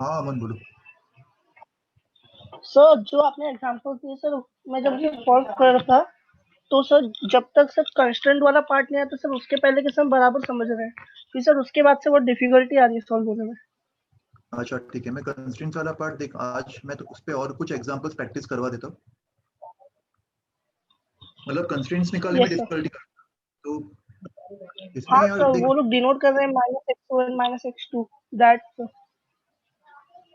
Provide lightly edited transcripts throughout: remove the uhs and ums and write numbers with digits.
हाँ अमन बोलो। सर जो आपने एग्जांपल दिए सर, मैं जब ये सॉल्व कर रहा था तो सर जब तक सर कंस्ट्रेंट वाला पार्ट नहीं आता सर उसके पहले के सर बराबर समझ रहे हैं, फिर सर उसके बाद से बहुत डिफिकल्टी आ रही है सॉल्व होने में। अच्छा ठीक है, मैं कंस्ट्रेंट्स वाला पार्ट देख, आज मैं तो उस पे और कुछ एग्जांपल्स प्रैक्टिस करवा देता हूँ। मतलब कंस्ट्रेंट्स निकालने में यस सर। डिफिकल्टी तो इसमें हाँ यार सर देख, वो लोग डिनोट कर रहे हैं -x1 -x2 दैट सर।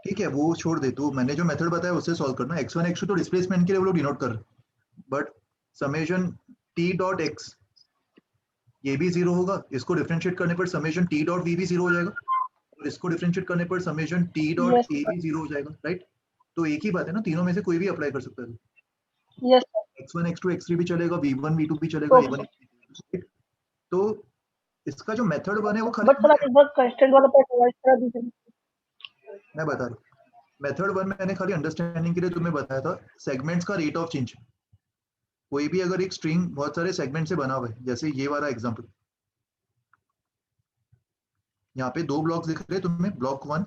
ठीक है वो छोड़ दे, तो मैंने जो मेथड बताया उससे सॉल्व करना। x1 x2 तो डिस्प्लेसमेंट के लिए वो लोग डिनोट कर रहे हैं, but summation t dot x ये भी जीरो होगा, इसको डिफरेंशिएट करने पर समेशन t डॉट v भी जीरो हो जाएगा, और इसको डिफरेंशिएट करने पर summation t dot yes a sir. भी जीरो हो जाएगा, राइट। तो एक ही बात है ना, तीनों में से कोई भी अप्लाई कर सकता है। Yes sir. x1 x2 x3 भी चलेगा, v1 v2 भी चलेगा, ओके a1 सर। a2, तो इसका जो मेथड वन है वो खाली बट सर आप एक बार कंस्ट्रेंट वाला पार्ट रिवाइज करा दीजिए। मैं बता रहा हूँ। मेथड वन मैंने खाली अंडरस्टैंडिंग के लिए तुम्हें बताया था, सेगमेंट्स का रेट ऑफ चेंज। कोई भी अगर एक स्ट्रिंग बहुत सारे सेगमेंट से बना हुआ है, जैसे ये वाला एग्जांपल, यहाँ पे दो ब्लॉक्स दिख रहे हैं तुम्हें, block one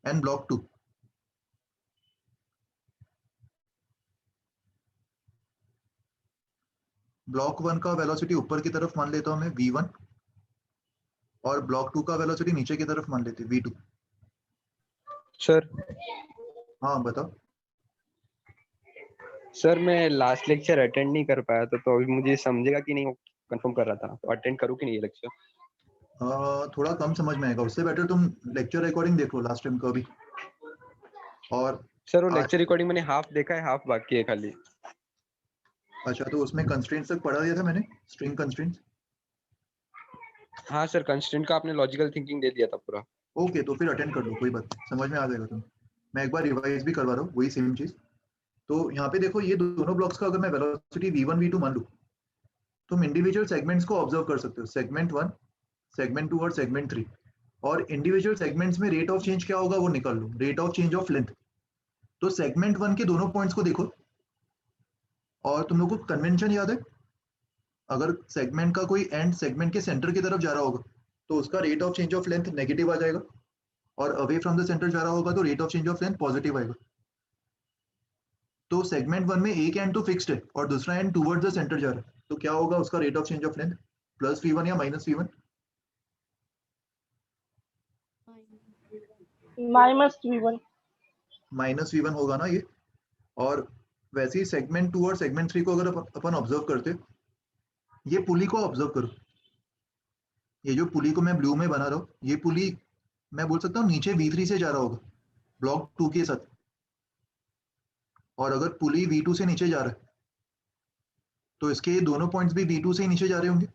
and block two. Block one का वेलोसिटी ऊपर की तरफ मान लेता हूँ मैं v1, और ब्लॉक टू का वेलोसिटी नीचे की तरफ मान लेते v2। सर हाँ बताओ। सर मैं लास्ट लेक्चर अटेंड नहीं कर पाया था, तो अभी मुझे समझेगा कि नहीं वो कंफर्म कर रहा था, तो अटेंड करूँ कि नहीं ये लेक्चर? थोड़ा कम समझ में आएगा, उससे बेटर तुम लेक्चर रिकॉर्डिंग देख लो लास्ट टाइम का भी। और सर वो आज, लेक्चर रिकॉर्डिंग मैंने हाफ देखा है, हाफ बाकी है खाली। अच्छा तो उसमें कंस्ट्रेंट्स तक पढ़ा दिया था मैंने, स्ट्रिंग कंस्ट्रेंट्स। हाँ सर, कंस्टेंट का आपने लॉजिकल थिंकिंग दे दिया था पूरा। ओके तो फिर अटेंड कर लो, कोई बात नहीं, समझ में आ जाएगा तुम्हें। मैं एक बार रिवाइज भी करवा रहा हूँ वही सेम चीज। तो यहाँ पे देखो, ये दोनों ब्लॉक्स का अगर मैं वेलोसिटी v1 v2 मान लूँ, तुम इंडिविजुअल सेगमेंट्स को ऑब्जर्व कर सकते हो, सेगमेंट वन, सेगमेंट टू और सेगमेंट थ्री। और इंडिविजुअल सेगमेंट्स में रेट ऑफ चेंज क्या होगा वो निकाल लो, rate of change of length. तो सेगमेंट वन के दोनों पॉइंट्स को देखो, और तुम लोग को कन्वेंशन याद है, अगर सेगमेंट का कोई एंड सेगमेंट के सेंटर की तरफ जा रहा होगा तो उसका rate of change of length negative आ जाएगा, और अवे फ्रॉम द सेंटर जा रहा होगा तो rate of change of length positive आएगा। तो सेगमेंट वन में एक एंड तो फिक्स्ड है और दूसरा एंड टूवर्ड्स द सेंटर जा रहा है, तो क्या होगा उसका rate of change of length, plus v1 या minus v1? -v1। Minus v1 होगा ना ये। और वैसे ही सेगमेंट टू और सेगमेंट थ्री को अगर अपन ऑब्जर्व करते, ये पुली को ऑब्जर्व करो, ये जो पुली को मैं ब्लू में बना रहा हूँ, ये पुली मैं बोल सकता हूँ नीचे v3 से जा रहा होगा ब्लॉक टू के साथ, और अगर पुली v2 से नीचे जा रहा है तो इसके दोनों पॉइंट्स भी v2 से ही नीचे जा रहे होंगे।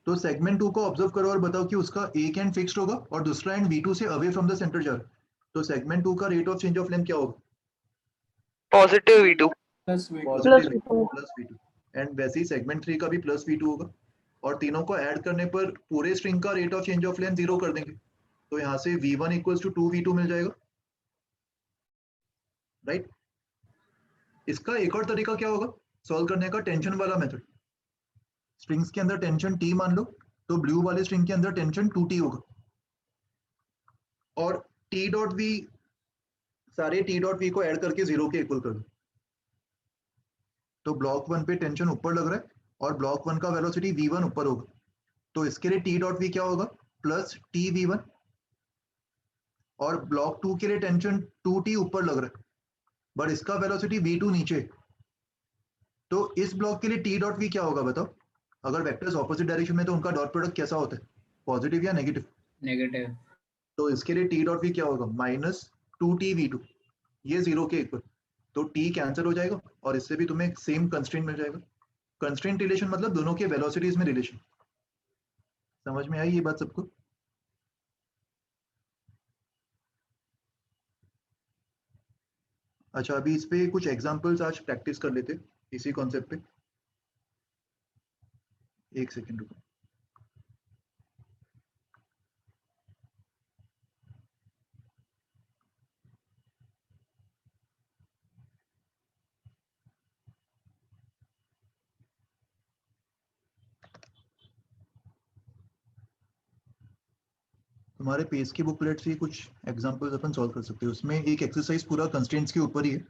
तो सेगमेंट टू को ऑब्जर्व करो और बताओ कि उसका एक एंड फिक्स्ड होगा और दूसरा एंड v2 से अवे फ्रॉम द सेंटर जा रहा है, तो सेगमेंट टू का rate of change of length क्या होगा? Positive v2 positive plus v2। And वैसे ही सेगमेंट थ्री का भी प्लस v2 होगा, और तीनों को ऐड करने पर पूरे स्ट्रिंग का rate of change of length zero कर देंगे, तो यहाँ से v1 इक्वल्स टू 2v2 मिल जाएगा, राइट। इसका एक और तरीका क्या होगा सॉल्व करने का, टेंशन वाला मेथड। स्ट्रिंग्स के अंदर टेंशन t मान लो, तो ब्लू वाले स्ट्रिंग के अंदर टेंशन 2t होगा, और t डॉट v, सारे t डॉट v को ऐड करके जीरो के इक्वल कर दो। तो ब्लॉक वन पे टेंशन ऊपर लग रहा है और ब्लॉक वन का वेलोसिटी v1 ऊपर होगा, तो इसके लिए t डॉट v क्या होगा, प्लस टी v1। और ब्लॉक टू के लिए टेंशन 2t ऊपर लग रहा है बट इसका वेलोसिटी v2 नीचे, तो इस ब्लॉक के लिए t डॉट v क्या होगा बताओ? अगर वेक्टर्स ऑपोजिट डायरेक्शन में तो उनका डॉट प्रोडक्ट कैसा होता है, पॉजिटिव या नेगेटिव? नेगेटिव। तो इसके लिए t डॉट v क्या होगा, -2t v2, ये जीरो के इक्वल। तो t कैंसिल हो जाएगा और इससे भी तुम्हें सेम कंस्ट्रेंट मिल जाएगा। कंस्ट्रेंट रिलेशन मतलब दोनों के वेलोसिटीज में रिलेशन। समझ में आई ये बात सबको? अच्छा अभी इस पे कुछ एग्जांपल्स आज प्रैक्टिस कर लेते इसी कॉन्सेप्ट पे, एक सेकेंड रुको। तुम्हारे पेज की बुकलेट से कुछ एग्जांपल्स अपन सॉल्व कर सकते हैं। उसमें एक एक्सरसाइज पूरा कंस्ट्रेंट्स के ऊपर ही है।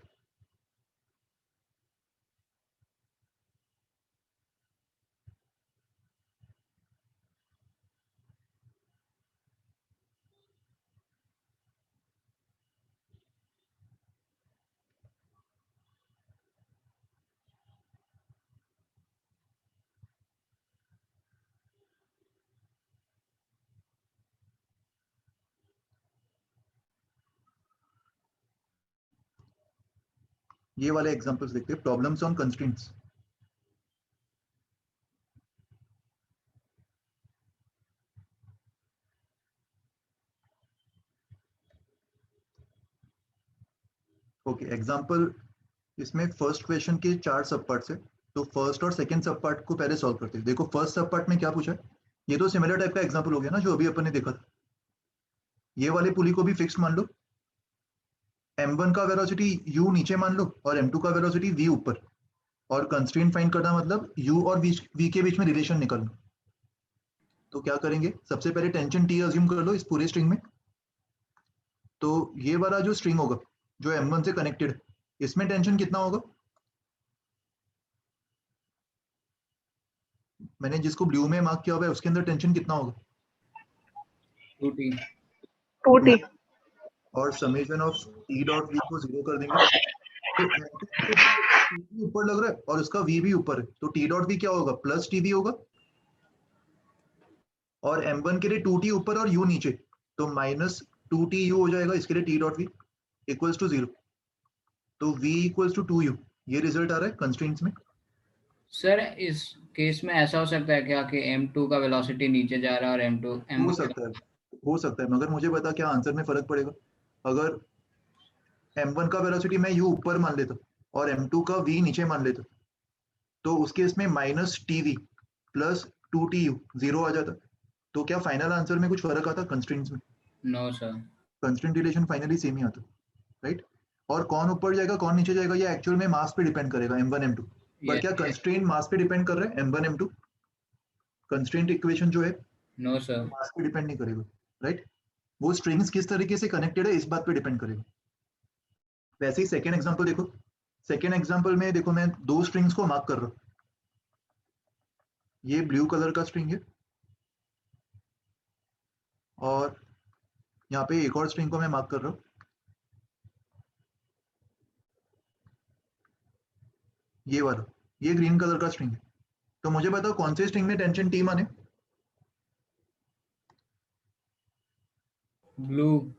ये वाले एग्जांपल्स देखते हैं, problems on constraints. Okay, example इसमें फर्स्ट क्वेश्चन के 4 सब पार्ट्स है, तो फर्स्ट और सेकंड सब पार्ट को पहले सॉल्व करते हैं। देखो फर्स्ट सब पार्ट में क्या पूछा है, ये तो सिमिलर टाइप का एग्जांपल हो गया ना जो अभी अपन ने देखा था। ये वाले पुली को भी फिक्स्ड मान लो, m1 का वेलोसिटी u नीचे मान लो और m2 का वेलोसिटी v ऊपर, और कंस्ट्रेंट फाइंड करना मतलब u और v के बीच में रिलेशन निकालना। तो क्या करेंगे, सबसे पहले टेंशन t अज्यूम कर लो इस पूरे स्ट्रिंग में। तो ये वाला जो स्ट्रिंग होगा जो m1 से कनेक्टेड है, इसमें टेंशन कितना होगा, मैंने जिसको ब्लू में मार्क किया हुआ है उसके अंदर टेंशन कितना होगा, 2t 2t। और summation of t dot v को 0 कर देंगे। तो t ऊपर लग रहा है और उसका v भी ऊपर है, तो t डॉट v क्या होगा, प्लस tv होगा। और m1 के लिए 2t ऊपर और u नीचे, तो माइनस 2tu हो जाएगा। इसके लिए t dot v equals to 0, तो v इक्वल्स टू 2u। ये रिजल्ट आ रहा है कंस्ट्रेंट्स में। सर इस केस में ऐसा हो सकता है क्या कि m2 का वेलोसिटी नीचे जा रहा है और हो m1 सकता है, मगर मुझे बता क्या आंसर में फर्क पड़ेगा। अगर m1 का वेलोसिटी मैं u ऊपर मान लेता और m2 का v नीचे मान लेता, तो उस केस में माइनस tv प्लस 2tu 0 आ जाता। तो क्या फाइनल आंसर में कुछ फर्क आता कंस्ट्रेंट्स में? No sir. Constraint relation finally same ही आता, राइट। और कौन ऊपर जाएगा कौन नीचे जाएगा ये एक्चुअल में मास पे डिपेंड करेगा, m1 m2। पर क्या कंस्ट्रेंट मास पे डिपेंड कर रहा है m1 m2? कंस्ट्रेंट इक्वेशन जो है नो सर। मास पे डिपेंड नहीं करेगा, राइट। वो स्ट्रिंग्स किस तरीके से कनेक्टेड है इस बात पे डिपेंड करेगा। वैसे ही सेकेंड एग्जांपल देखो, सेकेंड एग्जांपल में देखो मैं दो स्ट्रिंग्स को मार्क कर रहा हूँ। ये ब्लू कलर का स्ट्रिंग है और यहाँ पे एक और स्ट्रिंग को मैं मार्क कर रहा हूँ। ये वाला, ये ग्रीन कलर का स्ट्रिंग है। तो मुझे बताओ कौन से स्ट्रिंग में टेंशन टी माने? ब्लू।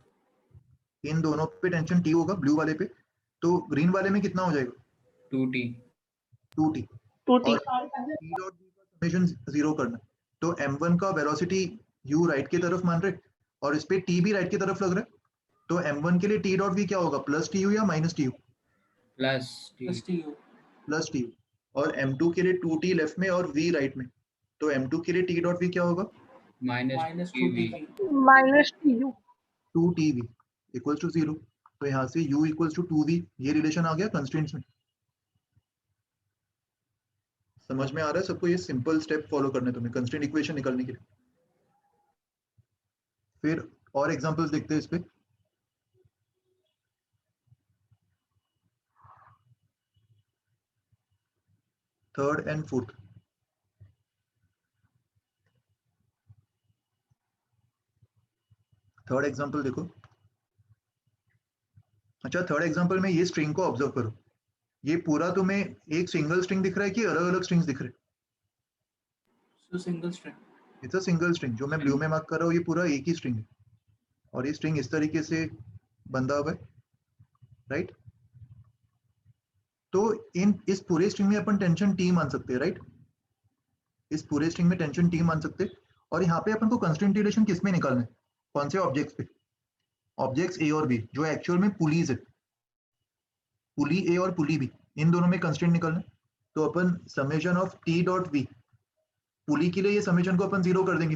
इन दोनों पे टेंशन टी होगा, ब्लू वाले पे। तो ग्रीन वाले में कितना हो जाएगा, 2t 2t। 2t। और t डॉट v का समेशन 0 करना। तो m1 का वेलोसिटी u राइट की तरफ मान रहे और इस पे t भी राइट की तरफ लग रहा है, तो m1 के लिए t डॉट v क्या होगा, प्लस tu या minus tu? Plus t। Plus tu। और m2 के लिए 2t लेफ्ट में और v राइट में, तो m2 के लिए t डॉट v क्या होगा, minus tv। Minus tu। 2tv equals to 0। तो यहाँ से u इक्वल्स टू 2v, ये रिलेशन आ गया कंस्ट्रेंट्स में। समझ में आ रहा है सबको? ये सिंपल स्टेप फॉलो करने तुम्हें कंस्ट्रेंट इक्वेशन निकालने के लिए। फिर और एग्जांपल्स देखते हैं इस पे। Third and fourth. Third example देखो। अच्छा, थर्ड एग्जांपल में ये स्ट्रिंग को ऑब्जर्व करो। ये पूरा तुम्हें एक सिंगल स्ट्रिंग दिख रहा है कि अलग अलग स्ट्रिंग्स दिख रहे हैं? Single string. It's a single string. जो मैं ब्लू में मार्क कर रहा हूँ ये पूरा एक ही स्ट्रिंग है, और ये स्ट्रिंग इस तरीके से बंधा हुआ है, राइट। तो इस पूरे स्ट्रिंग में अपन टेंशन टी मान सकते हैं, राइट। इस पूरे स्ट्रिंग में टेंशन टी मान सकते हैं। और यहाँ पे अपन को कंस्ट्रेंट रिलेशन किस में निकालना है, कौन से ऑब्जेक्ट्स पे? ऑब्जेक्ट्स ए और बी, जो एक्चुअल में पुलीज है। पुली ए और पुली बी, इन दोनों में कंस्ट्रेंट निकालना है। तो अपन summation of T dot V, pulley के लिए ये समेशन को अपन 0 कर देंगे।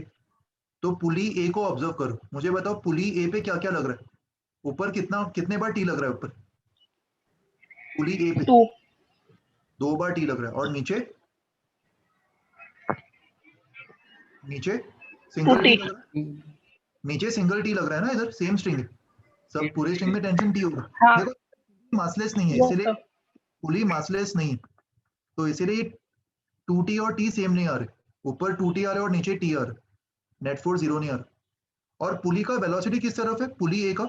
तो पुली ए को ऑब्जर्व करो, मुझे बताओ पुली ए पे क्या क्या लग रहा है, ऊपर कितने बार टी लग रहा है ऊपर? पुली ए पे 2। 2 बार टी लग रहा है, और नीचे नीचे सिंगल टी 2t। लग रहा है। नीचे सिंगल टी लग रहा है ना, इधर सेम स्ट्रिंग है, सब पूरे स्ट्रिंग में टेंशन टी होगा। हाँ देखो मासलेस नहीं है, यस इसीलिए सर पुली मासलेस नहीं है, तो इसीलिए 2t और t सेम नहीं आ रहे, ऊपर 2t आ रहे और नीचे t आ रहे, नेट फोर्स 0 नहीं आ रहा। और पुली का वेलोसिटी किस तरफ है, पुली ए का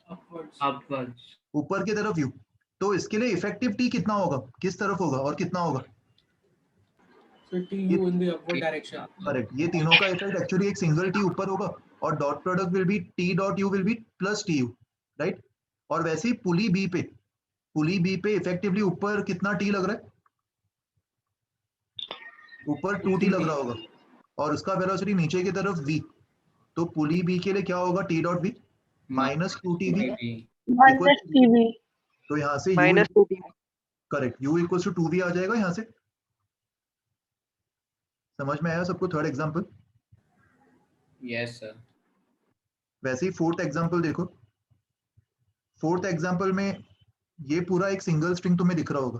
अपवर्ड्स ऊपर की तरफ u, तो इसके लिए इफेक्टिव t कितना होगा, किस तरफ होगा और कितना होगा, So TU in the upward direction. Correct. ये तीनों का इफेक्ट एक्चुअली एक सिंगल टी ऊपर होगा और dot product will be T dot U will be plus T U, right. और वैसे ही पुली बी पे इफेक्टिवली ऊपर कितना टी लग रहा है, ऊपर 2t लग रहा होगा और उसका वेलोसिटी नीचे की तरफ v, तो पुली बी के लिए क्या होगा, T dot V minus 2tv minus TV तो यहाँ से u minus 2t correct u equals to 2v आ जाएगा यहाँ से। समझ में आया सबको थर्ड एग्जांपल। Yes sir. वैसे ही फोर्थ एग्जांपल देखो, फोर्थ एग्जांपल में ये पूरा एक सिंगल स्ट्रिंग तुम्हें दिख रहा होगा,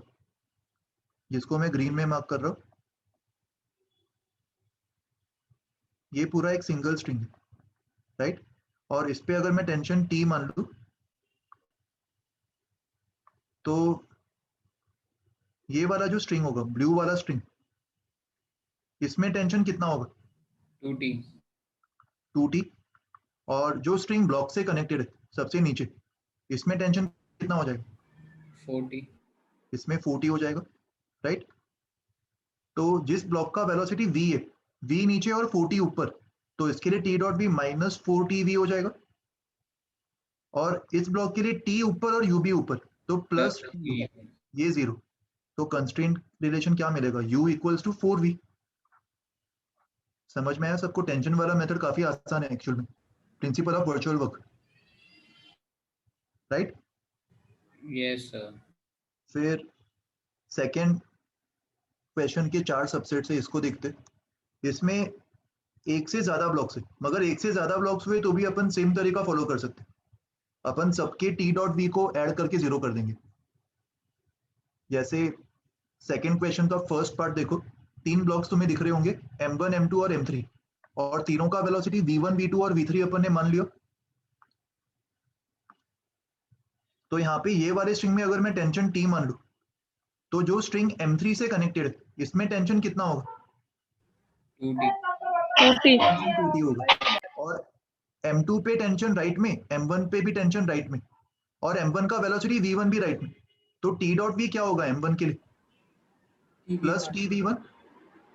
जिसको मैं ग्रीन में मार्क कर रहा हूँ, ये पूरा एक सिंगल स्ट्रिंग है, राइट। और इस पे अगर मैं टेंशन टी मान लूं तो ये वाला जो स्ट्रिंग होगा, ब्लू वाला स्ट्रिंग, इसमें टेंशन कितना होगा, 2t 2t। और जो स्ट्रिंग ब्लॉक से कनेक्टेड है सबसे नीचे, इसमें टेंशन कितना हो जाएगा, 4t इसमें 4t हो जाएगा, राइट। तो जिस ब्लॉक का वेलोसिटी v है, v नीचे और 4t ऊपर, तो इसके लिए t dot v minus 4tv हो जाएगा। और इस ब्लॉक के लिए t ऊपर और u भी ऊपर, तो प्लस ये 0, तो कंस्ट्रेंट रिलेशन क्या मिलेगा, u इक्वल्स टू 4v। समझ में आया सबको, टेंशन वाला मेथड काफी आसान है एक्चुअल में, principle of virtual work, right. Yes sir. फिर सेकंड क्वेश्चन के 4 सबसेट से इसको देखते, इसमें एक से ज्यादा ब्लॉक्स है, मगर एक से ज्यादा ब्लॉक्स हुए तो भी अपन सेम तरीका फॉलो कर सकते, अपन सबके टी डॉट वी को ऐड करके 0 कर देंगे। जैसे सेकंड क्वेश्चन का फर्स्ट पार्ट देखो, 3 ब्लॉक्स तुम्हें दिख रहे होंगे, m1 m2 और m3, और तीनों का वेलोसिटी v1 v2 और v3 अपन ने मान लिया। तो यहाँ पे ये वाले स्ट्रिंग में अगर मैं टेंशन t मान लूं, तो जो स्ट्रिंग m3 से कनेक्टेड है इसमें टेंशन कितना होगा, 2t 2t होगा। और m2 पे टेंशन राइट में, m1 पे भी टेंशन राइट में, और m1 का वेलोसिटी v1 भी राइट में, तो t डॉट v क्या होगा m1 के लिए प्लस टी v1,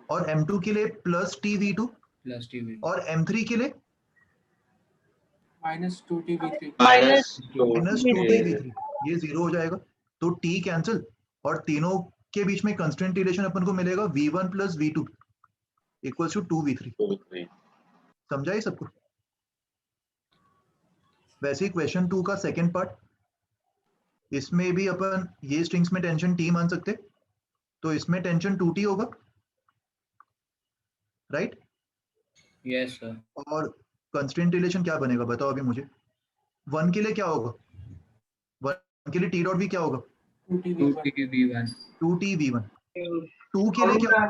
और m2 के लिए plus T v2, plus tv और m3 के लिए minus 2TV3. Minus minus 2t v3, ये 0 हो जाएगा, तो t कैंसिल, और तीनों के बीच में कंस्टेंट रिलेशन अपन को मिलेगा v1 plus v2 equals to 2v3। समझा ये सबको। वैसे ही क्वेश्चन 2 का सेकंड पार्ट, इसमें भी अपन ये स्ट्रिंग्स में टेंशन t मान सकते, तो इसमें टेंशन 2t होगा, राइट। Yes sir. और कंस्टेंट रिलेशन क्या बनेगा बताओ अभी मुझे, 1 के लिए क्या होगा, 1 के लिए t डॉट v क्या होगा 2TV1. 2tv1 2t v1, 2 के लिए क्या होगा,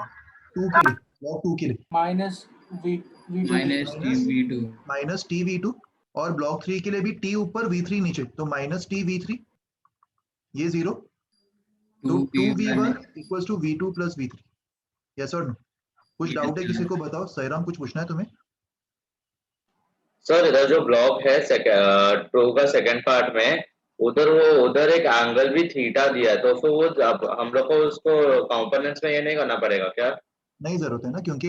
2 के लिए, ब्लॉक 2 के लिए minus V2. Minus tv2 minus T V two, और ब्लॉक 3 के लिए भी t ऊपर v3 नीचे, तो माइनस टी v3, ये 0, तो 2v1 equals to v2 plus v3। Yes और नो, कुछ डाउट है किसी को, बताओ। सैराम कुछ पूछना है तुम्हें। सर इधर जो ब्लॉक है 2 का सेकंड पार्ट में, उधर एक एंगल भी थीटा दिया है, तो फिर वो हम लोग को उसको कंपोनेंट्स में ये नहीं करना पड़ेगा क्या? नहीं जरूरत है ना, क्योंकि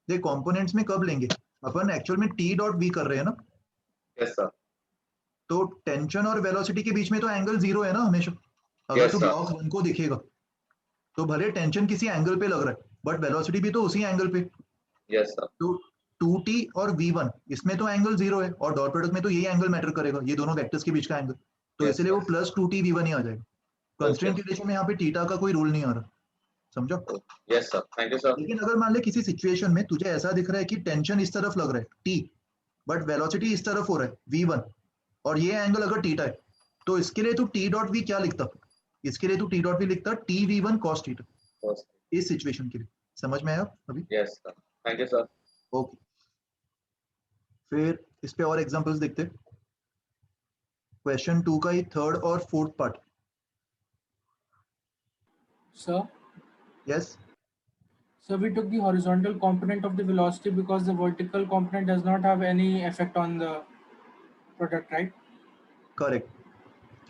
ये कंपोनेंट्स में कब लेंगे अपन, एक्चुअल में t डॉट v कर रहे हैं ना, यस सर। तो टेंशन और वेलोसिटी के बीच में तो एंगल 0 है ना हमेशा। अगर Yes, तो sir. ब्लॉक 1 को दिखेगा तो भले टेंशन किसी एंगल पे लग रहा है, बट वेलोसिटी भी तो उसी एंगल पे, यस सर। तो 2t और v1 इसमें तो एंगल 0 है, और डॉट प्रोडक्ट में तो यही एंगल मैटर करेगा, ये दोनों वेक्टर्स के बीच का एंगल, तो Yes, इसलिए वो sir. प्लस 2t v1 ही आ जाएगा। कंस्ट्रेंट रिलेशन में यहाँ पे थीटा का कोई रूल नहीं आ रहा, समझो। Yes sir, thank you sir. लेकिन अगर मान ले किसी सिचुएशन में तुझे ऐसा दिख रहा है कि टेंशन इस तरफ लग रहा है t, बट वेलोसिटी इस तरफ हो रहा है v1, और ये एंगल अगर थीटा है, तो इसके लिए तू t डॉट v क्या लिखता, इसके लिए तू t डॉट v लिखता t v1 cos थीटा, इस सिचुएशन के लिए। समझ में आया अभी? Yes sir, thank you sir. Okay. फिर इस पे और एग्जांपल्स देखते। क्वेश्चन 2 का ही थर्ड और fourth part. Sir, yes so we took the horizontal component of the velocity because the vertical component does not have any effect on the product, right? correct.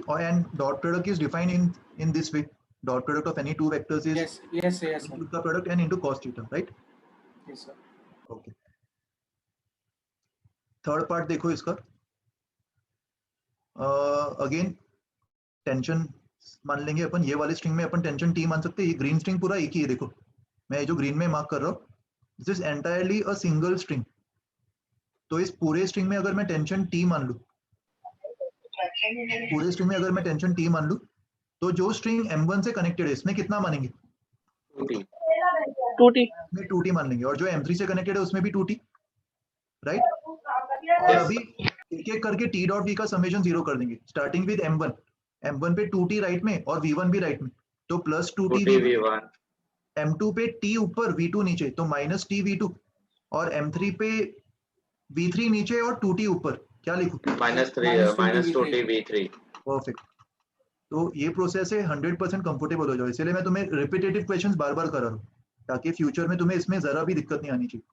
And dot product is defined in this way. Dot product of any two vectors is Yes, sir. into the product and into cos theta, right? Yes, sir. Okay. Third part देखो इसका। Again tension मान लेंगे अपन, ये वाले string में अपन tension T मान सकते हैं। ये ग्रीन स्ट्रिंग पूरा एक ही है, देखो मैं जो ग्रीन में मार्क कर रहा हूँ, this is entirely a single string. तो इस पूरे स्ट्रिंग में अगर मैं टेंशन टी मान लूं, पूरे स्ट्रिंग में अगर मैं टेंशन टी मान लूं, तो जो स्ट्रिंग M1 से कनेक्टेड है इसमें कितना मानेंगे? 2t 2t। में 2t मान लेंगे, और जो M3 से कनेक्टेड है उसमें भी 2t, राइट? और Yes. अभी एक एक करके t डॉट v का समेशन जीरो कर देंगे, स्टार्टिंग विद M1 पे 2t राइट में और v1 भी राइट में, तो plus 2t 2t v1, v1 M2 पे t ऊपर v2 नीचे, तो माइनस t v2, और M3 पे v3 नीचे और 2t ऊपर, क्या लिखूं? minus 2t v3 perfect. तो ये प्रोसेस है, 100% कंफर्टेबल हो जाओ, इसलिए मैं तुम्हें रिपीटेटिव क्वेश्चंस बार बार करा रहा हूँ, ताकि फ्यूचर में तुम्हें इसमें जरा भी दिक्कत नहीं आनी चाहिए।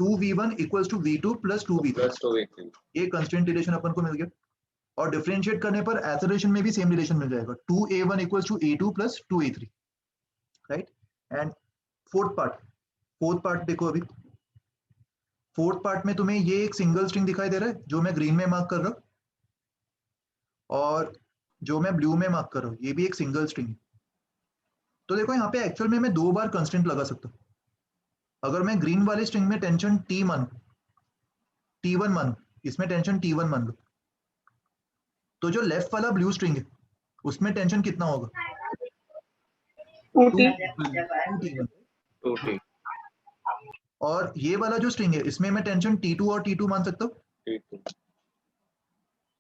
2v1 equals to v2 plus 2v3, plus 2v3 ये कंस्टेंट रिलेशन अपन को मिल गया। और डिफरेंशिएट करने पर एक्सेलरेशन में भी सेम रिलेशन मिल जाएगा, 2a1 equals to a2 plus 2a3, right? And fourth part देखो। अभी फोर्थ पार्ट में तुम्हें ये एक सिंगल स्ट्रिंग दिखाई दे रहा है जो मैं ग्रीन में मार्क कर रहा हूँ, और जो मैं ब्लू में मार्क कर रहा हूँ ये भी एक सिंगल स्ट्रिंग है। तो देखो यहाँ पे एक्चुअल में मैं दो बार कंस्टेंट लगा सकता हूँ। अगर मैं ग्रीन वाले स्ट्रिंग में टेंशन टी मान T1 मान, इसमें टेंशन T1 मान लो, तो जो लेफ्ट वाला ब्लू स्ट्रिंग है उसमें टेंशन कितना होगा? 2t। 2T1। 2t और ये वाला जो स्ट्रिंग है इसमें मैं टेंशन T2 और T2 मान सकता हूँ। t2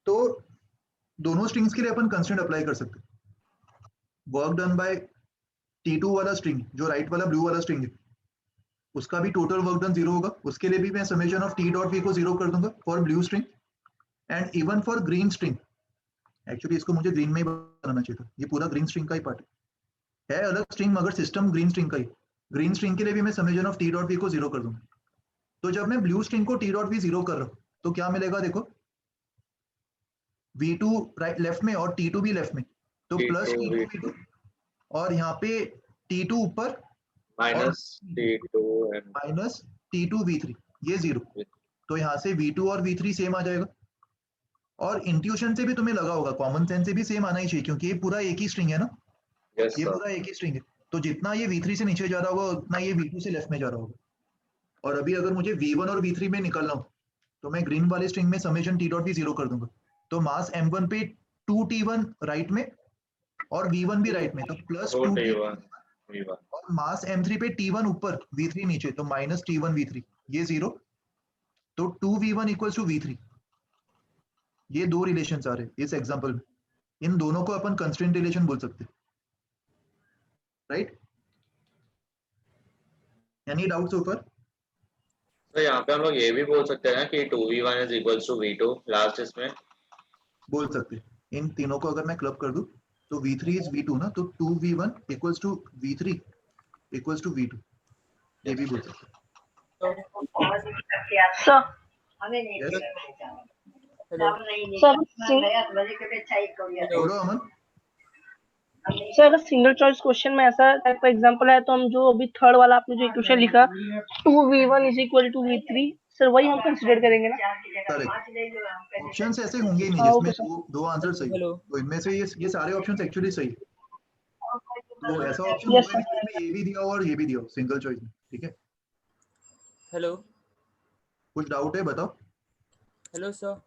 तो दोनों स्ट्रिंग्स के लिए अपन कंस्टेंट अप्लाई कर सकते हैं। वर्क डन बाय T2 वाला स्ट्रिंग, जो राइट वाला ब्लू वाला स्ट्रिंग है, उसका भी टोटल वर्क डन जीरो होगा, उसके लिए भी मैं summation of t dot v को जीरो कर दूंगा for blue string. And even for green string, actually इसको मुझे ग्रीन में ही बनाना चाहिए था, ये पूरा ग्रीन स्ट्रिंग का ही पार्ट है अलग स्ट्रिंग, मगर सिस्टम ग्रीन स्ट्रिंग का ही। ग्रीन स्ट्रिंग के लिए भी मैं summation of t dot v को जीरो कर दूंगा। तो जब मैं ब्लू स्ट्रिंग को t डॉट v जीरो कर रहा हूँ तो क्या मिलेगा? देखो v2 राइट लेफ्ट में और t2 भी लेफ्ट में, तो प्लस t2 t2 v2, और यहाँ पे t2 ऊपर minus t2 and minus t2 v3, ये जीरो। तो यहाँ से v2 और v3 सेम आ जाएगा। और इंट्यूशन से भी तुम्हें लगा होगा, कॉमन सेंस से भी सेम आना ही चाहिए, क्योंकि ये पूरा एक ही स्ट्रिंग है ना, yes ये sir पूरा एक ही स्ट्रिंग है। तो जितना ये v3 से नीचे जा रहा होगा उतना ये v2 से लेफ्ट में जा रहा होगा। और अभी अगर मुझे v1 और v3 में निकलना हो तो मैं ग्रीन वाले स्ट्रिंग में summation t dot v zero कर दूंगा। तो मास m1 पे 2t1 राइट में और v1 भी राइट में, तो प्लस 2t, 2t1 v1 और मास m3 पे t1 ऊपर v3 नीचे, तो माइनस t1 v3, ये जीरो। तो 2v1 इक्वल्स टू v3, ये दो रिलेशंस आ रहे हैं इस एग्जांपल में। इन दोनों को अपन कंस्ट्रेंट रिलेशन बोल सकते हैं, राइट? एनी डाउट्स ऊपर? तो यहाँ पे हम लोग ये भी बोल सकते हैं ना कि 2v1 is equals to v2 last इसमें बोल सकते हैं। इन तीनों को अगर मैं क्लब कर दूं तो v3 इज v2 ना, तो 2v1 equals to v3 equals to v2, ये भी बोल सकते हैं। Sir Yes? सर बोलो अमन। सर अगर सिंगल चॉइस क्वेश्चन में ऐसा टाइप का एग्जांपल है तो हम जो अभी थर्ड वाला आपने जो इक्वेशन लिखा 2v1 is equal to v3, sir वही हम कंसीडर करेंगे ना? करेक्ट। ऑप्शंस ऐसे होंगे ही नहीं हाँ, जिसमें ओके सर। दो आंसर सही, हेलो। तो इनमें से ये सारे ऑप्शंस एक्चुअली सही है। तो ऐसा ऑप्शन Yes, होगा नहीं जिसमें ये भी दिया हो और ये भी दिया हो सिंगल चॉइस में, ठीक है? हेलो कुछ डाउट है बताओ। Hello sir.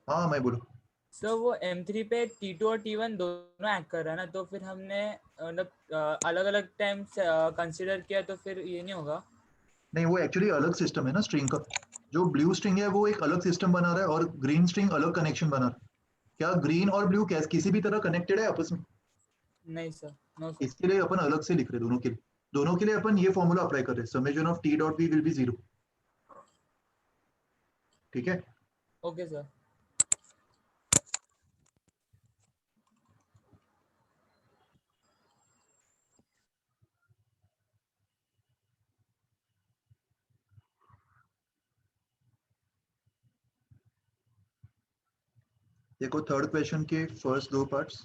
हाँ मैं बोलो। सर वो M3 पे T2 और T1 दोनों एक्ट कर रहा है ना, तो फिर हमने मतलब अलग अलग टाइम कंसीडर किया तो फिर ये नहीं होगा? नहीं, वो एक्चुअली अलग सिस्टम है ना स्ट्रिंग का। जो ब्लू स्ट्रिंग है वो एक अलग सिस्टम बना रहा है और ग्रीन स्ट्रिंग अलग कनेक्शन बना रहा है। क्या ग्रीन और ब्लू किसी भी तरह कनेक्टेड है आपस में? नहीं सर, नो सर। इसके लिए अपन अलग से लिख रहे हैं दोनों के लिए। दोनों के लिए अपन ये फॉर्मूला अप्लाई कर रहे हैं, summation of t dot v will be zero. ठीक है। Okay sir. देखो थर्ड क्वेश्चन के फर्स्ट दो पार्ट्स,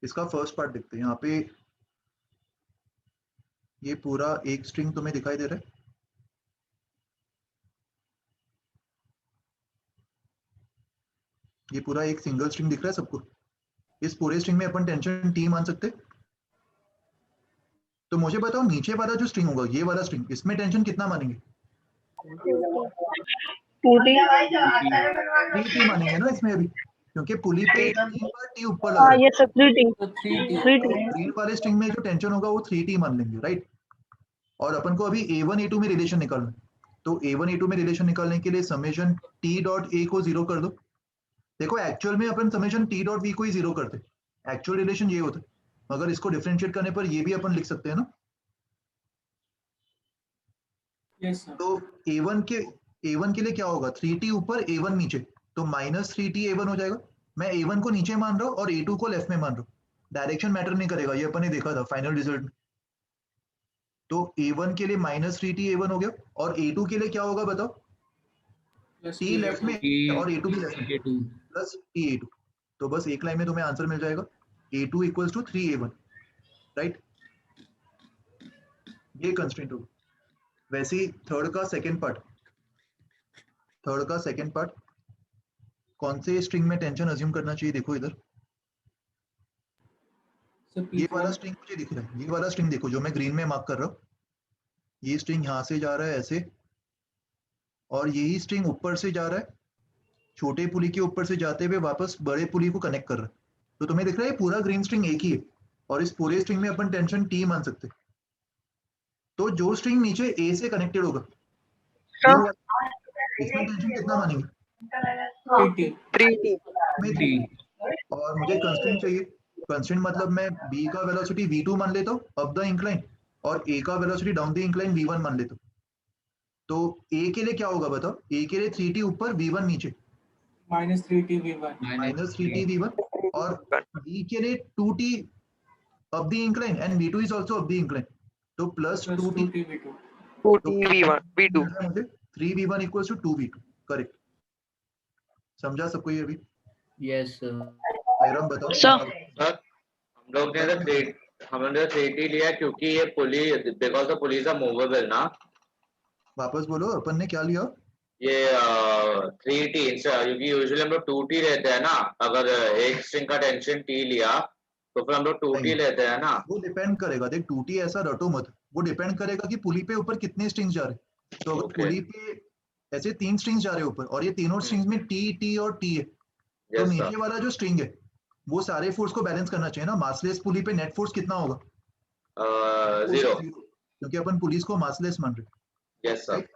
इसका फर्स्ट पार्ट देखते हैं। यहाँ पे ये पूरा एक स्ट्रिंग तुम्हें दिखाई दे रहा है, ये पूरा एक सिंगल स्ट्रिंग दिख रहा है सबको। इस पूरे स्ट्रिंग में अपन टेंशन टी मान सकते। तो मुझे बताओ नीचे वाला जो स्ट्रिंग होगा, ये वाला स्ट्रिंग, इसमें टेंशन कितना मानेंगे? 2D। 3T मानेंगे ना इसमें अभी, क्योंकि पुली पे 3 बार टी ऊपर लग हाँ रहा है। ये सर 3D। तो 3T 3D। ग्रीन वाले स्ट्रिंग में जो टेंशन होगा वो 3T मान लेंगे, राइट। और अपन को अभी A1 A2 में रिलेशन निकालना है, तो A1 A2 में रिलेशन निकालने के लिए समेशन T डॉट A को 0 कर दो। देखो एक्चुअल में अपन समेशन T डॉट V को ही 0 करते, एक्चुअल रिलेशन ये होता है, मगर इसको डिफरेंशिएट करने पर ये भी अपन लिख सकते हैं ना। Yes sir. तो A1 के लिए क्या होगा, 3T ऊपर A1 नीचे, तो माइनस 3T A1 हो जाएगा। मैं A1 को नीचे मान रहा हूँ और A2 को लेफ्ट में मान रहा हूँ, डायरेक्शन मैटर नहीं करेगा, ये अपन ने देखा था फाइनल रिजल्ट में। तो A1 के लिए माइनस 3T A1 हो गया, और A2 के लिए क्या होगा बताओ, प्लस T लेफ्ट में और A2 भी लेफ्ट में, A2 प्लस T A2। तो बस एक लाइन में तुम्हें आंसर मिल जाएगा, A2 equals to 3A1, right. ये कंस्ट्रेंट होगा। वैसे ही थर्ड का सेकंड पार्ट कौन से स्ट्रिंग में टेंशन अज्यूम करना चाहिए? देखो इधर सर ये वाला P4 स्ट्रिंग मुझे दिख रहा है, ये वाला स्ट्रिंग देखो जो मैं ग्रीन में मार्क कर रहा हूँ, ये स्ट्रिंग यहाँ से जा रहा है ऐसे, और यही स्ट्रिंग ऊपर से जा रहा है, छोटे पुली के ऊपर से जाते हुए वापस बड़े पुली को कनेक्ट कर रहा है। तो तुम्हें दिख रहा है पूरा ग्रीन स्ट्रिंग एक ही है, और इस पूरे स्ट्रिंग में अपन टेंशन T मान सकते। तो जो स्ट्रिंग नीचे A से कनेक्टेड होगा, इसमें टेंशन कितना मानेंगे? 3T 3T में 3। और मुझे कंस्ट्रेंट चाहिए, कंस्ट्रेंट मतलब मैं B का वेलोसिटी V2 मान लेता हूँ अप द इंक्लाइन, और A का velocity down the incline V1 मान लेता हूँ। तो A के लिए क्या होगा बताओ, A के लिए 3T ऊपर V1 नीचे, minus 3T V1 minus 3T V1, और B के लिए 2T up the incline and V2 is also up the incline, तो plus plus 2T 2T V2 2T V1 V2 मुझे 3V1 equals to 2V2, correct. समझा सबको ये अभी? Yes आयरम बताओ। सर सर हम लोग ने 3T लिया क्योंकि ये pulley, because the pulley is a movable ना। वापस बोलो, अपन ने क्या लिया? ये 3T क्योंकि यूजुअली हम लोग 2T लेते हैं ना, अगर एक स्ट्रिंग का टेंशन T लिया तो फिर हम लोग 2T नहीं। लेते हैं ना। वो डिपेंड करेगा, देख 2T ऐसा रटो मत, वो डिपेंड करेगा कि पुली पे ऊपर कितने स्ट्रिंग्स जा रहे। तो अगर Okay. पुली पे ऐसे 3 स्ट्रिंग्स जा रहे ऊपर, और ये तीनों स्ट्रिंग्स में T और T है, तो यस नीचे सर, वाला जो स्ट्रिंग है वो सारे फोर्स को बैलेंस करना चाहिए ना। मासलेस पुली पे नेट फोर्स कितना होगा? 0। क्योंकि अपन पुलिस को मासलेस मान रहे हैं, यस सर, राइट।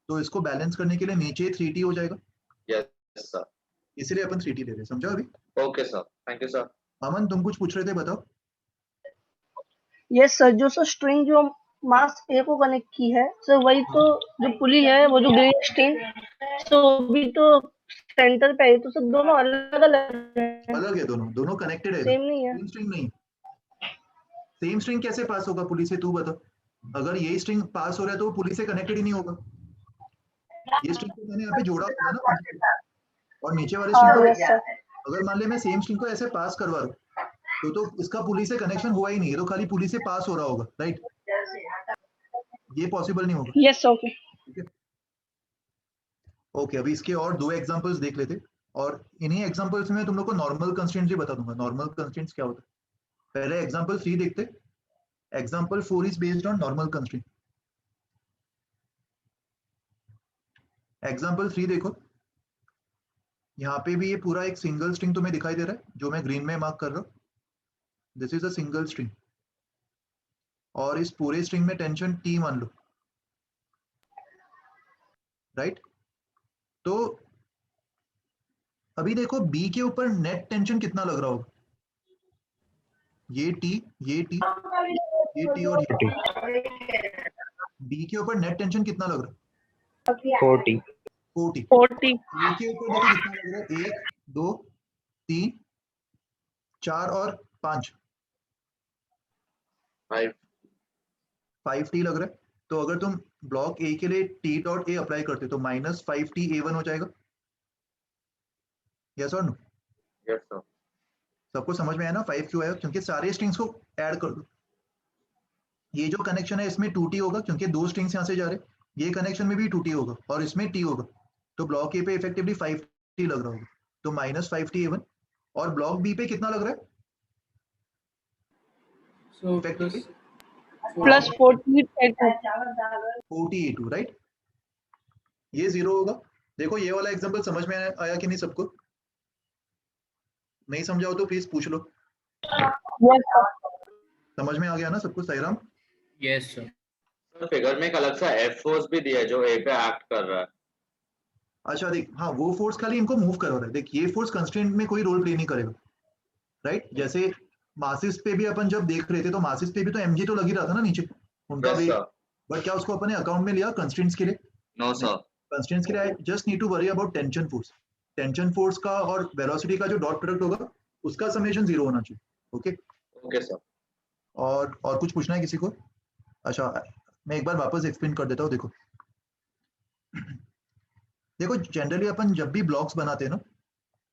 तो इसको बैलेंस करने के लिए नीचे 3T हो जाएगा, यस सर। इसलिए अपन 3T ले रहे हैं। समझा अभी? Okay sir, thank you sir. Aman तुम कुछ पूछ रहे थे, बताओ। यस सर, जो सर स्ट्रिंग जो मास ए को कनेक्ट की है सर, वही तो जो पुली है वो जो ग्रीन स्ट्रिंग, तो भी तो सेंटर पे है, तो सर दोनों अलग अलग है, अलग है, दोनों कनेक्टेड है, सेम नहीं है। सेम स्ट्रिंग नहीं। सेम स्ट्रिंग कैसे पास होगा पुली से, तू बता। अगर ये स्ट्रिंग पास हो रहा है तो वो पुली से कनेक्टेड ही नहीं होगा। ये स्ट्रिंग को मैंने यहाँ पे जोड़ा हुआ है ना, और नीचे वाले स्ट्रिंग को यस सर। अगर मान ले मैं सेम स्ट्रिंग को ऐसे पास करवा रहा हूँ, तो इसका पुली से कनेक्शन हुआ ही नहीं है, तो खाली पुली से पास हो रहा होगा, राइट। ये पॉसिबल नहीं होगा। Yes okay. ठीक है, ओके। अभी इसके और 2 एग्जांपल्स देख लेते, और इन्हीं एग्जांपल्स में तुम लोग को नॉर्मल कंस्ट्रेंट्स भी बता दूंगा। नॉर्मल कंस्ट्रेंट्स क्या होता है, पहले एग्जांपल 3 देखते। Example 4 is based on normal constraint. Example 3 देखो, यहाँ पे भी ये पूरा एक सिंगल स्ट्रिंग तुम्हें दिखाई दे रहा है जो मैं ग्रीन में मार्क कर रहा हूँ। This is a single string, और इस पूरे स्ट्रिंग में टेंशन T मान लो, राइट। तो अभी देखो B के ऊपर नेट टेंशन कितना लग रहा होगा, ये T, ये T, ये T और ये T, बी के ऊपर नेट टेंशन कितना लग रहा है? 40 40। 40 ए के ऊपर देखो कितना लग रहा है, 1 2 3 4 और 5, 5t लग रहा है। तो अगर तुम ब्लॉक ए के लिए टी डॉट ए अप्लाई करते तो -5t A1 हो जाएगा। यस और नो? Yes sir. सबको समझ में आया ना 5 क्यों आया? क्योंकि सारे स्ट्रिंग्स को ऐड कर दो। ये जो कनेक्शन है इसमें 2t होगा क्योंकि 2 स्ट्रिंग्स यहाँ से जा रहे हैं, ये कनेक्शन में भी 2t होगा और इसमें t होगा, तो ब्लॉक ए पे इफेक्टिवली 5t लग रहा होगा, तो -5t A1। और ब्लॉक बी पे कितना लग रहा है So effectively? Plus 40 40 A2, right? ये 0 होगा। देखो ये वाला एग्जांपल समझ में आया कि नहीं सबको? नहीं समझाओ तो प्लीज पूछ लो। समझ में आ गया ना सबको? Sairam? Yes sir. Sir figure में एक अलग सा एफ फोर्स भी दिया है जो ए पे एक्ट कर रहा है। अच्छा देख, हाँ वो फोर्स खाली इनको मूव कर रहा है। देख ये फोर्स कंस्ट्रेंट में कोई रोल प्ले नहीं करेगा, राइट? जैसे मासिस पे भी अपन जब देख रहे थे तो मासिस पे भी तो mg तो लग ही रहा था ना नीचे उनका यस वेट, सर। बट क्या उसको अपने अकाउंट में लिया कंस्ट्रेंट्स के लिए? No sir. कंस्ट्रेंट्स के लिए I just need to worry about tension force. Tension force का और वेलोसिटी का जो डॉट प्रोडक्ट होगा उसका समेशन 0 होना चाहिए। Okay okay sir. और कुछ पूछना है किसी को? अच्छा मैं एक बार वापस एक्सप्लेन कर देता हूँ। देखो देखो जनरली अपन जब भी ब्लॉक्स बनाते हैं ना,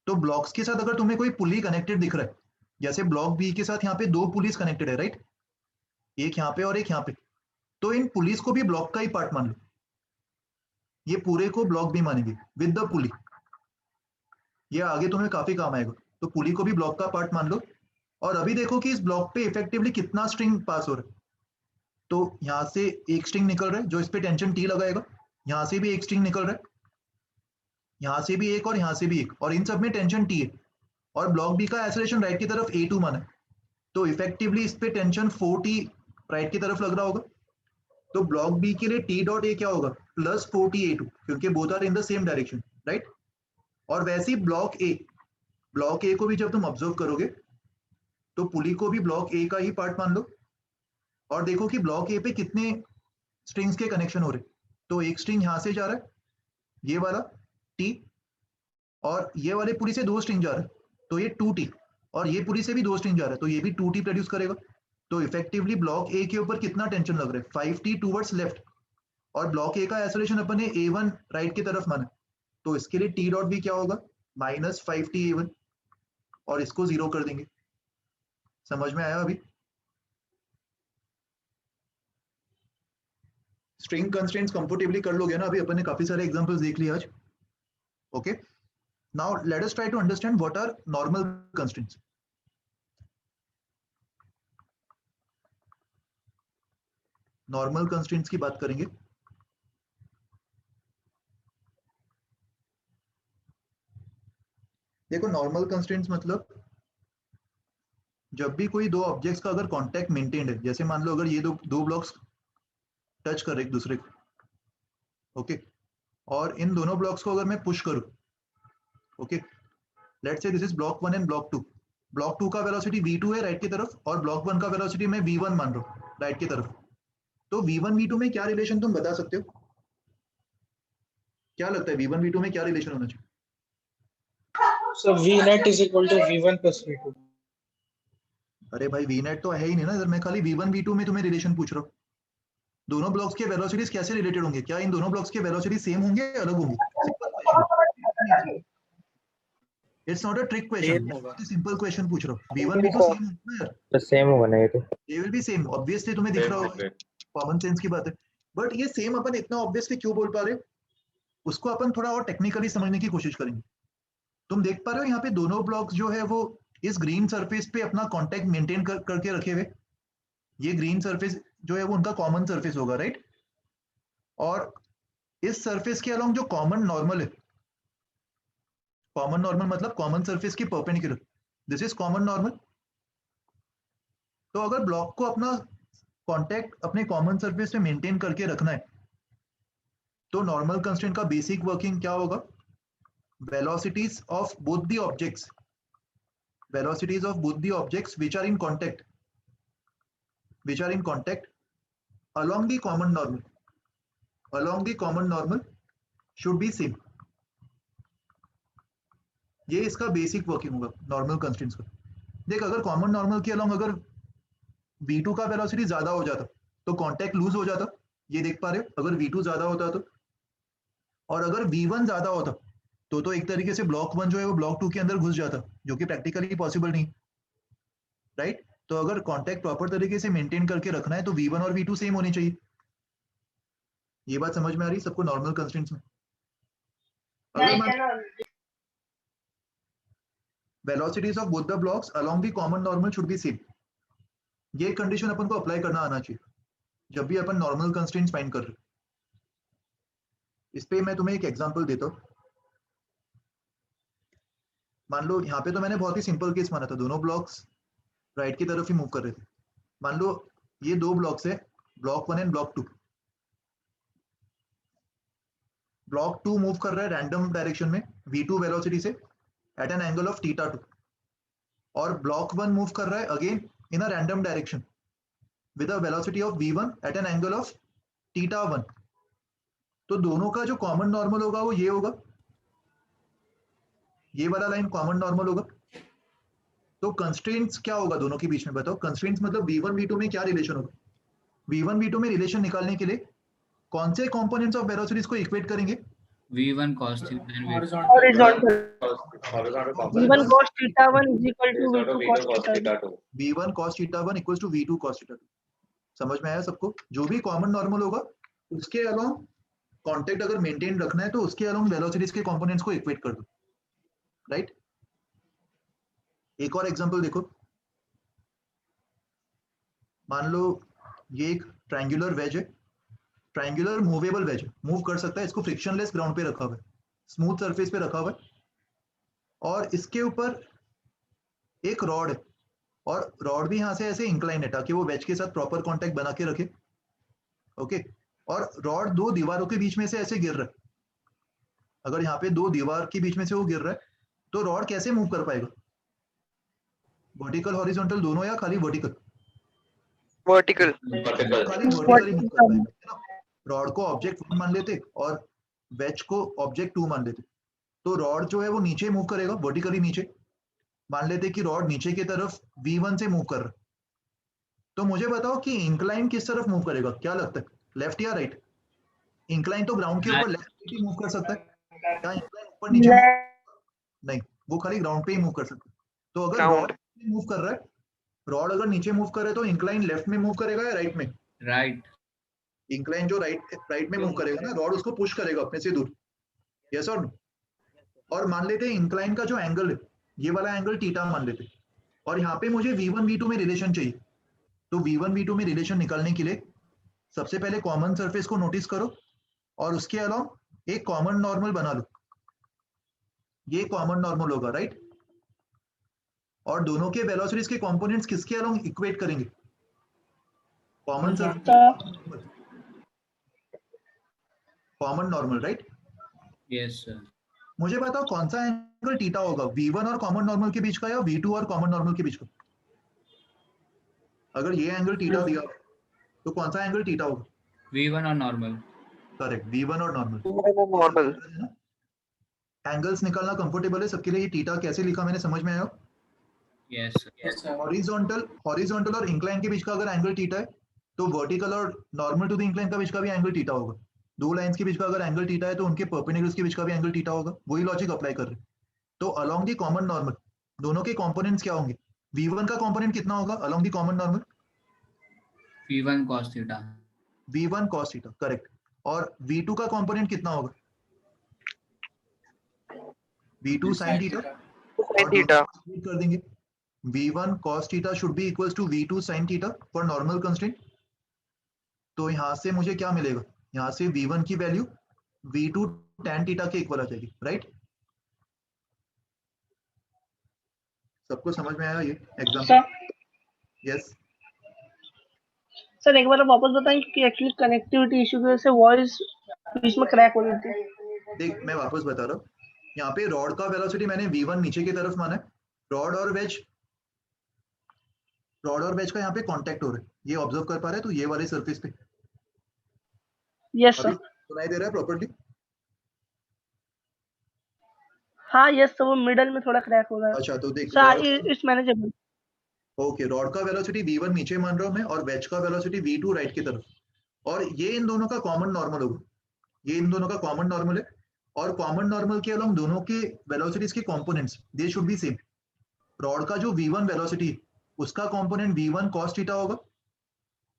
तो ब्लॉक्स के साथ अगर तुम्हें कोई पुली कनेक्टेड दिख रहा है, जैसे ब्लॉक बी के साथ यहाँ पे 2 पुलिस कनेक्टेड है, राइट? एक यहाँ पे और एक यहाँ पे, तो इन पुलिस को भी ब्लॉक का ही पार्ट मान लो। ये पूरे को ब्लॉक भी मानेंगे विद द पुली, ये आगे तुम्हें काफी काम आएगा। तो पुली को भी ब्लॉक का पार्ट मान लो। और अभी देखो कि इस ब्लॉक पे इफेक्टिवली कितना स्ट्रिंग पास हो रहा है। तो यहाँ से एक स्ट्रिंग निकल रहा है जो इस पे टेंशन टी लगाएगा, यहाँ से भी एक स्ट्रिंग निकल रहा है, यहाँ से भी एक और यहाँ से भी एक, और इन सब में टेंशन टी है। और ब्लॉक बी का एक्सेलरेशन राइट की तरफ A2 माना है, तो इफेक्टिवली इस पे टेंशन 4t राइट की तरफ लग रहा होगा। तो ब्लॉक बी के लिए टी डॉट ए क्या होगा? प्लस 4t A2, क्योंकि both are in the same direction, right? और वैसे ही ब्लॉक ए को भी जब तुम ऑब्जर्व करोगे तो पुली को भी ब्लॉक ए का ही पार्ट मान लो। और देखो कि ब्लॉक ए पे कितने स्ट्रिंग्स के कनेक्शन हो रहे। तो एक स्ट्रिंग यहाँ से जा रहा है, ये वाला टी, और ये वाले पुली से 2 स्ट्रिंग जा रहा है, तो ये 2t, और ये पुली से भी 2 स्ट्रिंग जा रहा है, तो ये भी 2t प्रोड्यूस करेगा। तो इफेक्टिवली ब्लॉक ए के ऊपर कितना टेंशन लग रहा है? 5t towards left. और ब्लॉक ए का एक्सेलरेशन अपन ने A1 राइट की तरफ माना, तो इसके लिए टी डॉट भी क्या होगा? -5t A1, और इसको 0 कर देंगे। समझ में आया अभी? स्ट्रिंग कंस्ट्रेंट्स कंफर्टेबली कर लोगे ना? अभी अपन ने काफी सारे एग्जांपल्स देख लिए आज। Okay, now let us try to understand what are normal constraints. Normal constraints की बात करेंगे। देखो नॉर्मल कंस्ट्रेंट्स मतलब जब भी कोई 2 ऑब्जेक्ट्स का अगर कांटेक्ट मेंटेन्ड है, जैसे मान लो अगर ये दो ब्लॉक्स टच कर रहे एक दूसरे को, ओके, और इन दोनों ब्लॉक्स को अगर मैं पुश करूं, okay, let's say this is block 1 and block 2। Block 2 का वेलोसिटी v2 है राइट की तरफ, और ब्लॉक 1 का वेलोसिटी मैं v1 मान रहा हूं राइट की तरफ। तो v1 v2 में क्या रिलेशन तुम बता सकते हो? क्या लगता है v1 v2 में क्या रिलेशन होना चाहिए? So V net is equal to V1 plus V2. अरे भाई v नेट तो है ही नहीं ना इधर, मैं खाली v1 v2 में तुम्हें रिलेशन पूछ रहा हूँ। दोनों ब्लॉक्स के वेलोसिटीज कैसे रिलेटेड होंगे? क्या इन दोनों ब्लॉक्स के वेलोसिटी सेम होंगे, अलग होंगे? It's not a trick question, simple question पूछ रहा हूँ। v1 v2 सेम होगा यार, तो सेम होगा ना ये तो? They will be same, obviously तुम्हें दिख रहा होगा, कॉमन सेंस की बात है। बट ये सेम अपन इतना ऑब्वियसली क्यों बोल पा रहे, उसको अपन थोड़ा और टेक्निकली समझने की कोशिश करेंगे। तुम देख पा रहे हो यहाँ पे दोनों ब्लॉक्स जो है वो इस ग्रीन सरफेस पे अपना कांटेक्ट मेंटेन करके रखे हुए। ये ग्रीन सरफेस जो है वो उनका कॉमन सरफेस होगा, राइट? और इस सरफेस के अलोंग जो कॉमन नॉर्मल है, कॉमन नॉर्मल मतलब कॉमन सरफेस की perpendicular, this is common normal. तो अगर ब्लॉक को अपना कांटेक्ट अपने कॉमन सरफेस पे मेंटेन करके रखना है, तो नॉर्मल कंस्ट्रेंट का बेसिक वर्किंग क्या होगा? velocities of both the objects which are in contact along the common normal, along the common normal should be same. ये इसका बेसिक वर्किंग होगा नॉर्मल कंस्ट्रेंट्स का। देख अगर कॉमन नॉर्मल के अलोंग अगर v2 का वेलोसिटी ज्यादा हो जाता तो कांटेक्ट लूज हो जाता, ये देख पा रहे हो, अगर v2 ज्यादा होता तो। और अगर v1 ज्यादा होता तो एक तरीके से ब्लॉक 1 जो है वो ब्लॉक 2 के अंदर घुस जाता, जो कि प्रैक्टिकली पॉसिबल नहीं, राइट। तो अगर कांटेक्ट प्रॉपर तरीके से मेंटेन करके रखना है तो v1 और v2 सेम होनी चाहिए। ये बात समझ में आ रही है सबको नॉर्मल कंस्ट्रेंट्स में? अगर velocities of both the blocks along the common normal should be same, ये कंडीशन अपन को अप्लाई करना आना चाहिए जब भी अपन नॉर्मल कंस्ट्रेंट्स फाइंड कर रहे। इस पे मैं तुम्हें एक एग्जांपल देता हूँ। मान लो यहाँ पे तो मैंने बहुत ही सिंपल केस माना था, दोनों ब्लॉक्स राइट की तरफ ही मूव कर रहे थे। मान लो ये दो ब्लॉक्स है, block 1 and block 2। Block 2 move कर रहा है रैंडम डायरेक्शन में v2 वेलोसिटी से at an angle of theta 2, और ब्लॉक 1 मूव कर रहा है again in a random direction with a velocity of v1 at an angle of theta 1। तो दोनों का जो कॉमन नॉर्मल होगा वो ये होगा, ये वाला लाइन कॉमन नॉर्मल होगा। तो कंस्ट्रेंट्स क्या होगा दोनों के बीच में बताओ? कंस्ट्रेंट्स मतलब v1 v2 में क्या रिलेशन होगा? v1 v2 में रिलेशन निकालने के लिए कौन से कंपोनेंट्स ऑफ वेलोसिटीज को इक्वेट करेंगे? v1 cos theta and v2 horizontal. horizontal v1 component cos theta 1 is equal to is v2 v2 cos cos theta 2. theta 2. v1 cos theta 1 equals to v2 cos theta 2। समझ में आया सबको? जो भी common normal होगा उसके along contact अगर maintain रखना है तो उसके अलोंग वेलोसिटीज के कंपोनेंट्स को इक्वेट कर दो, राइट। एक और एग्जांपल देखो। मान लो ये एक ट्रायंगुलर वेज है, ट्रायंगुलर मूवेबल वेज है, मूव कर सकता है। इसको फ्रिक्शनलेस ग्राउंड पे रखा हुआ है, स्मूथ सरफेस पे रखा हुआ है, और इसके ऊपर एक रॉड है, और रॉड भी यहाँ से ऐसे इंक्लाइन है ताकि वो वेज के साथ प्रॉपर कांटेक्ट बना के रखे, ओके। और रॉड दो दीवारों के बीच में से ऐसे गिर रहा है। अगर यहाँ पे दो दीवार के बीच में से वो गिर रहा है तो रॉड कैसे मूव कर पाएगा? वर्टिकल हॉरिजॉन्टल दोनों या खाली वर्टिकल? vertical खाली वर्टिकली मूव कर पाएगा, है ना। रॉड को ऑब्जेक्ट 1 मान लेते और वेज को ऑब्जेक्ट 2 मान लेते, तो रॉड जो है वो नीचे मूव करेगा, वर्टिकली नीचे। मान लेते कि रॉड नीचे की तरफ v1 से मूव कर रहा है, तो मुझे बताओ कि इंक्लाइन किस तरफ मूव करेगा? क्या लगता है, लेफ्ट या राइट? इंक्लाइन तो ग्राउंड के ऊपर लेफ्ट ही मूव कर सकता है, क्या इंक्लाइन ऊपर नीचे नहीं, वो खाली ग्राउंड पे ही मूव कर सकता है। तो अगर रॉड मूव कर रहा है, रॉड अगर नीचे मूव कर रहा है तो इंक्लाइन लेफ्ट में मूव करेगा या राइट में? राइट। इंक्लाइन जो राइट में मूव करेगा ना, रॉड उसको पुश करेगा अपने से दूर, यस और नो। और मान लेते हैं इंक्लाइन का जो एंगल है, ये वाला एंगल थीटा मान लेते, और यहाँ पे मुझे v1 v2 में रिलेशन चाहिए। तो v1 v2 में रिलेशन निकालने के लिए सबसे पहले कॉमन सरफेस को नोटिस करो और उसके अलावा एक कॉमन नॉर्मल बना लो। ये कॉमन नॉर्मल होगा, राइट। और दोनों के वेलोसिटीज के कंपोनेंट्स किसके अलोंग इक्वेट करेंगे? Common surface, common normal, right. Yes sir. मुझे बताओ कौन सा एंगल थीटा होगा, v1 और कॉमन नॉर्मल के बीच का या v2 और कॉमन नॉर्मल के बीच का? अगर ये एंगल थीटा दिया तो कौन सा एंगल थीटा होगा? v1 और नॉर्मल। करेक्ट, v1 और नॉर्मल। normal एंगल्स निकालना कंफर्टेबल है सबके लिए। ये थीटा कैसे लिखा मैंने, समझ में आया? Yes Yes, sir. हॉरिजॉन्टल और इंक्लाइन के बीच का अगर एंगल थीटा है तो वर्टिकल और नॉर्मल टू द इंक्लाइन का बीच का भी एंगल थीटा होगा। दो लाइंस के बीच का अगर एंगल थीटा है तो उनके परपेंडिकुलर्स के बीच का भी एंगल थीटा होगा। वही लॉजिक अप्लाई कर रहे हैं। तो अलोंग द कॉमन नॉर्मल दोनों के कंपोनेंट्स क्या होंगे? v1 का कंपोनेंट कितना होगा along the common normal? v1 cos theta। v1 cos theta, correct. और v2 का कंपोनेंट कितना होगा? v2 sin theta. sin theta कर देंगे v1 cos theta should be equals to v2 sin theta for normal constraint. तो यहाँ से मुझे क्या मिलेगा? यहाँ से v1 की वैल्यू v2 tan थीटा के इक्वल आ जाएगी, राइट। सबको समझ में आया ये एग्जांपल? Sir yes. सर एक बार आप वापस बताएं कि एक्चुअली कनेक्टिविटी इशू की वजह से वॉइस बीच में क्रैक हो रही थी। देख मैं वापस बता रहा हूँ, यहाँ पे रॉड का वेलोसिटी मैंने v1 नीचे की तरफ माना है। रॉड और वेज का यहाँ पे कांटेक्ट हो रहा है, ये ऑब्जर्व कर पा रहे हैं? तो ये वाले सरफेस पे यस सर। सुनाई दे रहा है प्रॉपर्ली? हाँ यस सर, वो मिडल में थोड़ा क्रैक हो रहा है अच्छा तो देख, sir, it's manageable. Okay, rod का वेलोसिटी v1 नीचे मान रहा हूं मैं, और वेज का वेलोसिटी v2 राइट की तरफ, और ये इन दोनों का कॉमन नॉर्मल होगा, ये इन दोनों का कॉमन नॉर्मल है, और कॉमन नॉर्मल के अलोंग दोनों के वेलोसिटीज के components they should be same. Rod का जो v1 वेलोसिटी है उसका कंपोनेंट v1 cos थीटा होगा,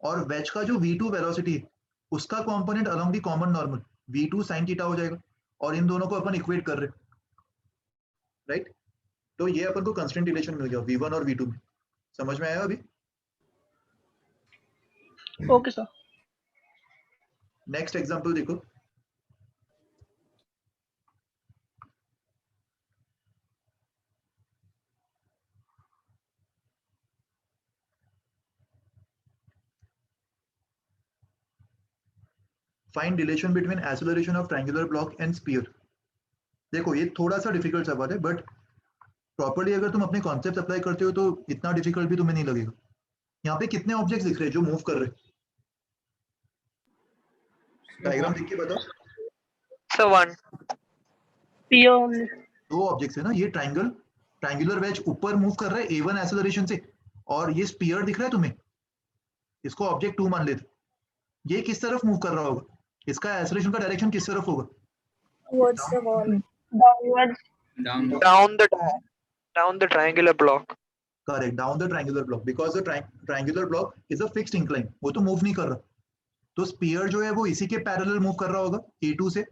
और वेज का जो v2 वेलोसिटी है उसका component along the common normal v2 sin theta हो जाएगा, और इन दोनों को अपन इक्वेट कर रहे हैं, राइट? तो ये अपन को कंस्टेंट रिलेशन मिल गया v1 और v2 में। समझ में आया अभी? Okay sir. नेक्स्ट एग्जांपल देखो। Find relation between acceleration of triangular block and sphere. देखो ये थोड़ा सा डिफिकल्ट सवाल है, बट प्रॉपर्ली अगर तुम अपने कॉन्सेप्ट अप्लाई करते हो तो इतना डिफिकल्ट भी तुम्हें नहीं लगेगा। यहाँ पे कितने ऑब्जेक्ट्स दिख रहे हैं जो मूव कर रहे हैं? डायग्राम देख के बताओ। So 1. PO only. दो ऑब्जेक्ट्स है ना, ये ट्रायंगुलर वेज ऊपर मूव कर रहा है a1 एक्सेलरेशन से, और ये स्फीयर दिख रहा है तुम्हें, इसको ऑब्जेक्ट 2 मान लेते। ये किस तरफ मूव कर रहा होगा? इसका एक्सेलरेशन का डायरेक्शन किस तरफ होगा? Towards the wall, downwards. Down the triangular block. Correct, down the triangular block, because the triangular block is a fixed incline, वो तो मूव नहीं कर रहा। तो स्फीयर जो है वो इसी के पैरेलल मूव कर रहा होगा a2 से,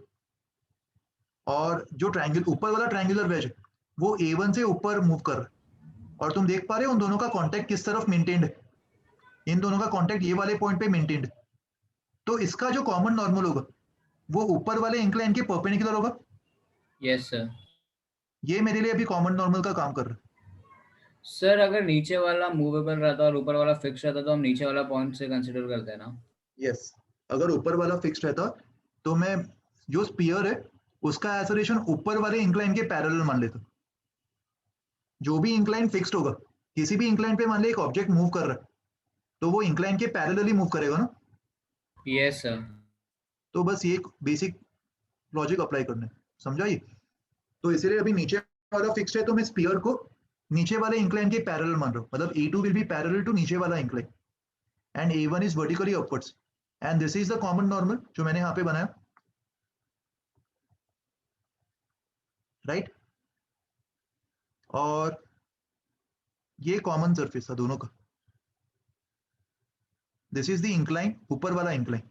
और जो ट्रायंगल ऊपर वाला ट्रायंगुलर वेज है वो a1 से ऊपर मूव कर रहा है, और तुम देख पा रहे हो उन दोनों का कांटेक्ट किस तरफ मेंटेन्ड है? इन दोनों का कांटेक्ट ये वाले पॉइंट पे मेंटेन्ड है। तो इसका जो कॉमन नॉर्मल होगा वो ऊपर वाले इंक्लाइन के परपेंडिकुलर होगा। Yes sir. ये मेरे लिए अभी कॉमन नॉर्मल का काम कर रहा है। सर अगर नीचे वाला मूवेबल रहता और ऊपर वाला फिक्स रहता तो हम नीचे वाला पॉइंट से कंसीडर करते हैं ना? यस, अगर ऊपर वाला फिक्स्ड रहता तो मैं जो स्फीयर है उसका एक्सेलरेशन ऊपर वाले इंक्लाइन के पैरेलल मान लेता। जो भी इंक्लाइन फिक्स्ड होगा, किसी भी इंक्लाइन पे मान ले एक ऑब्जेक्ट मूव कर रहा है तो वो इंक्लाइन के पैरेलल ही मूव करेगा ना। Yes sir. तो बस ये बेसिक लॉजिक अप्लाई करना है, समझा ये? तो इसीलिए अभी नीचे वाला फिक्स्ड है तो मैं स्फीयर को नीचे वाले इंक्लाइन के पैरेलल मान रहा हूँ, मतलब a2 will be parallel to नीचे वाला incline, and a1 is vertically upwards, and this is the common normal जो मैंने यहाँ पे बनाया, राइट? और ये कॉमन सरफेस था दोनों का। दिस इज द इंक्लाइन, ऊपर वाला इंक्लाइन।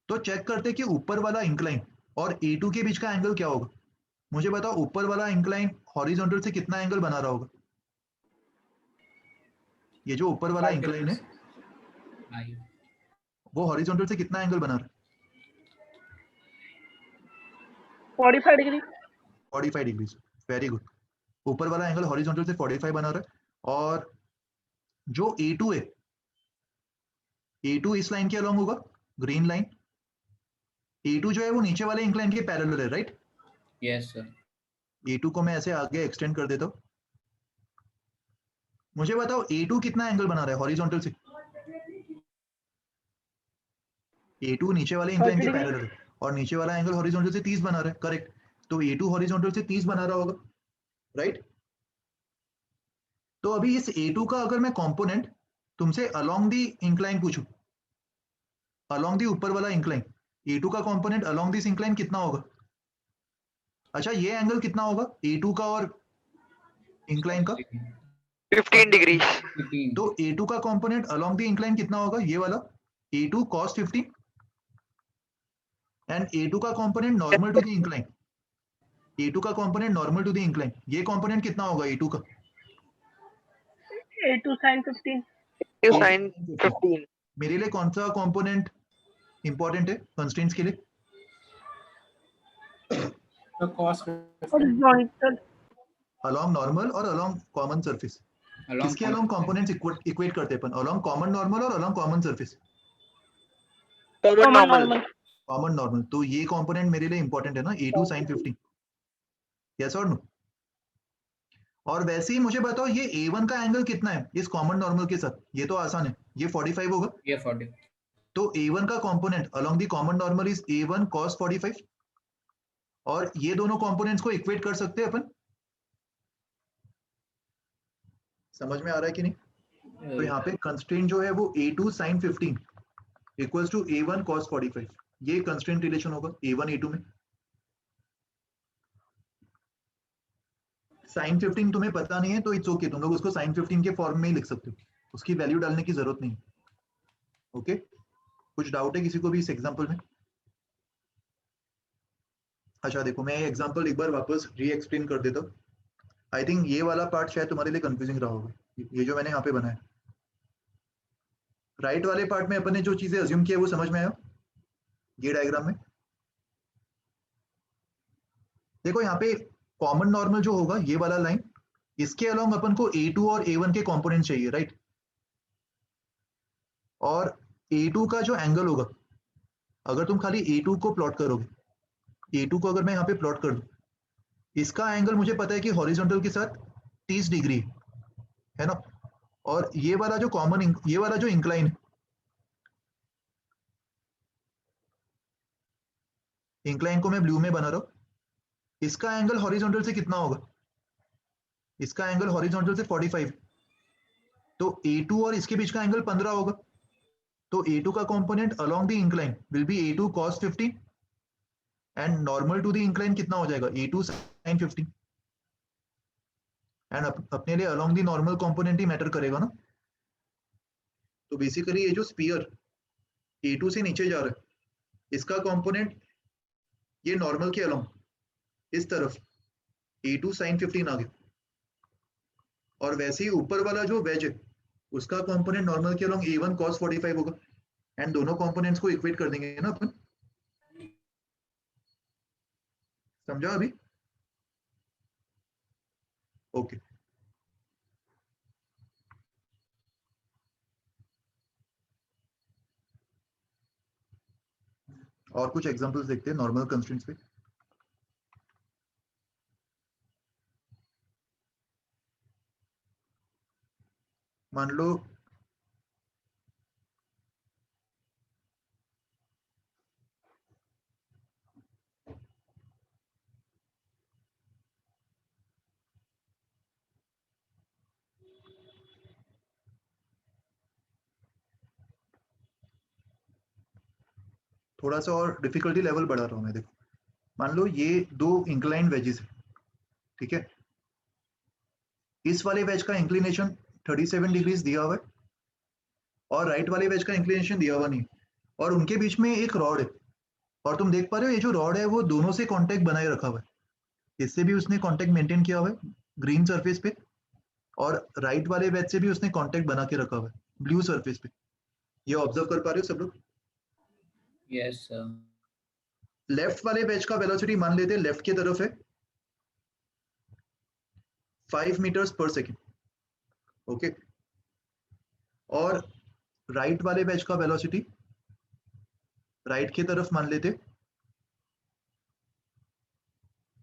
तो चेक करते कि ऊपर वाला इंक्लाइन और a2 के बीच का एंगल क्या होगा। मुझे बताओ ऊपर वाला इंक्लाइन हॉरिजॉन्टल से कितना एंगल बना रहा होगा? ये जो ऊपर वाला इंक्लाइन है वो हॉरिजॉन्टल से कितना एंगल बना रहा है? 45 डिग्री। 45 डिग्री। Very good. ऊपर वाला एंगल हॉरिजॉन्टल से 45 बना रहा है, और जो a2 है, a2 इस लाइन के अलोंग होगा, ग्रीन लाइन। a2 जो है वो नीचे वाले इंक्लाइन के पैरेलल है, राइट? Yes sir. a2 को मैं ऐसे आगे एक्सटेंड कर देता हूँ। मुझे बताओ a2 कितना एंगल बना रहा है हॉरिजॉन्टल से? a2 नीचे वाले इंक्लाइन के पैरेलल है, और नीचे वाला एंगल हॉरिजॉन्टल से 30 बना रहा है, करेक्ट? तो a2 हॉरिजॉन्टल से 30 बना रहा होगा, राइट? तो अभी इस a2 का अगर मैं कंपोनेंट तुमसे अलोंग द इंक्लाइन पूछूं, अलोंग द ऊपर वाला इंक्लाइन, a2 का कंपोनेंट अलोंग दिस इंक्लाइन कितना होगा? अच्छा ये एंगल कितना होगा a2 का और इंक्लाइन का? 15 degrees. तो a2 का कंपोनेंट अलोंग द इंक्लाइन कितना होगा? ये वाला a2 cos 15, एंड a2 का component normal to the incline, a2 का component normal to the incline, ये कंपोनेंट कितना होगा a2 का? a2 sin 15। You sin 15. मेरे लिए कौन सा कंपोनेंट इंपॉर्टेंट है कंस्ट्रेंट्स के लिए? The cos horizontal. Along normal और अलोंग कॉमन सरफेस। किसके अलोंग कंपोनेंट्स इक्वेट करते हैं अपन? अलोंग कॉमन नॉर्मल और along common surface. Common normal. Common normal, तो ये कंपोनेंट मेरे लिए इंपॉर्टेंट है ना, a2 sin 15। यस और नो? और वैसे ही मुझे बताओ ये a1 का एंगल कितना है इस कॉमन नॉर्मल के साथ? ये तो आसान है, ये 45 होगा। ये 40। तो A1 का component along the common normal is A1 cos 45 और ये दोनों कंपोनेंट्स को इक्वेट कर सकते हैं अपन। समझ में आ रहा है कि नहीं? तो यहाँ पे कंस्ट्रेंट जो है वो A2 sin 15 equals to A1 cos 45, ये कंस्ट्रेंट रिलेशन होगा A1 A2 में। sin 15 तुम्हें पता नहीं है तो इट्स ओके, तुम लोग उसको sin 15 के फॉर्म में ही लिख सकते हो, उसकी वैल्यू डालने की जरूरत नहीं। ओके, कुछ डाउट है किसी को भी इस एग्जांपल में? अच्छा देखो, मैं एग्जांपल एक बार वापस री एक्सप्लेन कर देता हूँ। आई थिंक ये वाला पार्ट शायद तुम्हारे लिए कंफ्यूजिंग रहा होगा, ये जो मैंने यहाँ पे बनाया। राइट वाले पार्ट में अपन ने जो चीजें अज्यूम किया वो समझ में आया ये डायग्राम में? देखो यहाँ पे कॉमन नॉर्मल जो होगा ये वाला लाइन, इसके अलोंग अपन को A2 और A1 के कंपोनेंट चाहिए, राइट? और A2 का जो एंगल होगा, अगर तुम खाली A2 को प्लॉट करोगे, A2 को अगर मैं यहाँ पे प्लॉट कर दूं, इसका एंगल मुझे पता है कि हॉरिजॉन्टल के साथ 30 डिग्री है ना। और ये वाला जो कॉमन, ये वाला जो इंक्लाइन है, इंक्लाइन को मैं ब्लू में बना रहा हूं, इसका एंगल हॉरिजॉन्टल से कितना होगा? इसका एंगल हॉरिजॉन्टल से 45, तो A2 और इसके बीच का एंगल 15 होगा। तो A2 का component along the incline will be A2 cos 15 and normal to the incline कितना हो जाएगा? A2 sin 15। एंड अपने लिए अलोंग द नॉर्मल कंपोनेंट ही मैटर करेगा ना। तो बेसिकली ये जो स्फीयर A2 से नीचे जा रहा है, इसका कंपोनेंट ये नॉर्मल के अलोंग इस तरफ A2 sin 15 आ गया, और वैसे ही ऊपर वाला जो वेज है उसका कंपोनेंट नॉर्मल के अलोंग A1 cos 45 होगा, एंड दोनों कंपोनेंट्स को इक्वेट कर देंगे ना अपन। समझा अभी? ओके और कुछ एग्जांपल्स देखते हैं नॉर्मल कंस्ट्रेंट्स पे। मान लो थोड़ा सा और डिफिकल्टी लेवल बढ़ा रहा हूं मैं। देखो, मान लो ये दो इंक्लाइंड वेजेस है, ठीक है? इस वाले वेज का इंक्लिनेशन 37 डिग्रीज दिया हुआ है और राइट वाले वेज का इंक्लिनेशन दिया हुआ नहीं, और उनके बीच में एक रॉड है, और तुम देख पा रहे हो ये जो रॉड है वो दोनों से कांटेक्ट बनाए रखा हुआ है। इससे भी उसने कांटेक्ट मेंटेन किया हुआ है ग्रीन सरफेस पे, और राइट वाले वेज से भी उसने कांटेक्ट बना के रखा हुआ है ब्लू सरफेस पे। ये ऑब्जर्व कर पा रहे हो सब लोग? Yes sir. लेफ्ट वाले वेज का वेलोसिटी मान लेते हैं लेफ्ट की तरफ है 5 मीटर्स पर सेकेंड, ओके? और राइट वाले वेज का वेलोसिटी राइट की तरफ मान लेते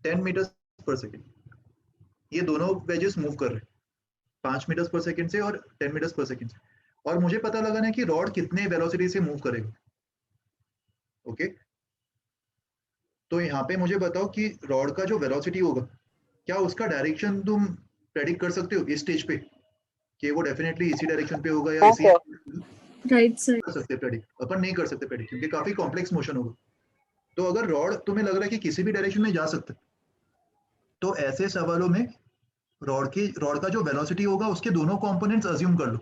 10 मीटर्स पर सेकेंड। ये दोनों वेजेस मूव कर रहे हैं 5 मीटर्स पर सेकेंड से और 10 मीटर्स पर सेकेंड से, और मुझे पता लगाना है कि रॉड कितने वेलोसिटी से मूव करेगा, ओके? तो यहाँ पे मुझे बताओ कि रॉड का जो वेलोसिटी होगा, क्या उसका डायरेक्शन तुम प्रेडिक्ट कर सकते हो इस स्टेज पे कि वो डेफिनेटली इसी डायरेक्शन पे होगा या इसी राइट साइड? कर सकते प्रेडिक्ट? अपन नहीं कर सकते प्रेडिक्ट क्योंकि काफी कॉम्प्लेक्स मोशन होगा। तो अगर रॉड तुम्हें लग रहा है कि किसी भी डायरेक्शन में जा सकता है, तो ऐसे सवालों में रॉड का जो वेलोसिटी होगा उसके दोनों कंपोनेंट्स अज्यूम कर लो।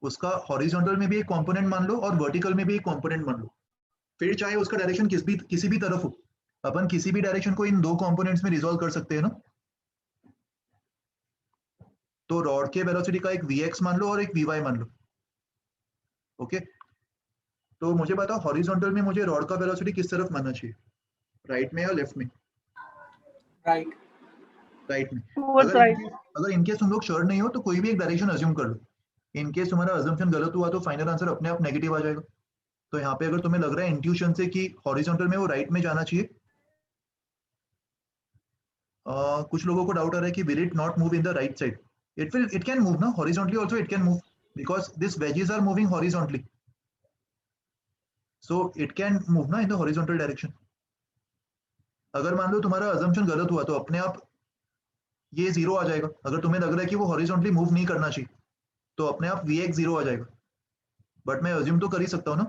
उसका हॉरिजॉन्टल में भी एक कंपोनेंट मान लो और वर्टिकल में भी एक कंपोनेंट मान लो। फिर चाहे उसका डायरेक्शन किसी भी तरफ हो, अपन किसी भी डायरेक्शन को इन दो कंपोनेंट्स में रिजॉल्व कर सकते हैं ना। तो रॉड के वेलोसिटी का एक Vx मान लो और एक Vy मान लो, ओके? तो मुझे बताओ हॉरिजॉन्टल में मुझे रॉड का वेलोसिटी किस तरफ मानना चाहिए, राइट में या लेफ्ट में? राइट। राइट में। Towards right. अगर इनकेस तुम लोग श्योर नहीं हो तो कोई भी एक डायरेक्शन अज्यूम कर लो। इनकेस तुम्हारा अजम्पशन गलत हुआ तो फाइनल आंसर अपने आप नेगेटिव आ जाएगा। तो यहाँ पे अगर तुम्हें लग रहा है इंट्यूशन से कि हॉरिजॉन्टल में वो राइट में जाना चाहिए, कुछ लोगों को डाउट आ रहा है कि will it not move in the right side? It can move ना, horizontally also it can move because this wedges are moving horizontally. So it can move ना इन द हॉरिजॉन्टल डायरेक्शन। अगर मान लो तुम्हारा assumption गलत हुआ तो अपने आप ये 0 आ जाएगा। अगर तुम्हें लग रहा है कि वो हॉरिजॉन्टली मूव नहीं करना चाहिए तो अपने आप Vx 0 आ जाएगा। बट मैं अज्यूम तो कर ही सकता हूँ ना,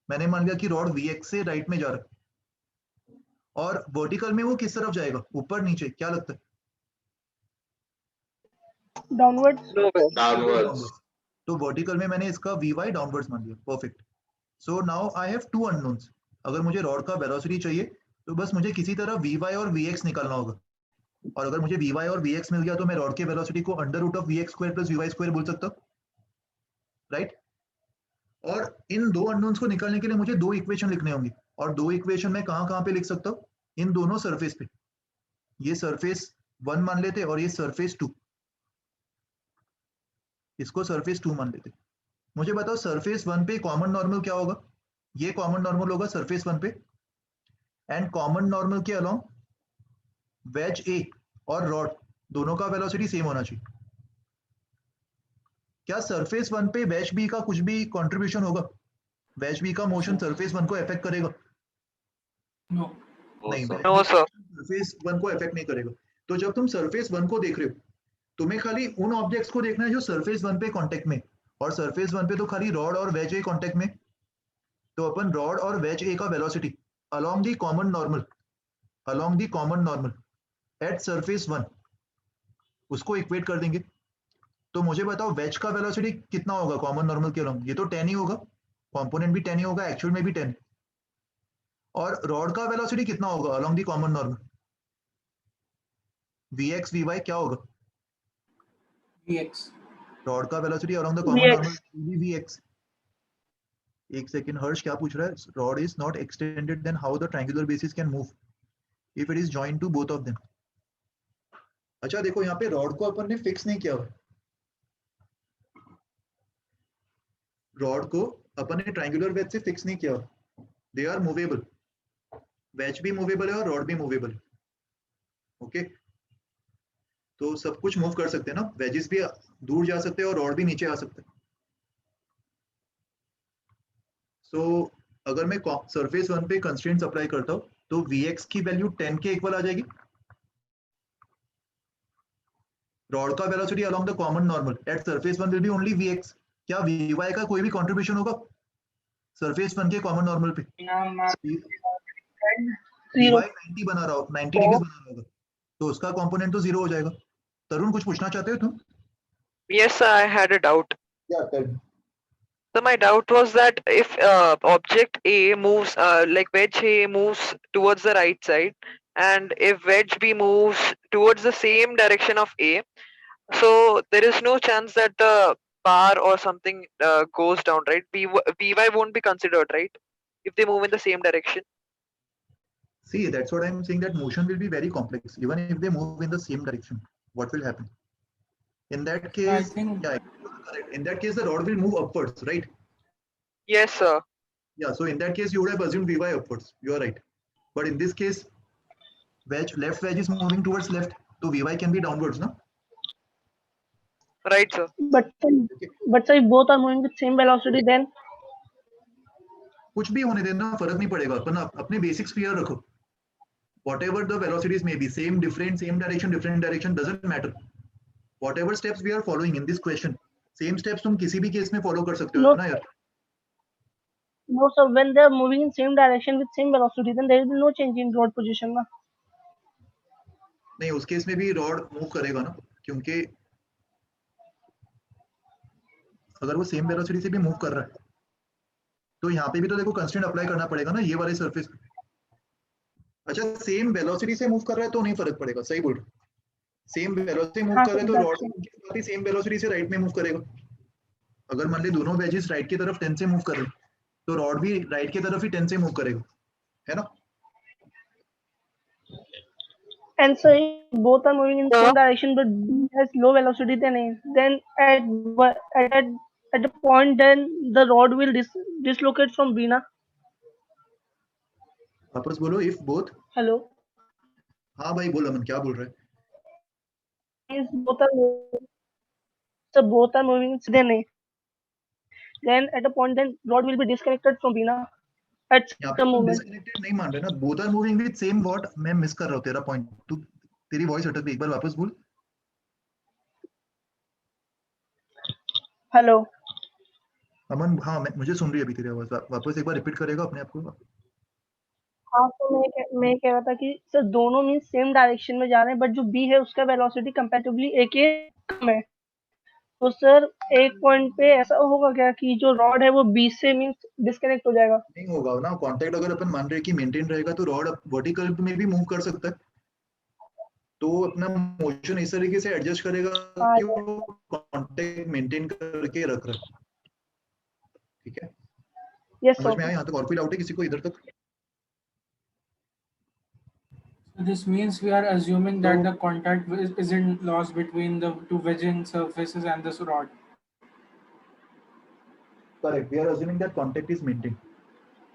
मैंने मान लिया कि रॉड Vx से राइट में जा रहा है और वर्टिकल में वो किस तरफ जाएगा, ऊपर नीचे, क्या लगता है? डाउनवर्ड्स। डाउनवर्ड्स। तो वर्टिकल में मैंने इसका Vy डाउनवर्ड्स मान लिया। Perfect. So now I have two unknowns. अगर मुझे रॉड का वेलोसिटी चाहिए तो बस मुझे किसी तरह Vy और Vx निकालना होगा, और अगर मुझे Vy और Vx मिल गया तो मैं रॉड के वेलोसिटी को under root of Vx square plus Vy square बोल सकता हूँ, राइट? और इन दो अननोन्स को निकालने के लिए मुझे दो इक्वेशन लिखने होंगे, और दो इक्वेशन मैं कहाँ पे लिख सकता हूँ? इन दोनों सरफेस पे। ये सरफेस 1 मान लेते और ये सरफेस 2, इसको सरफेस 2 मान लेते। मुझे बताओ सरफेस 1 पे कॉमन नॉर्मल क्या होगा? ये कॉमन नॉर्मल होगा सरफेस 1 पे, एंड कॉमन नॉर्मल के अलोंग वेज ए और रॉड दोनों का वेलोसिटी सेम होना चाहिए। क्या सरफेस 1 पे वेज बी का कुछ भी कंट्रीब्यूशन होगा? वेज बी का मोशन सरफेस 1 को अफेक्ट करेगा? No. नहीं, No, sir. सरफेस 1 को अफेक्ट नहीं करेगा। तो जब तुम सरफेस 1 को देख रहे हो तुम्हें खाली उन ऑब्जेक्ट्स को देखना है जो सरफेस 1 पे कांटेक्ट में, और सरफेस 1 पे तो खाली रॉड और वेज ए कांटेक्ट में। तो अपन रॉड और वेज ए का velocity along the common normal at surface 1 उसको इक्वेट कर देंगे। तो मुझे बताओ वेज का वेलोसिटी कितना होगा कॉमन नॉर्मल के अलोंग? ये तो 10 ही होगा, कंपोनेंट भी 10 ही होगा, एक्चुअल में भी 10। और रॉड का वेलोसिटी कितना होगा along the common normal? Vx Vy क्या होगा? Vx. रॉड का velocity along the common Vx. Normal Vx। एक सेकंड, हर्ष क्या पूछ रहा है? Rod is not extended, then how the triangular basis can move if it is joined to both of them. अच्छा देखो यहाँ पे रॉड को अपन ने फिक्स नहीं किया हुआ, रॉड को अपन ने ट्रायंगुलर वेज से फिक्स नहीं किया हुआ। दे आर मूवेबल, वेज भी मूवेबल है और रॉड भी मूवेबल है। ओके, तो सब कुछ मूव कर सकते हैं ना, वेजेस भी दूर जा सकते हैं और रॉड भी नीचे आ सकते हैं। सो अगर मैं सरफेस 1 पे कंस्ट्रेंट्स अप्लाई करता हूँ तो Vx की वैल्यू 10 के इक्वल आ जाएगी। रॉड का velocity along the common normal at surface 1 will be only Vx। क्या Vy का कोई भी कंट्रीब्यूशन होगा सरफेस 1 के कॉमन नॉर्मल पे? Vy 90 बना रहा हो, 90 डिग्री बना रहा होगा, तो उसका कंपोनेंट तो 0 हो जाएगा। तरुण कुछ पूछना चाहते हो तुम? Yes, sir, I had a doubt. Yeah, tell me. So my doubt was that if object A moves, like wedge A moves towards the right side, and if wedge B moves towards the same direction of A, so there is no chance that the bar or something goes down, right? Vy won't be considered, right? If they move in the same direction. See, that's what I'm saying, that motion will be very complex even if they move in the same direction. What will happen? In that case, I think yeah, correct. In that case, the rod will move upwards, right? Yes, sir. Yeah, so in that case, you would have assumed Vy upwards. You are right. But in this case, left wedge is moving towards left, so Vy can be downwards, no? Right, sir. But sir, if both are moving with same velocity, then कुछ भी होने देना, फर्क नहीं पड़ेगा। अपन अपने basics clear रखो। Whatever the velocities may be, same, different, same direction, different direction, doesn't matter. Whatever steps we are following in this question, same steps तुम किसी भी केस में फॉलो कर सकते हो No. ना यार। no, sir, when they are moving in same direction with same velocity, then there will be no change in rod position, na? नहीं, उस केस में भी रॉड मूव करेगा ना, क्योंकि अगर वो सेम वेलोसिटी से भी मूव कर रहा है तो यहाँ पे भी तो देखो कंस्ट्रेंट अप्लाई करना पड़ेगा ना, ये वाले सरफेस। अच्छा, सेम वेलोसिटी से मूव कर रहा है तो नहीं फर्क पड़ेगा, सही बोल रहे हो। सेम वेलोसिटी मूव हाँ, कर रहा है तो sir, रॉड that's भी सेम वेलोसिटी से राइट में मूव करेगा। अगर मान ले दोनों वेजेस राइट की तरफ 10 से मूव कर रहे हैं तो रॉड भी राइट की तरफ ही 10 से मूव करेगा, है ना? And so if both are moving in same direction but B has low velocity than A, then at the point then the rod will dislocate from B, na? वापस बोलो, if both. Hello. हाँ भाई बोलो, अमन क्या बोल रहा है? If both are moving then A, then at a point then rod will be disconnected from B, na? at यहाँ पे some तुम moment. डिस्कनेक्टेड नहीं मान रहे ना, both are moving with same what. मैं मिस कर रहा हूँ तेरा पॉइंट, तू तेरी वॉइस अटक गई, एक बार वापस बोल। हेलो। अमन, हाँ मुझे सुन रही है अभी तेरी आवाज, वापस एक बार रिपीट करेगा अपने आप को। हाँ, तो मैं कह रहा था कि सर दोनों मीन सेम डायरेक्शन में जा रहे हैं, बट जो बी है उसका वेलोसिटी कंपैरेटिवली ए के कम है। तो सर एक पॉइंट पे ऐसा होगा क्या कि जो रॉड है वो बी से मीन डिस्कनेक्ट हो जाएगा? नहीं होगा ना, कांटेक्ट अगर अपन मान रहे हैं कि मेंटेन रहेगा तो रॉड वर्टिकल में भी मूव कर सकता है, तो अपना मोशन इस तरीके से एडजस्ट करेगा हाँ कि वो कांटेक्ट मेंटेन करके रख रहा है। ठीक है, यस समझ में सर। आया? यहाँ तक और कोई डाउट है किसी को इधर तक? So this means we are assuming that the contact isn't lost between the two wedging surfaces and this rod. Correct, we are assuming that contact is maintain.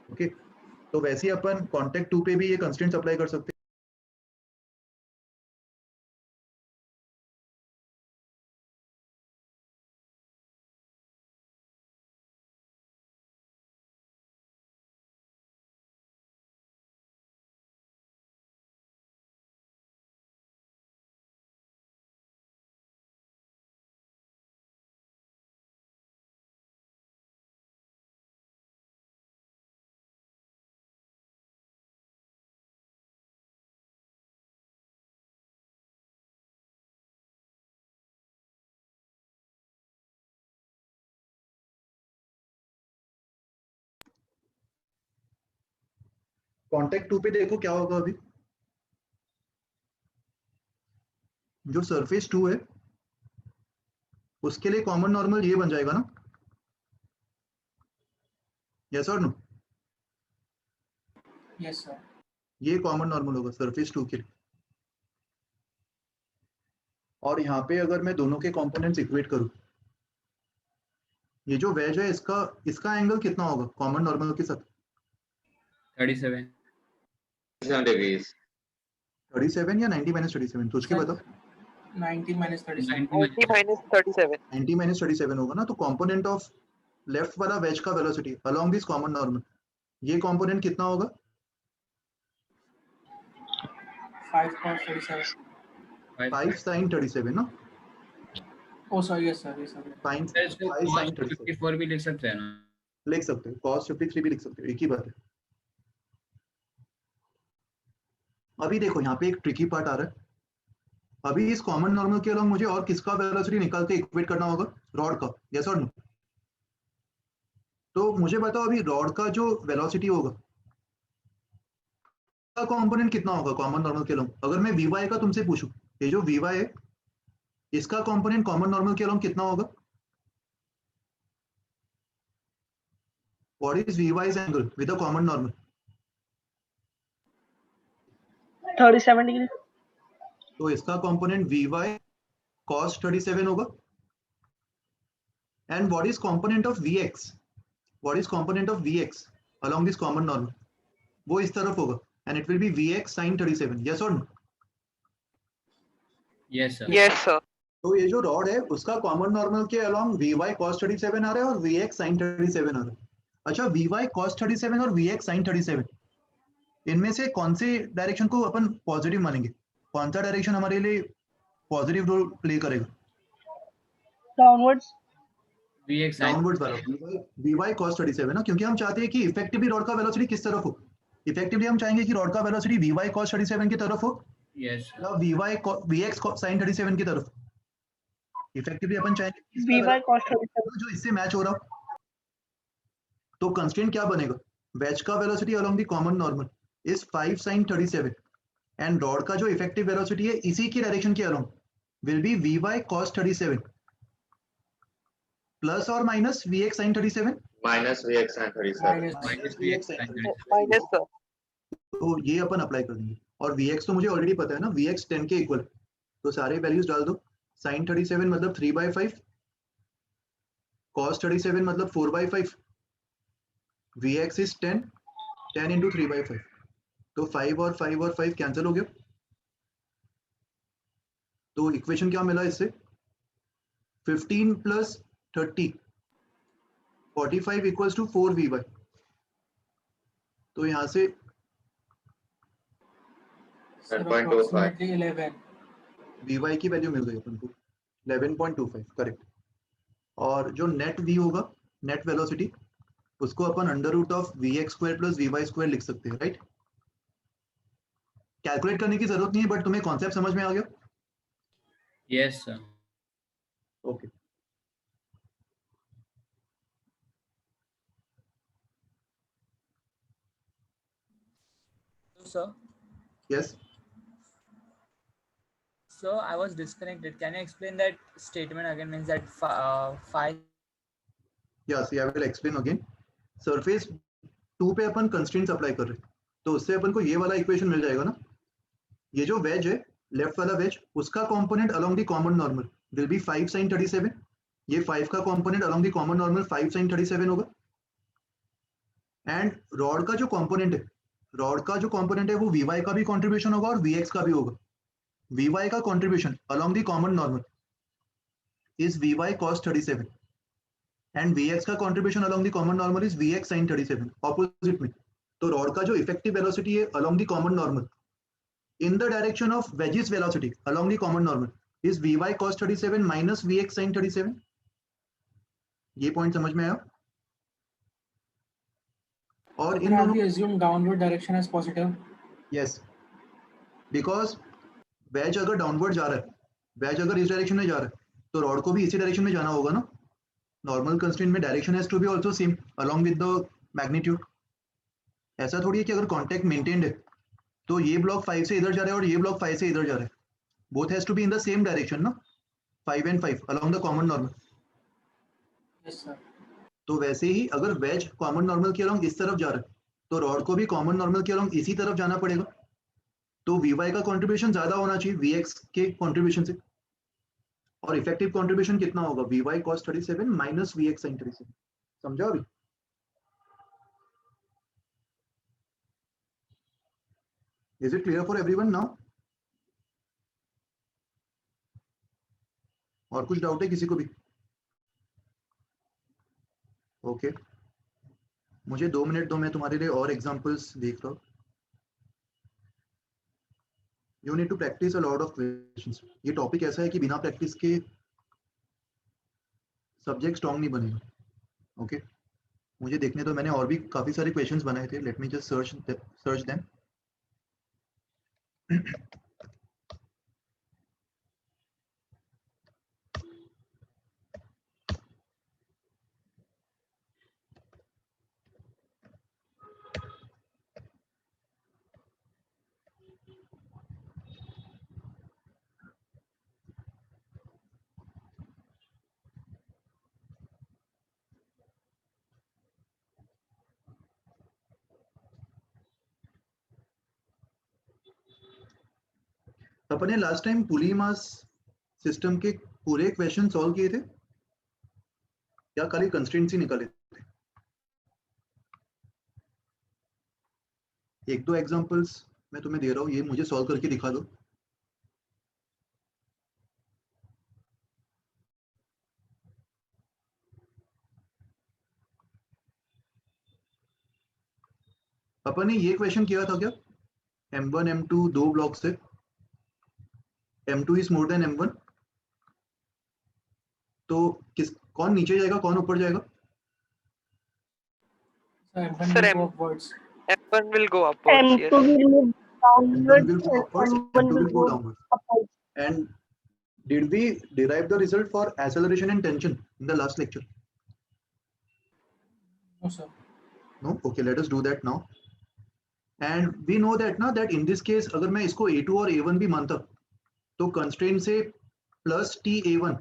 Okay, तो वैसे ही अपन कांटेक्ट 2 पे भी ये कंस्ट्रेंट्स अप्लाई कर सकते हैं। Contact 2 पे देखो क्या होगा अभी। जो सरफेस 2 है उसके लिए कॉमन नॉर्मल ये बन जाएगा ना, यस और नो? Yes, sir. ये कॉमन नॉर्मल होगा सरफेस 2 के लिए। और यहाँ पे अगर मैं दोनों के कंपोनेंट्स इक्वेट करूं, ये जो वेज है इसका एंगल कितना होगा कॉमन नॉर्मल के साथ? 37 degrees. 37 या 90 माइनस 37? सोच के Sir, बताओ। 90 minus 37. 90 minus 37. 90 माइनस 37 होगा ना, तो कंपोनेंट ऑफ लेफ्ट वाला वेज का velocity along this common normal, ये कंपोनेंट कितना होगा? 5 cos 37. 5 sin 37 ना? Oh, sorry, yes, sir. Yes, sir. sin sir इसको 5 cos sin 37 54 भी लिख सकते हैं ना? लिख सकते हो, cos 53 भी लिख सकते हो, एक ही बात है। अभी देखो यहाँ पे एक ट्रिकी पार्ट आ रहा है। अभी इस कॉमन नॉर्मल के अलोंग मुझे और किसका वेलोसिटी निकाल के इक्वेट करना होगा? रॉड का, यस और नो? तो मुझे बताओ अभी रॉड का जो वेलोसिटी होगा का कंपोनेंट कितना होगा कॉमन नॉर्मल के अलोंग? अगर मैं वी का तुमसे पूछूं, ये जो वी है इसका कंपोनेंट कॉमन नॉर्मल के अलोंग कितना होगा? What is VY's angle with a common normal? 37 degree. तो इसका कंपोनेंट वी cos 37 होगा। And what is component of VX? What is component of VX along this common normal? वो इस तरफ होगा and it will be VX sin 37, yes और no? Yes sir. Yes, sir. तो ये जो रॉड है उसका कॉमन नॉर्मल के अलोंग वी cos 37 आ रहा है और वी sin 37 आ रहा है। अच्छा, वी cos 37 और वी sin 37 इनमें से कौन से डायरेक्शन को अपन पॉजिटिव मानेंगे? कौन सा डायरेक्शन हमारे लिए पॉजिटिव रोल प्ले करेगा? डाउनवर्ड्स। Vx डाउनवर्ड्स वाला वी cos 37 ना, क्योंकि हम चाहते हैं कि इफेक्टिवली रॉड का वेलोसिटी किस तरफ हो? इफेक्टिवली हम चाहेंगे कि रॉड का वेलोसिटी वी cos 37 की तरफ हो Yes sir. या वीएक्स sin 37 की तरफ। इफेक्टिवली अपन चाहेंगे कि इसका वी वाई velocity कॉस 37। जो इससे मैच हो रहा हो। तो कंस्ट्रेंट क्या बनेगा? वेज का velocity along the common normal is 5 sin 37 एंड रॉड का जो इफेक्टिव वेलोसिटी है इसी की डायरेक्शन के along will be V cos 37 plus और minus VX sin 37 Minus Vx sin 37. Minus VX Vx sin sin 37. Minus, sir. तो ये अपन अप्लाई कर देंगे। और Vx तो मुझे ऑलरेडी पता है ना, Vx 10 के इक्वल, तो सारे वैल्यूज डाल दो। sin 37 मतलब 3/5, cos 37 मतलब 4/5, Vx इज 10 into 3/5, तो 5 और 5 और 5 कैंसिल हो गया। तो इक्वेशन क्या मिला इससे? 15 plus 30 45 equals to 4 Vy। तो यहाँ से Sir, 10.25. approximately 11. Vy की वैल्यू मिल गई अपन को 11.25 करेक्ट। और जो नेट v होगा, नेट वेलोसिटी, उसको अपन under root of vx² plus vy² लिख सकते हैं, राइट। कैलकुलेट करने की जरूरत नहीं है, बट तुम्हें कॉन्सेप्ट समझ में आ गया? Yes, sir. Okay. Sir, yes, so I was disconnected. Can you explain that statement again? Means that phi. Yes, I will explain again. Surface 2 पे अपन कंस्ट्रेंट्स अप्लाई कर रहे हैं, तो उससे अपन को ये वाला इक्वेशन मिल जाएगा ना। ये जो वेज है, लेफ्ट वाला वेज, उसका component along the common normal will be 5 sin 37। ये 5 का component along the common normal 5 sin 37 होगा। एंड रॉड का जो कंपोनेंट है, वो वी का भी कंट्रीब्यूशन होगा और वी का भी होगा। वी का contribution along the common normal is V cos 37 and V का contribution along the common normal is V sin 37, opposite में। तो रॉड का जो इफेक्टिव वेलोसिटी है along the common normal in the direction of wedge's velocity along the common normal is vy cos 37 minus vx sin 37। ये point समझ में आया? और इन Sir, have दोनों, we assumed downward direction as positive? Yes, because wedge अगर downward जा रहा है, वेज अगर इस डायरेक्शन में जा रहा है, तो रॉड को भी इसी डायरेक्शन में जाना होगा ना। नॉर्मल कंस्ट्रेंट में direction has to be also same along with the magnitude. ऐसा थोड़ी है कि अगर कांटेक्ट मेंटेन्ड है तो ये ब्लॉक 5 से इधर जा रहा है और ये ब्लॉक 5 से इधर जा रहा है। Both has to be in the same direction ना, 5 and 5 along the common normal. Yes, sir. तो वैसे ही अगर वेज कॉमन नॉर्मल के अलोंग इस तरफ जा रहा है, तो रॉड को भी कॉमन नॉर्मल के अलोंग इसी तरफ जाना पड़ेगा। तो वी का कंट्रीब्यूशन ज्यादा होना चाहिए वी के कंट्रीब्यूशन से। और इफेक्टिव कंट्रीब्यूशन कितना होगा? V cos 37 minus V sin 37। समझा अभी? Is it clear for everyone now? और कुछ डाउट है किसी को भी? ओके, मुझे 2 मिनट दो, मैं तुम्हारे लिए और एग्जांपल्स देख रहा हूँ। You need to practice a lot of questions. ये टॉपिक ऐसा है कि बिना प्रैक्टिस के सब्जेक्ट स्ट्रॉन्ग नहीं बनेगा। ओके, मुझे देखने दो, मैंने और भी काफी सारे क्वेश्चंस बनाए थे। Let me just search them. अपन ने last time pulley mass system के पूरे क्वेश्चन सॉल्व किए थे या खाली कंस्ट्रेंट्स ही निकाले थे? एक दो एग्जांपल्स मैं तुम्हें दे रहा हूँ, ये मुझे सॉल्व करके दिखा दो। अपन ने ये क्वेश्चन किया था क्या? m1 m2 दो ब्लॉक से, m2 is more than m1, तो कौन नीचे जाएगा कौन ऊपर जाएगा? Sir, M1 Sir, will go upwards. M1 will go upwards. M2 Yes. will move m1 downwards will go upwards, and M1 m2 will will go go downwards. upwards. And did we derive the result for acceleration and tension in the last lecture? No, sir. No? Okay, let us do that now. And we know that now that in this case अगर मैं इसको A2 और A1 भी मानता तो constraint से plus TA1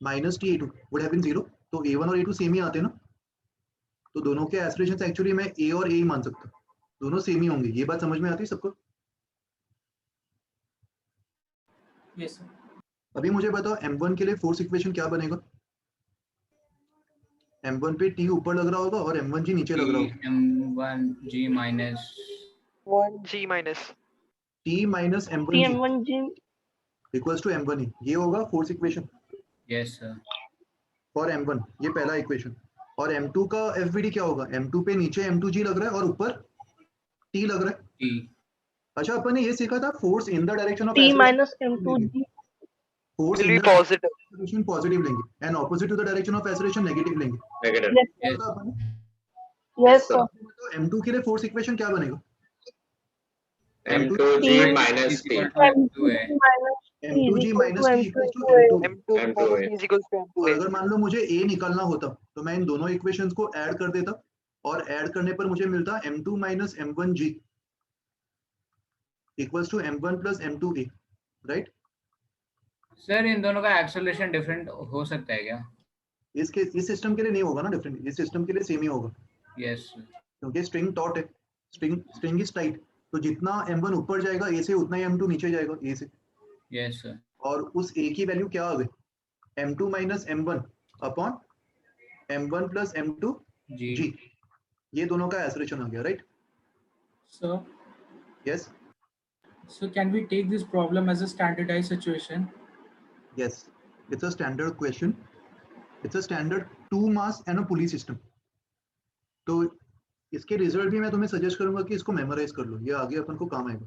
minus TA2 would have been 0। तो A1 और A2 सेम ही आते हैं ना, तो दोनों के एक्सेलरेशन एक्चुअली मैं A और A ही मान सकता हूँ, दोनों सेम ही होंगे। ये बात समझ में आती है सबको? Yes, sir. अभी मुझे बताओ M1 के लिए फोर्स इक्वेशन क्या बनेगा? M1 पे T ऊपर लग रहा होगा और M1G नीचे लग रहा होगा। M1G minus 1G minus. T minus M1G TM1G equals to M1E, ये होगा force equation yes sir for M1। ये पहला इक्वेशन। और M2 का FVD क्या होगा? M2 पे नीचे M2G लग रहा है और ऊपर T लग रहा है। T अच्छा, अपन ने ये सीखा था force in the direction of T minus M2G. Force will in be the positive. Direction positive लेंगे and opposite to the direction of acceleration negative लेंगे। नेगेटिव। Yes, yes पता अपन ने? yes, sir. तो M2 के लिए फोर्स इक्वेशन क्या बनेगा? M2G minus T. M2 है M2G minus T is M2G equal minus to T equals to M2. M2. M2 M2 minus T is equals to और M2A. अगर मान लो मुझे A निकालना होता तो मैं इन दोनों इक्वेशंस को ऐड कर देता और ऐड करने पर मुझे मिलता M2 minus M1G equals to M1 plus M2A, right? Sir इन दोनों का एक्सेलरेशन डिफरेंट हो सकता है क्या? इस सिस्टम के लिए नहीं होगा ना डिफरेंट, इस सिस्टम के लिए सेम ही होगा यस क्योंकि स्ट्रिंग टॉट है, स्ट्रिंग इज टाइट, तो जितना M1 ऊपर जाएगा A से उतना ही M2 नीचे जाएगा A से। यस सर और उस A की वैल्यू क्या आ गई? M2 minus M1 upon M1 plus M2G। जी ये दोनों का एक्सेलरेशन आ गया, right? So, yes so can we take this problem as a standardized situation? Yes, it's a standard question. It's a standard 2 mass and a pulley system. तो इसके result भी मैं तुम्हें suggest करूंगा कि इसको मेमोराइज कर लो, ये आगे अपन को काम आएगा।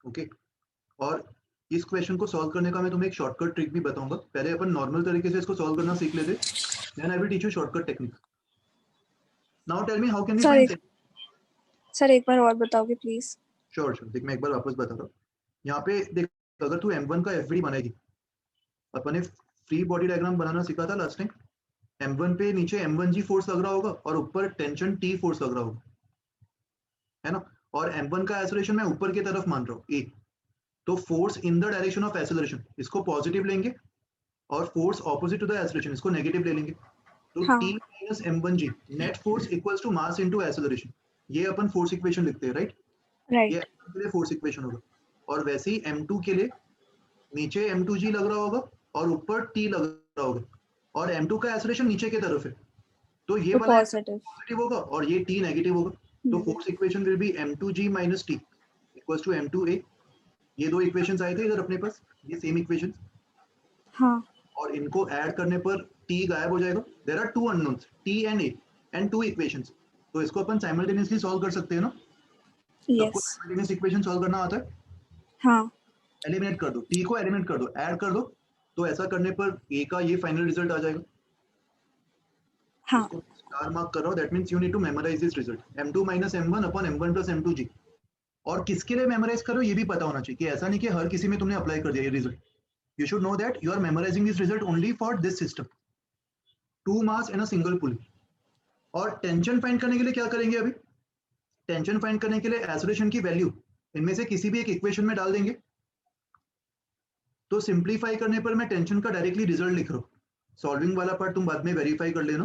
ओके, और इस क्वेश्चन को सॉल्व करने का मैं तुम्हें एक शॉर्टकट ट्रिक भी बताऊंगा। पहले अपन नॉर्मल तरीके से इसको सॉल्व करना सीख लेते, then I will teach you shortcut technique. Now tell me how can we find. Sir एक बार और बताओगे प्लीज? श्योर श्योर, देख मैं एक बार वापस बता रहा हूँ। यहाँ पे देख, अगर तू M1 का FVD बनाएगी, अपन ने फ्री बॉडी डायग्राम बनाना सीखा था लास्ट टाइम। M1 पे नीचे M1G फोर्स लग रहा होगा और ऊपर टेंशन T फोर्स लग रहा होगा, है ना? और M1 का एक्सेलरेशन मैं ऊपर की तरफ मान रहा हूँ A, तो force in the direction of acceleration इसको पॉजिटिव लेंगे और force opposite to the acceleration इसको नेगेटिव ले लेंगे। तो हाँ. T minus M1G net force equals to mass into acceleration. ये अपन फोर्स इक्वेशन लिखते हैं, राइट? राइट. ये M1 के लिए फोर्स इक्वेशन होगा। और वैसे ही M2 के लिए नीचे M2G लग रहा होगा और ऊपर T लग रहा होगा और M2 का एक्सेलरेशन नीचे की तरफ है, तो ये तो वाला पॉजिटिव पॉजिटिव होगा और ये T नेगेटिव होगा। तो force equation will be M2G minus T equals to M2A। ये दो इक्वेशंस आए थे इधर अपने पास, ये सेम इक्वेशंस, हाँ. और इनको ऐड करने पर T गायब हो जाएगा। There are two unknowns T and A and two equations, तो इसको अपन साइमल्टेनियसली सॉल्व कर सकते हैं ना? सबको यस. साइमल्टेनियस इक्वेशन सॉल्व करना आता है? हाँ. एलिमिनेट कर दो, T को एलिमिनेट कर दो, ऐड कर दो, तो ऐसा करने पर A का ये फाइनल रिजल्ट आ जाएगा। हाँ. इसको स्टार मार्क कर रहा हूं, that means you need to memorise this result M2 minus M1 upon M1 plus M2G। और किसके लिए मेमोराइज करो ये भी पता होना चाहिए, कि ऐसा नहीं कि हर किसी में तुमने अप्लाई कर दिया ये result. You should know that you are memorising this result only for this system, 2 mass and a single pulley. और टेंशन फाइंड करने के लिए क्या करेंगे? अभी टेंशन फाइंड करने के लिए एक्सेलरेशन की वैल्यू इनमें से किसी भी एक इक्वेशन में डाल देंगे। तो सिंप्लीफाई करने पर मैं टेंशन का डायरेक्टली रिजल्ट लिख रहा हूँ, सॉल्विंग वाला पार्ट तुम बाद में वेरीफाई कर लेना।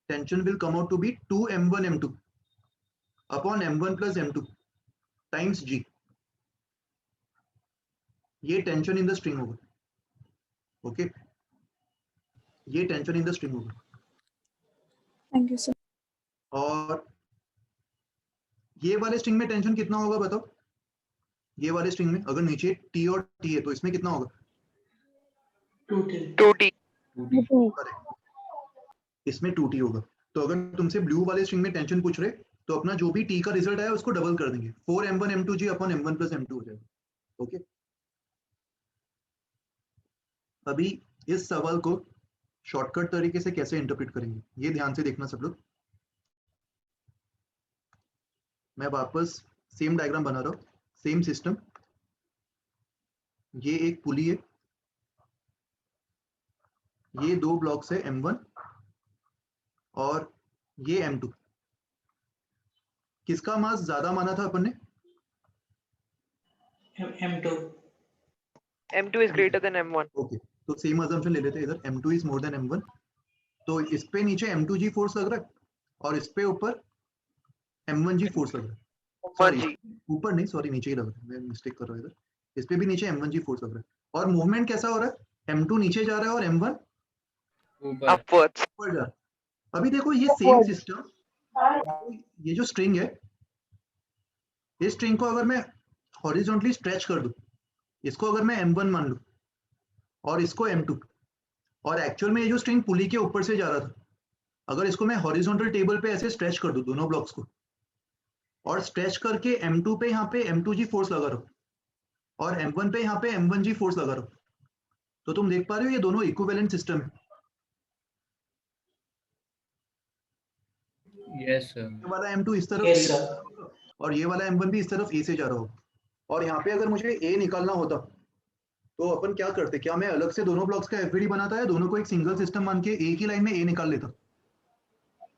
Tension will come out to be 2m1 m2 upon m1 plus m2 times G। ये टेंशन इन द स्ट्रिंग होगा, ओके? ये टेंशन इन द स्ट्रिंग होगा। Thank you sir. और ये वाले स्ट्रिंग में टेंशन कितना होगा बताओ? ये वाले स्ट्रिंग में अगर नीचे T और T है तो इसमें कितना होगा? 2T. इसमें 2T होगा। तो अगर तुमसे ब्लू वाले स्ट्रिंग में टेंशन पूछ रहे तो अपना जो भी T का रिजल्ट आया उसको डबल कर देंगे, 4m1 m2G upon m1 plus m2 हो जाएगा, ओके? अभी इस सवाल को शॉर्टकट तरीके से कैसे इंटरप्रेट करेंगे ये ध्यान से देखना सब लोग। मैं वापस सेम डायग्राम बना रहा हूँ, सेम सिस्टम। ये एक पुली है, ये दो ब्लॉक्स है M1 और ये M2। किसका मास ज्यादा माना था अपन ने? M2. M2 is greater than M1. Okay, तो सेम अजम्पशन ले लेते हैं इधर, M2 is more than M1। तो इस पे नीचे M2G फोर्स लग रहा है और इस पे ऊपर M1G फोर्स लग रहा है। सॉरी, ऊपर नहीं, सॉरी नीचे ही लग रहा है, मैं मिस्टेक कर रहा हूँ इधर। इस पे भी नीचे M1G फोर्स लग रहा है और मूवमेंट कैसा हो रहा है? M2 नीचे जा रहा है और M1 Upwards. ऊपर जा रहा है। अभी देखो ये सेम सिस्टम, ये जो स्ट्रिंग है, इस स्ट्रिंग को अगर मैं हॉरिजॉन्टली स्ट्रेच कर दूं, इसको अगर मैं M1 मान लूं और इसको M2, और एक्चुअल में ये जो स्ट्रिंग पुली के ऊपर से जा रहा था अगर इसको मैं हॉरिजॉन्टल टेबल पे ऐसे स्ट्रेच कर दूं दोनों ब्लॉक्स को, और स्ट्रेच करके M2 पे यहाँ पे M2G फोर्स लगा रहा हूँ, और M1 पे यहाँ पे M1G फोर्स लगा रहा हूँ, तो तुम देख पा रहे हो ये दोनों इक्विवेलेंट सिस्टम है। Yes sir. ये वाला M2 इस तरफ Yes, A sir. होगा, और ये वाला M1 भी इस तरफ A से जा रहा होगा। और यहाँ पे अगर मुझे A निकालना होता तो अपन क्या करते, क्या मैं अलग से दोनों ब्लॉक्स का FVD बनाता है, दोनों को एक सिंगल सिस्टम मान के एक ही लाइन में A निकाल लेता?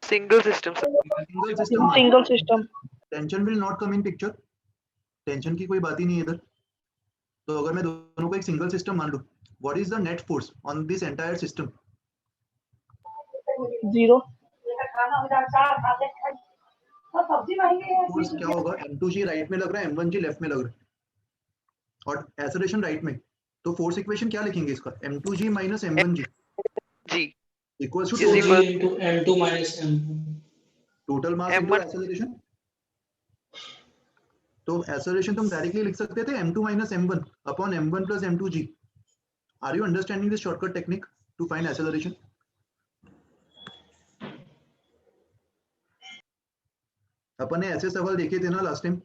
Single system, sir. Single system, single system. Tension will not come in picture, tension की कोई बात ही नहीं है इधर। तो अगर मैं दोनों को एक सिंगल सिस्टम मान लूं, what is the net force on this entire system? 0। Force क्या होगा? M2G राइट में लग रहा है, M1G लेफ्ट में लग रहा है, और एक्सेलरेशन राइट में। तो फोर्स इक्वेशन क्या लिखेंगे इसका? M2G minus M1G G equals to is equal into M2 minus M1. Total mass into M1 acceleration. तो एक्सेलरेशन तुम डायरेक्टली लिख सकते थे M2 minus M1 upon M1 plus M2G। Are you understanding this shortcut technique to find acceleration? अपन ने ऐसे सवाल देखे थे ना लास्ट टाइम,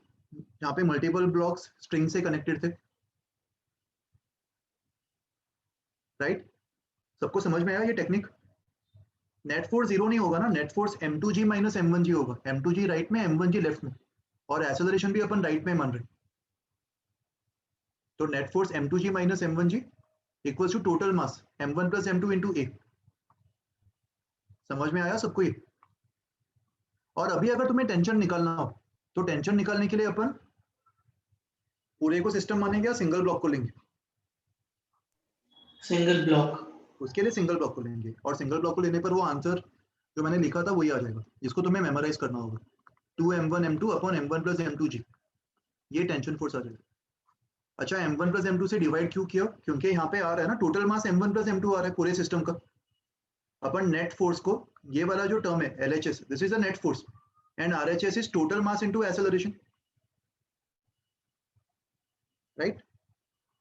यहाँ पे मल्टीपल ब्लॉक्स स्ट्रिंग से कनेक्टेड थे, राइट? सबको समझ में आया ये टेक्निक? नेट फोर्स 0 नहीं होगा ना, net force M2G minus M1G होगा, M2G राइट में, M1G लेफ्ट में, और एक्सेलरेशन भी अपन राइट में मान रहे। तो net force M2G minus M1G equals to total mass M1 plus M2 into A। समझ में आया सबको ये? और अभी अगर तुम्हें टेंशन निकालना हो तो टेंशन निकालने के लिए अपन पूरे को सिस्टम मानेंगे या सिंगल ब्लॉक को लेंगे? Single block. उसके लिए सिंगल ब्लॉक को लेंगे, और सिंगल ब्लॉक को लेने पर वो आंसर जो मैंने लिखा था वही आ जाएगा, जिसको तुम्हें मेमोराइज करना होगा, 2m1 m2 upon m1 plus m2g। ये टेंशन फोर्स आ जाएगा। अच्छा, m1 प्लस m2 से डिवाइड क्यों किया? क्योंकि यहाँ पे आ रहा है ना total mass m1 plus m2 आ रहा है पूरे सिस्टम का। अपन नेट फोर्स को, ये वाला जो टर्म है LHS, this is the net force, and RHS is total mass into acceleration, right?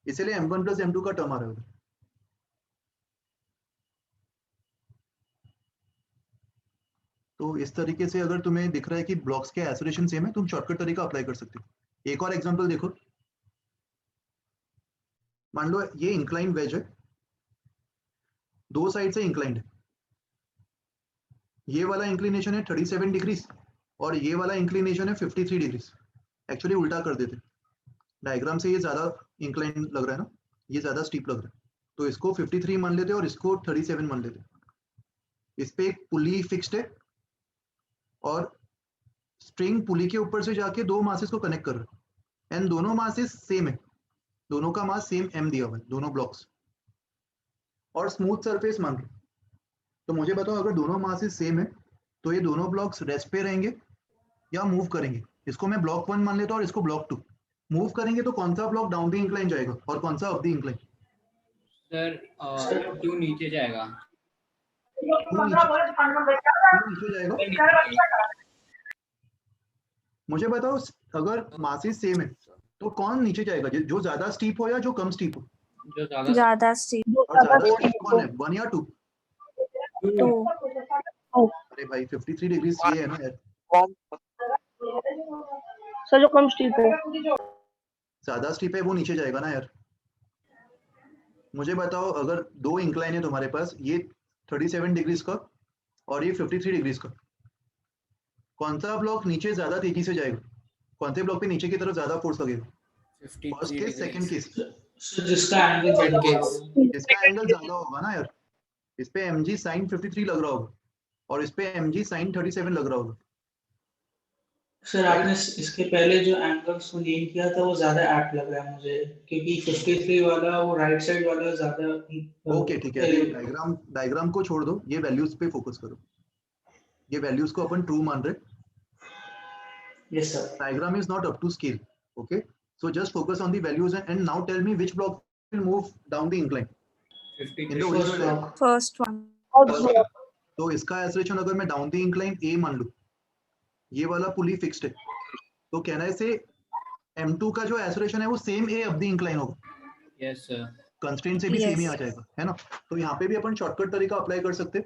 इसलिए m1 प्लस m2 का टर्म आ रहा है। तो इस तरीके से अगर तुम्हें दिख रहा है कि ब्लॉक्स के एक्सेलरेशन सेम है, तुम शॉर्टकट तरीका अप्लाई कर सकते हो। एक और एग्जांपल देखो, मान लो ये इंक्लाइन वेज है, दो साइड से इंक्लाइंड है, ये वाला इंक्लिनेशन है 37 डिग्रीज और ये वाला इंक्लिनेशन है 53 डिग्रीज। एक्चुअली उल्टा कर देते, डायग्राम से ये ज्यादा इंक्लाइन लग रहा है ना, ये ज्यादा स्टीप लग रहा है, तो इसको 53 मान लेते और इसको 37 मान लेते। इस पे एक पुली फिक्स्ड है और स्ट्रिंग पुली के ऊपर से जाके दो मासेस को कनेक्ट कर रहा है, एंड दोनों मासेस सेम है, दोनों का मास सेम m दिया हुआ है, दोनों ब्लॉक्स, और स्मूथ सरफेस मान लो। तो मुझे बताओ, अगर दोनों मासेस सेम है तो ये दोनों ब्लॉक्स रेस्ट पे रहेंगे या मूव करेंगे? इसको मैं ब्लॉक 1 मान लेता हूँ और इसको ब्लॉक 2। मूव करेंगे तो कौन सा ब्लॉक डाउन द इंक्लाइन जाएगा और कौन सा अप द इंक्लाइन? सर 2 नीचे जाएगा। नीचे जाएगा। मुझे बताओ, अगर मासेस सेम है तो कौन नीचे जाएगा, जो ज्यादा स्टीप हो या जो कम स्टीप हो? जो ज्यादा ज्यादा स्टीप। और ज्यादा स्टीप कौन है, 1 या 2? 2। अरे भाई 53 डिग्री ये है ना यार, सर जो कम स्टीप है, ज्यादा स्टीप है वो नीचे जाएगा ना यार। मुझे बताओ, अगर दो इंक्लाइन है तुम्हारे पास, ये 37 डिग्रीज का और ये 53 डिग्रीज का, कौन सा ब्लॉक नीचे ज्यादा तेजी से जाएगा? कौन से ब्लॉक पे नीचे की तरफ ज्यादा फोर्स लगेगा? First case, second case? जिसका एंगल इसका एंगल ज्यादा होगा ना यार, इस पे mg sin 53 लग रहा होगा और इस पे mg sin 37 लग रहा होगा। सर आपने इसके पहले जो एंगल्स को गेन किया था वो ज्यादा एप्ट लग रहा है मुझे, क्योंकि 53 वाला वो राइट साइड वाला ज्यादा। ओके ठीक है, डायग्राम को छोड़ दो, ये वैल्यूज पे फोकस करो। ये वैल्यूज को अपन ट्रू मान रहे। Yes sir. Diagram is not up to scale, okay? So just focus on the values and now tell me which block will move down the incline in the original. First one. तो इसका acceleration अगर मैं down the incline a मान लूं, ये वाला पुली fixed है, तो कहना से m2 का जो एक्सेलरेशन है वो same a up the incline होगा। Yes sir. कंस्ट्रेंट से भी सेम ही आ जाएगा, है ना? तो यहाँ पे भी अपन शॉर्टकट तरीका अप्लाई कर सकते हैं।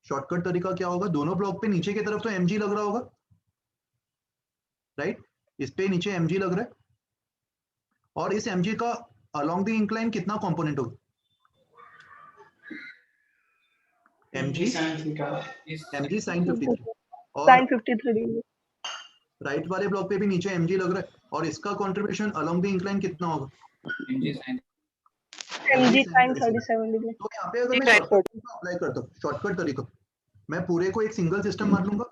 शॉर्टकट तरीका क्या होगा, दोनों ब्लॉक पे नीचे की तरफ तो mg लग रहा होगा, राइट, इस पे नीचे mg लग रहा है, और इस mg का अलोंग द इंक्लाइन कितना कंपोनेंट होगा, mg sin 53, और sin 53 डिग्री, राइट वाले ब्लॉक पे भी नीचे mg लग रहा है, और इसका कंट्रीब्यूशन अलोंग द इंक्लाइन कितना होगा, mg sin mg sin 37 degree. तो यहाँ पे अगर मैं शॉर्टकट तरीका अप्लाई करता हूँ, शॉर्टकट तरीका, मैं पूरे को एक सिंगल सिस्टम मान लूंगा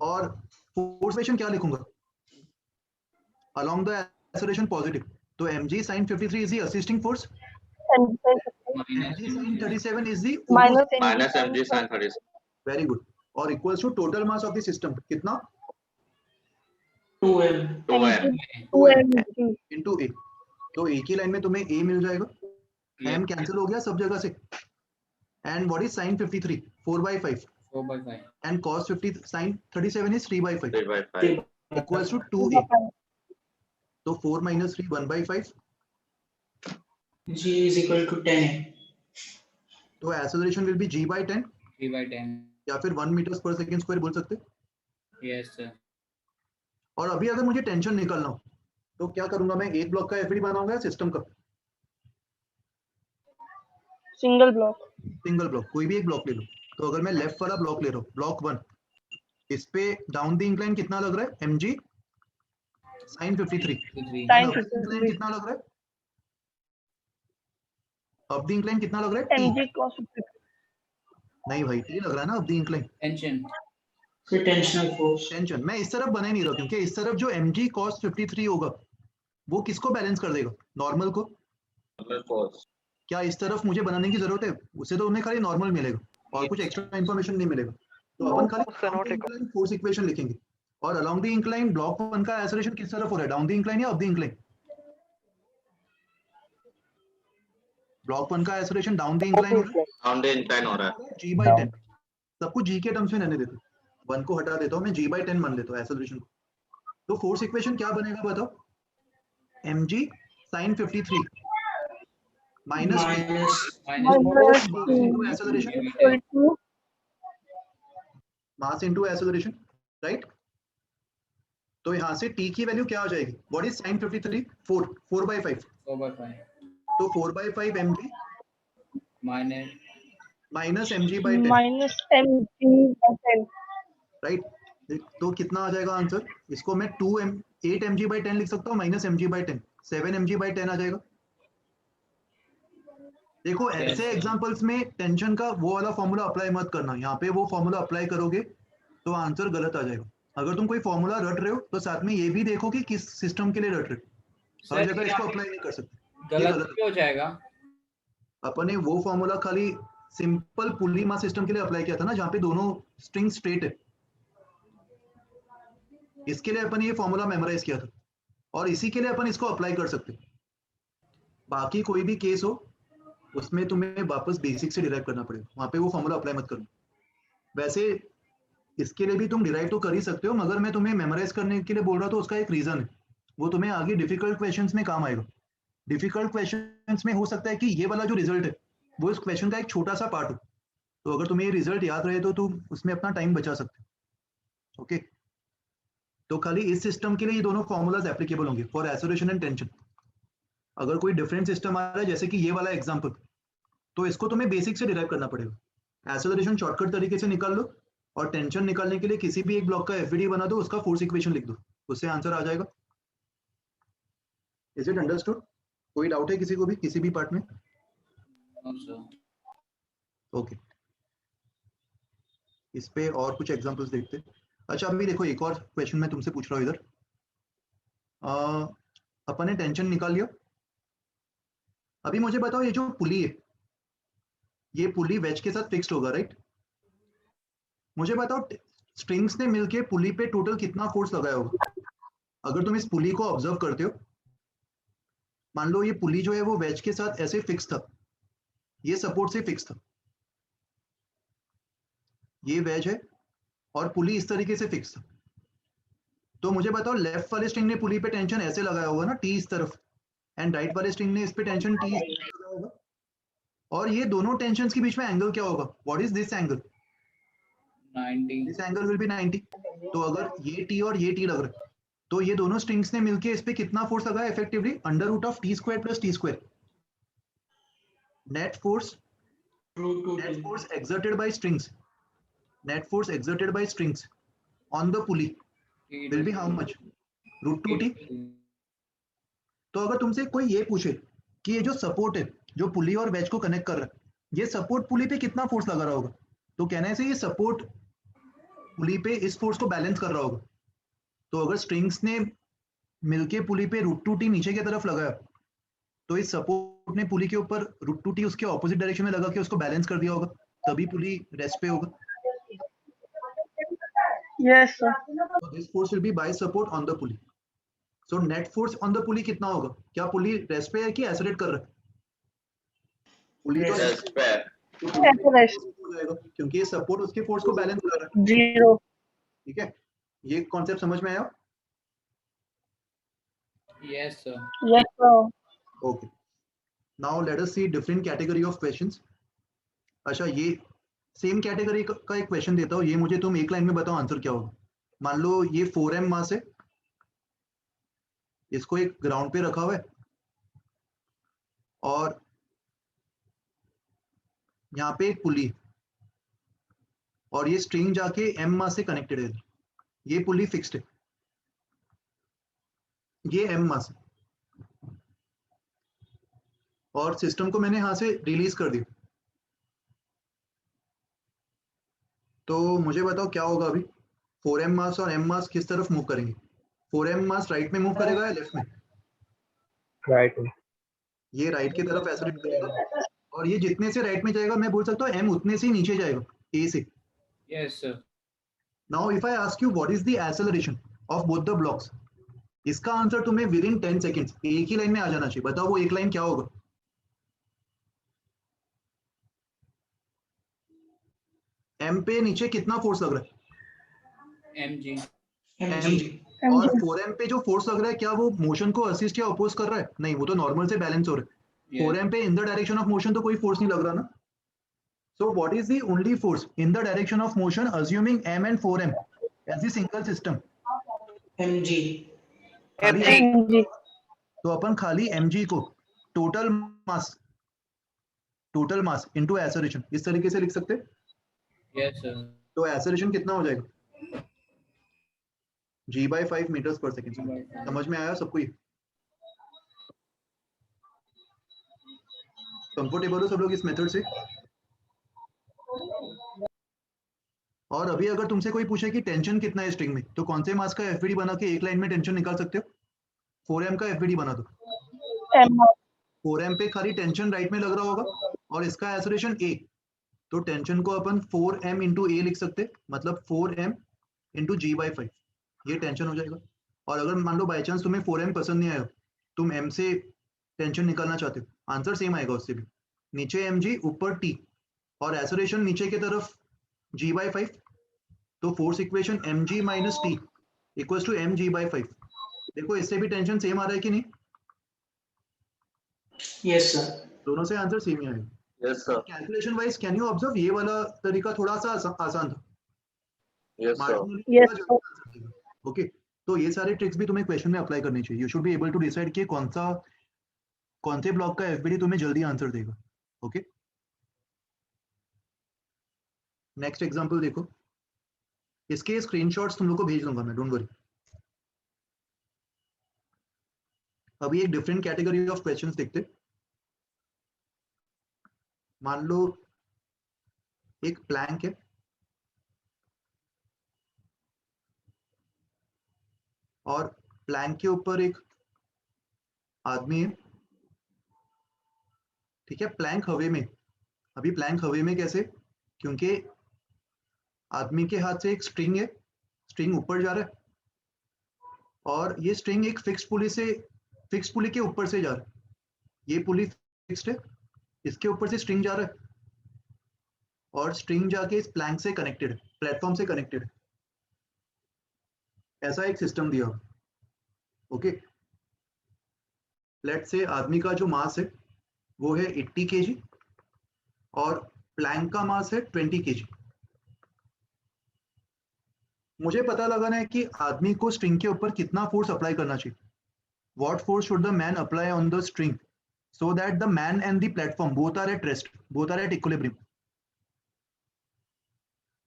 और फोर्स इक्वेशन क्या लिखूंगा, अलोंग द एक्सेलरेशन पॉजिटिव, तो mg sin 53 is the assisting force, mg sin 37 is the minus mg sin 37, very good, और equals to total mass of the system कितना, 2m इनटू a, तो एक ही line में तुम्हें a मिल जाएगा, m cancel हो गया सब जगह से, and what is sin 53, 4/5, 4/5 and cos 50 sin 37 is 3/5 3/5, equals to 2a, तो 4 minus 3 1/5, G is equal to 10. तो acceleration will be g by 10, 3/10 या फिर 1 meters per second square बोल सकते। yes sir और अभी अगर मुझे टेंशन निकालना हो तो क्या करूंगा, मैं एक ब्लॉक का एफडी बनाऊंगा या सिस्टम का, सिंगल ब्लॉक, सिंगल ब्लॉक, कोई भी एक ब्लॉक ले लो, तो अगर मैं लेफ्ट वाला ब्लॉक ले रहा हूँ, ब्लॉक 1, इस पे डाउन द इंक्लाइन कितना लग रहा है, mg sin 53, sin up the incline कितना लग रहा है, अप द इंक्लाइन कितना लग रहा है, t, mg cos 53, नहीं भाई t लग रहा है ना अप द इंक्लाइन, tension फिर टेंशनल फोर्स। टेंशन मैं इस तरफ बना ही नहीं रहा, क्योंकि इस तरफ जो mg cos 53 होगा वो किसको बैलेंस कर देगा, नॉर्मल को, force, क्या इस तरफ मुझे बनाने की जरूरत है, उससे तो उन्हें खाली नॉर्मल मिलेगा और कुछ एक्स्ट्रा इन्फॉर्मेशन नहीं मिलेगा, तो अपन खाली फोर्स इक्वेशन लिखेंगे, और अलोंग द इंक्लाइन ब्लॉक 1 का एक्सेलरेशन किस तरफ हो रहा है, डाउन द इंक्लाइन या अप द इंक्लाइन, ब्लॉक 1 का एक्सेलरेशन डाउन द इंक्लाइन हो रहा है, down the incline हो रहा है, g by 10, सबको g के टर्म्स में रहने देता हूं, 1 को हटा देता हूं, मैं g by 10 मान लेता हूं एक्सेलरेशन को, तो फोर्स इक्वेशन क्या बनेगा बताओ, mg sin 53 माइनस एक्सेलरेशन, मास इनटू एक्सेलरेशन, राइट, तो यहाँ से t की वैल्यू क्या आ जाएगी, व्हाट इज sin 53, 4/5, 4/5 तो 4/5 mg minus minus mg by 10, minus mg by 10, right, तो कितना आ जाएगा आंसर, इसको मैं 8 mg by 10 लिख सकता हूँ, minus mg by 10, 7 mg by 10 आ जाएगा। देखो ऐसे एग्जांपल्स में टेंशन का वो वाला फॉर्मूला अप्लाई मत करना, यहाँ पे वो फॉर्मूला अप्लाई करोगे तो आंसर गलत आ जाएगा। अगर तुम कोई फॉर्मूला रट रहे हो तो साथ में ये भी देखो कि किस सिस्टम के लिए रट रहे हो, हर जगह इसको अप्लाई नहीं कर सकते, गलत क्यों हो जाएगा, अपन ने वो फॉर्मूला खाली सिंपल पुली मास सिस्टम के लिए अप्लाई किया था ना, जहाँ पे दोनों स्ट्रिंग स्ट्रेट है, इसके लिए अपन ये फॉर्मूला मेमोराइज किया था और इसी के लिए अपन इसको अप्लाई कर सकते। बाकी कोई भी केस हो उसमें तुम्हें वापस बेसिक से डिराइव करना पड़ेगा, वहां पे वो फॉर्मूला अप्लाई मत करना। वैसे इसके लिए भी तुम डिराइव तो कर ही सकते हो, मगर मैं तुम्हें मेमोराइज करने के लिए बोल रहा था, उसका एक रीजन है, वो तुम्हें आगे डिफिकल्ट क्वेश्चंस में काम आएगा। डिफिकल्ट क्वेश्चंस में हो सकता है कि ये वाला जो रिजल्ट है वो इस क्वेश्चन का एक छोटा सा पार्ट हो, तो अगर तुम्हें ये रिजल्ट याद रहे तो तुम उसमें अपना टाइम बचा सकते हो। ओके, तो खाली इस सिस्टम के लिए ये दोनों फॉर्मूलाज एप्लीकेबल होंगे फॉर एक्सेलरेशन एंड टेंशन। अगर कोई डिफरेंट सिस्टम आ रहा है जैसे कि ये वाला एग्जांपल, तो इसको तुम्हें बेसिक से डिराइव करना पड़ेगा। एक्सेलरेशन शॉर्टकट तरीके से निकाल लो और टेंशन निकालने के लिए किसी भी एक ब्लॉक का एफवीडी बना दो, उसका फोर्स इक्वेशन लिख दो, उससे आंसर आ जाएगा। Is it understood? कोई डाउट है किसी को भी किसी भी पार्ट में? ओके, इस पे और कुछ एग्जांपल्स देखते हैं। अच्छा अभी देखो एक और क्वेश्चन मैं तुमसे पूछ रहा हूँ इधर। अपन ने टेंशन निकाल लिया, अभी मुझे बताओ ये जो पुली है, ये पुली वेज के साथ फिक्स्ड होगा, राइट? मुझे बताओ स्ट्रिंग्स ने मिलके पुली पे टोटल कितना फोर्स लगाया होगा? अगर तुम इस पुली को ऑब्जर्व करते हो, मान लो ये पुली जो है वो वेज के साथ ऐसे फिक्स था, ये सपोर्ट से फिक्स था, ये वेज है और पुली इस तरीके से फिक्स था, तो मुझे बताओ लेफ्ट वाले स्ट्रिंग ने पुली पे टेंशन ऐसे लगाया होगा ना, टी इस तरफ, एंड राइट वाले स्ट्रिंग ने इस पे टेंशन टी इस तरफ लगाया होगा। और ये दोनों टेंशंस के बीच में एंगल क्या होगा? What is this angle? 90. This angle will be 90. तो अगर ये टी और ये टी लग रहा है तो ये दोनों स्ट्रिंग्स ने मिलके इस पे कितना फोर्स लगा है effectively? Under root of T square plus T square. Net force exerted by strings, net force exerted by strings on the pulley will be how much? Root 2t. तो अगर तुमसे कोई ये पूछे कि ये जो सपोर्ट है जो पुली और वेज को कनेक्ट कर रहा है, ये सपोर्ट पुली पे कितना फोर्स लगा रहा होगा, तो कहने से ये सपोर्ट पुली पे इस फोर्स को बैलेंस कर रहा होगा. तो अगर स्ट्रिंग्स ने मिलके पुली पे रूट 2t नीचे की तरफ लगाया तो इस सपोर्ट ने पुली के ऊपर रूट 2t उसके ऑपोजिट डायरेक्शन में लगा के उसको बैलेंस कर दिया होगा, तभी पुली रेस्ट पे होगा. Yes, sir. So this force will be by support on the pulley. So net force on the pulley कितना होगा? क्या पुली रेस्ट पे है कि एक्सेलरेट कर रहा है? पुली तो रेस्ट पे है. तो पुली Accelerate. हो जाएगा क्योंकि ये सपोर्ट उसके फोर्स को बैलेंस कर रहा है. 0. ठीक है, ये कॉन्सेप्ट समझ में आया? Yes, sir. Yes, sir. Okay. Now let us see different category of questions. अच्छा, ये सेम कैटेगरी का एक क्वेश्चन देता हूँ, ये मुझे तुम एक लाइन में बताओ आंसर क्या होगा. मान लो ये 4m मास है, इसको एक ग्राउंड पे रखा हुआ है और यहाँ पे एक पुली और ये स्ट्रिंग जाके m मास से कनेक्टेड है. ये पुली फिक्स्ड है, ये m मास है और सिस्टम को मैंने यहाँ से रिलीज कर दिया. तो मुझे बताओ क्या होगा अभी? 4m मास और m मास किस तरफ मूव करेंगे? 4m मास राइट में मूव करेगा या लेफ्ट में? राइट. ये राइट की तरफ एक्सेलरेट करेगा और ये जितने से राइट में जाएगा मैं बोल सकता हूँ m उतने से ही नीचे जाएगा a से. Yes, sir. Now if I ask you what is the acceleration of both the blocks, इसका आंसर तुम्हें विद इन 10 सेकंड्स एक ही लाइन में आ जाना चाहिए. बताओ वो एक लाइन क्या होगा? m पे नीचे कितना फोर्स लग रहा है? mg. mg. और 4m पे जो फोर्स लग रहा है क्या वो मोशन को असिस्ट या अपोज कर रहा है? नहीं, वो तो नॉर्मल से बैलेंस हो रहा है. Yes. 4m पे in the direction of motion तो कोई फोर्स नहीं लग रहा ना. So what is the only force in the direction of motion assuming m and 4m as the single system? mg. mg. तो अपन खाली mg को टोटल मास इनटू एक्सेलरेशन इस तरीके से लिख सकते हैं. Yes, sir. तो एक्सेलरेशन कितना हो जाएगा? g/5 मीटर्स पर सेकंड. समझ में आया सबको? ये कंफर्टेबल हो सब लोग इस मेथड से? और अभी अगर तुमसे कोई पूछे कि टेंशन कितना है स्ट्रिंग में, तो कौन से मास का एफवीडी बना के एक लाइन में टेंशन निकाल सकते हो? 4m का एफवीडी बना दो. M. 4m पे खाली टेंशन राइट में लग रहा होगा और इसका एक्सेलरेशन a, तो टेंशन को अपन 4m इंटू a लिख सकते, मतलब 4m इंटू g/5. ये टेंशन हो जाएगा. और अगर मान लो बाई चांस तुम्हें 4m पसंद नहीं आया, तुम m से टेंशन निकालना चाहते हो, आंसर सेम आएगा उससे भी. नीचे mg ऊपर t और एक्सेलरेशन नीचे की तरफ g/5, तो force equation mg minus t equals to mg/5. देखो इससे भी टेंशन सेम आ रहा है कि नहीं? Yes, sir. दोनों से आंसर सेम ही आएगा. Yes, sir. Calculation wise can you observe ये वाला तरीका थोड़ा सा आसान था. Yes, sir. Yes, sir. Okay, तो ये सारे ट्रिक्स भी तुम्हें क्वेश्चन में अप्लाई करनी चाहिए. You should be able to decide कि कौन से ब्लॉक का एफबीडी तुम्हें जल्दी आंसर देगा. ओके, नेक्स्ट एग्जांपल देखो. इसके स्क्रीनशॉट्स तुम लोग को भेज दूंगा मैं, डोंट वरी. अभी एक डिफरेंट कैटेगरी ऑफ क्वेश्चंस देखते. मान लो एक प्लैंक है और प्लैंक के ऊपर एक आदमी है. ठीक है, प्लैंक हवे में. अभी प्लैंक हवे में कैसे? क्योंकि आदमी के हाथ से एक स्ट्रिंग है, स्ट्रिंग ऊपर जा रहा है और ये स्ट्रिंग एक फिक्स पुली के ऊपर से जा रहा है. ये पुली फिक्स्ड है, इसके ऊपर से स्ट्रिंग जा रहा है और स्ट्रिंग जाके इस प्लैंक से कनेक्टेड है, प्लेटफॉर्म से कनेक्टेड है. ऐसा एक सिस्टम दिया. ओके, लेट्स से आदमी का जो मास है वो है 80 kg और प्लैंक का मास है 20 kg। मुझे पता लगाना है कि आदमी को स्ट्रिंग के ऊपर कितना फोर्स अप्लाई करना चाहिए। What force should the man apply on the string so that the man and the platform both are at rest, both are at equilibrium?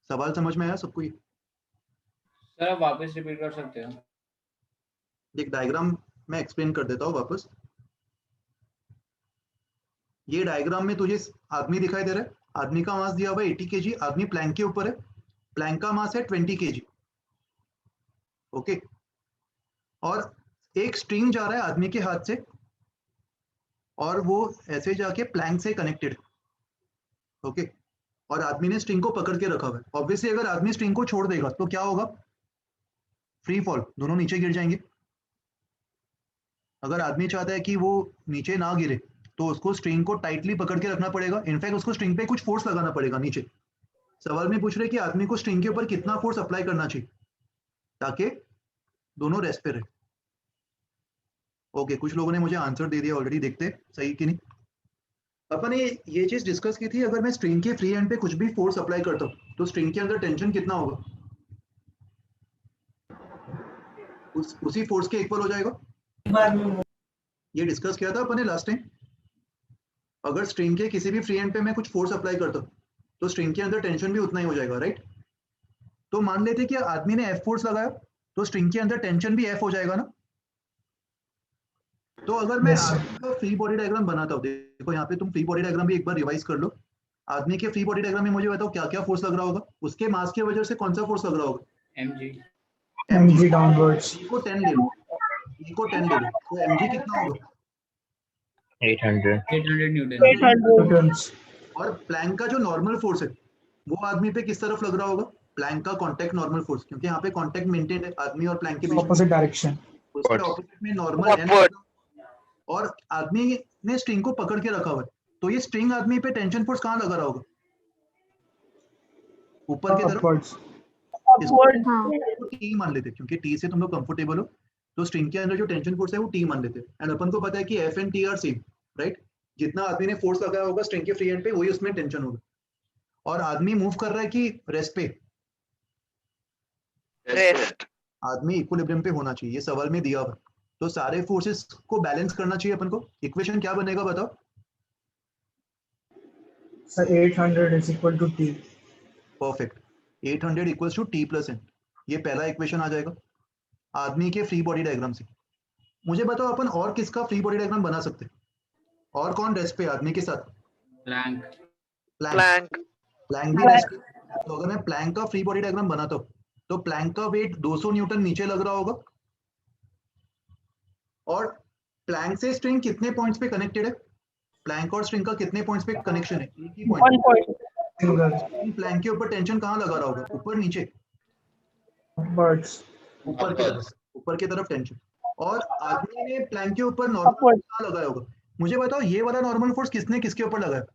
सवाल समझ में आया सबको? ये सर आप वापस रिपीट कर सकते हो? एक डायग्राम मैं एक्सप्लेन कर देता हूँ वापस। ये डायग्राम में तुझे आदमी दिखाई दे रहा है, आदमी का मास दिया हुआ है 80 kg, आदमी प्लैंक के ऊपर है, प्लैंक का मास है 20 kg। ओके, और एक स्ट्रिंग जा रहा है आदमी के हाथ से और वो ऐसे जाके प्लैंक से कनेक्टेड। ओके, और आदमी ने स्ट्रिंग को पकड़ के रखा हुआ है। ऑब्वियसली अगर आदमी स्ट्रिंग को छोड़ देगा तो क्या होगा? फ्री फॉल, दोनों नीचे गिर जाएंगे। अगर आदमी चाहता है कि वो नीचे ना गिरे तो उसको स्ट्रिंग को टाइटली पकड़ के रखना पड़ेगा। इनफैक्ट उसको स्ट्रिंग पे कुछ फोर्स लगाना पड़ेगा नीचे। सवाल में पूछ रहे कि आदमी को स्ट्रिंग के ऊपर कितना फोर्स अप्लाई करना चाहिए ताकि दोनों रेस्ट पे रहे। ओके, कुछ लोगों ने मुझे आंसर दे दिया ऑलरेडी, देखते सही कि नहीं। अपन ने ये चीज डिस्कस की थी, अगर मैं स्ट्रिंग के फ्री एंड पे कुछ भी फोर्स अप्लाई करता हूँ तो स्ट्रिंग के अंदर टेंशन कितना होगा? उसी फोर्स के इक्वल हो जाएगा। ये डिस्कस किया था अपन ने लास्ट टाइम। अगर स्ट्रिंग के किसी भी फ्री एंड पे मैं कुछ फोर्स अप्लाई करता हूँ तो स्ट्रिंग के अंदर टेंशन भी उतना ही हो जाएगा, राइट? तो मान लेते कि आदमी ने एफ फोर्स लगाया तो स्ट्रिंग के अंदर टेंशन भी एफ हो जाएगा ना। तो अगर मैं फ्री बॉडी डायग्राम बनाता हूँ, देखो यहाँ पे तुम फ्री बॉडी डायग्राम भी एक बार रिवाइज कर लो। आदमी के फ्री बॉडी डायग्राम में मुझे बताओ क्या क्या फोर्स लग रहा होगा, उसके मास की वजह से कौन सा फोर्स लग रहा होगा? mg downwards. को 10 ले लो, को 10 ले लो, तो mg कितना होगा? 800 न्यूटन। 800 और प्लैंक का जो नॉर्मल फोर्स है वो आदमी पे किस तरफ लग रहा होगा? प्लैंक का कांटेक्ट नॉर्मल फोर्स, क्योंकि यहाँ पे कांटेक्ट मेंटेन है आदमी और प्लैंक के बीच में, ऑपोजिट डायरेक्शन। उसके ऑपोजिट में नॉर्मल और आदमी ने स्ट्रिंग को पकड़ के रखा हुआ है, तो ये स्ट्रिंग आदमी पे टेंशन फोर्स कहाँ लगा रहा होगा? ऊपर की तरफ। इसको टी मान लेते, क्योंकि टी से तुम लोग कंफर्टेबल हो, तो स्ट्रिंग के अंदर जो टेंशन फोर्स है वो टी मान लेते। एंड अपन को पता है कि F and T R same, right? जितना आदमी ने फोर्स लगाया होगा स्ट्रिंग के फ्री एंड पे वही उसमें टेंशन होगा। और आदमी मूव कर रहा है कि रेस्ट पे? रेस्ट। आदमी इक्विलिब्रियम पे होना चाहिए, ये सवाल में दिया हुआ। तो सारे फोर्सेस को बैलेंस करना चाहिए अपन को। इक्वेशन क्या बनेगा बताओ? Sir 800 is equal to t। Perfect, 800 equals to T plus N. ये पहला इक्वेशन आ जाएगा आदमी के फ्री बॉडी डायग्राम से। मुझे बताओ अपन और किसका फ्री बॉडी डायग्राम बना सकते हैं? और कौन रेस्ट पे आदमी के साथ? प्लैंक। प्लैंक भी रेस्ट पे। तो अगर मैं प्लैंक का फ्री बॉडी डायग्राम बनाता हूँ तो प्लैंक का वेट 200 न्यूटन नीचे लग रहा होगा। और प्लैंक से स्ट्रिंग कितने पॉइंट्स पे कनेक्टेड है? प्लैंक और स्ट्रिंग का कितने पॉइंट्स पे कनेक्शन है? एक ही पॉइंट। प्लैंक के ऊपर टेंशन कहाँ लगा रहा होगा? ऊपर नीचे? ऊपर की तरफ टेंशन। और आदमी ने प्लैंक के ऊपर नॉर्मल फोर्स कहाँ लगाया होगा? मुझे बताओ ये वाला नॉर्मल फोर्स किसने किसके ऊपर लगाया?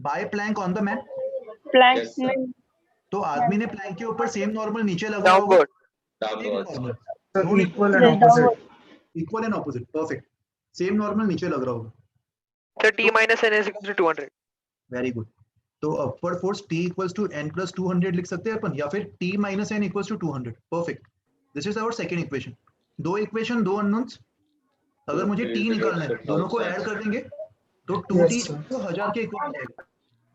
By plank on the man. Plank. तो आदमी ने प्लैंक के ऊपर सेम नॉर्मल नीचे लगाया होगा। Equal and opposite, perfect. Same normal नीचे लग रहा होगा। So T minus N is equal to 200. Very good. तो upward force T equals to N plus 200 लिख सकते हैं अपन, या फिर T minus N equals to 200। Perfect, this is our second equation. दो इक्वेशन, दो अननोन्स। अगर मुझे T निकालना है, दोनों को ऐड कर देंगे तो 2T तो 1000 के इक्वल हो जाएगा।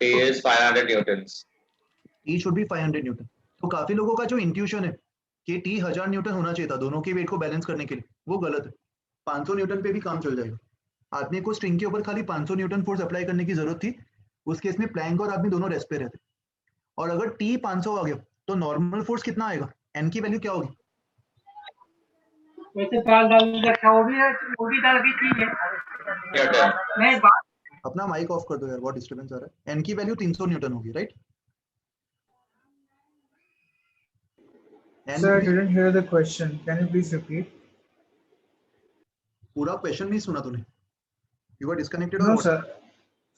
T is 500 newtons. T should be 500 Newton. तो काफी लोगों का जो इंट्यूशन है कि T 1000 न्यूटन होना चाहिए था दोनों के वेट को बैलेंस करने के लिए, वो गलत है। 500 न्यूटन पे भी काम चल जाएगा। आदमी को स्ट्रिंग के ऊपर खाली 500 न्यूटन फोर्स अप्लाई करने की जरूरत थी। उस केस में प्लैंक और आदमी दोनों रेस्ट पे रहते। और अगर T 500 आ गया तो नॉर्मल फोर्स कितना आएगा? N की वैल्यू क्या होगी? वैसे डाल रखा वो भी डाल के की है। नहीं अपना माइक ऑफ कर दो यार, बहुत डिस्टरबेंस आ रहा है। N की वैल्यू 300 न्यूटन होगी, right? Sir, I didn't hear the question. Can you please repeat? पूरा क्वेश्चन नहीं सुना तूने? You were disconnected or No, what? sir.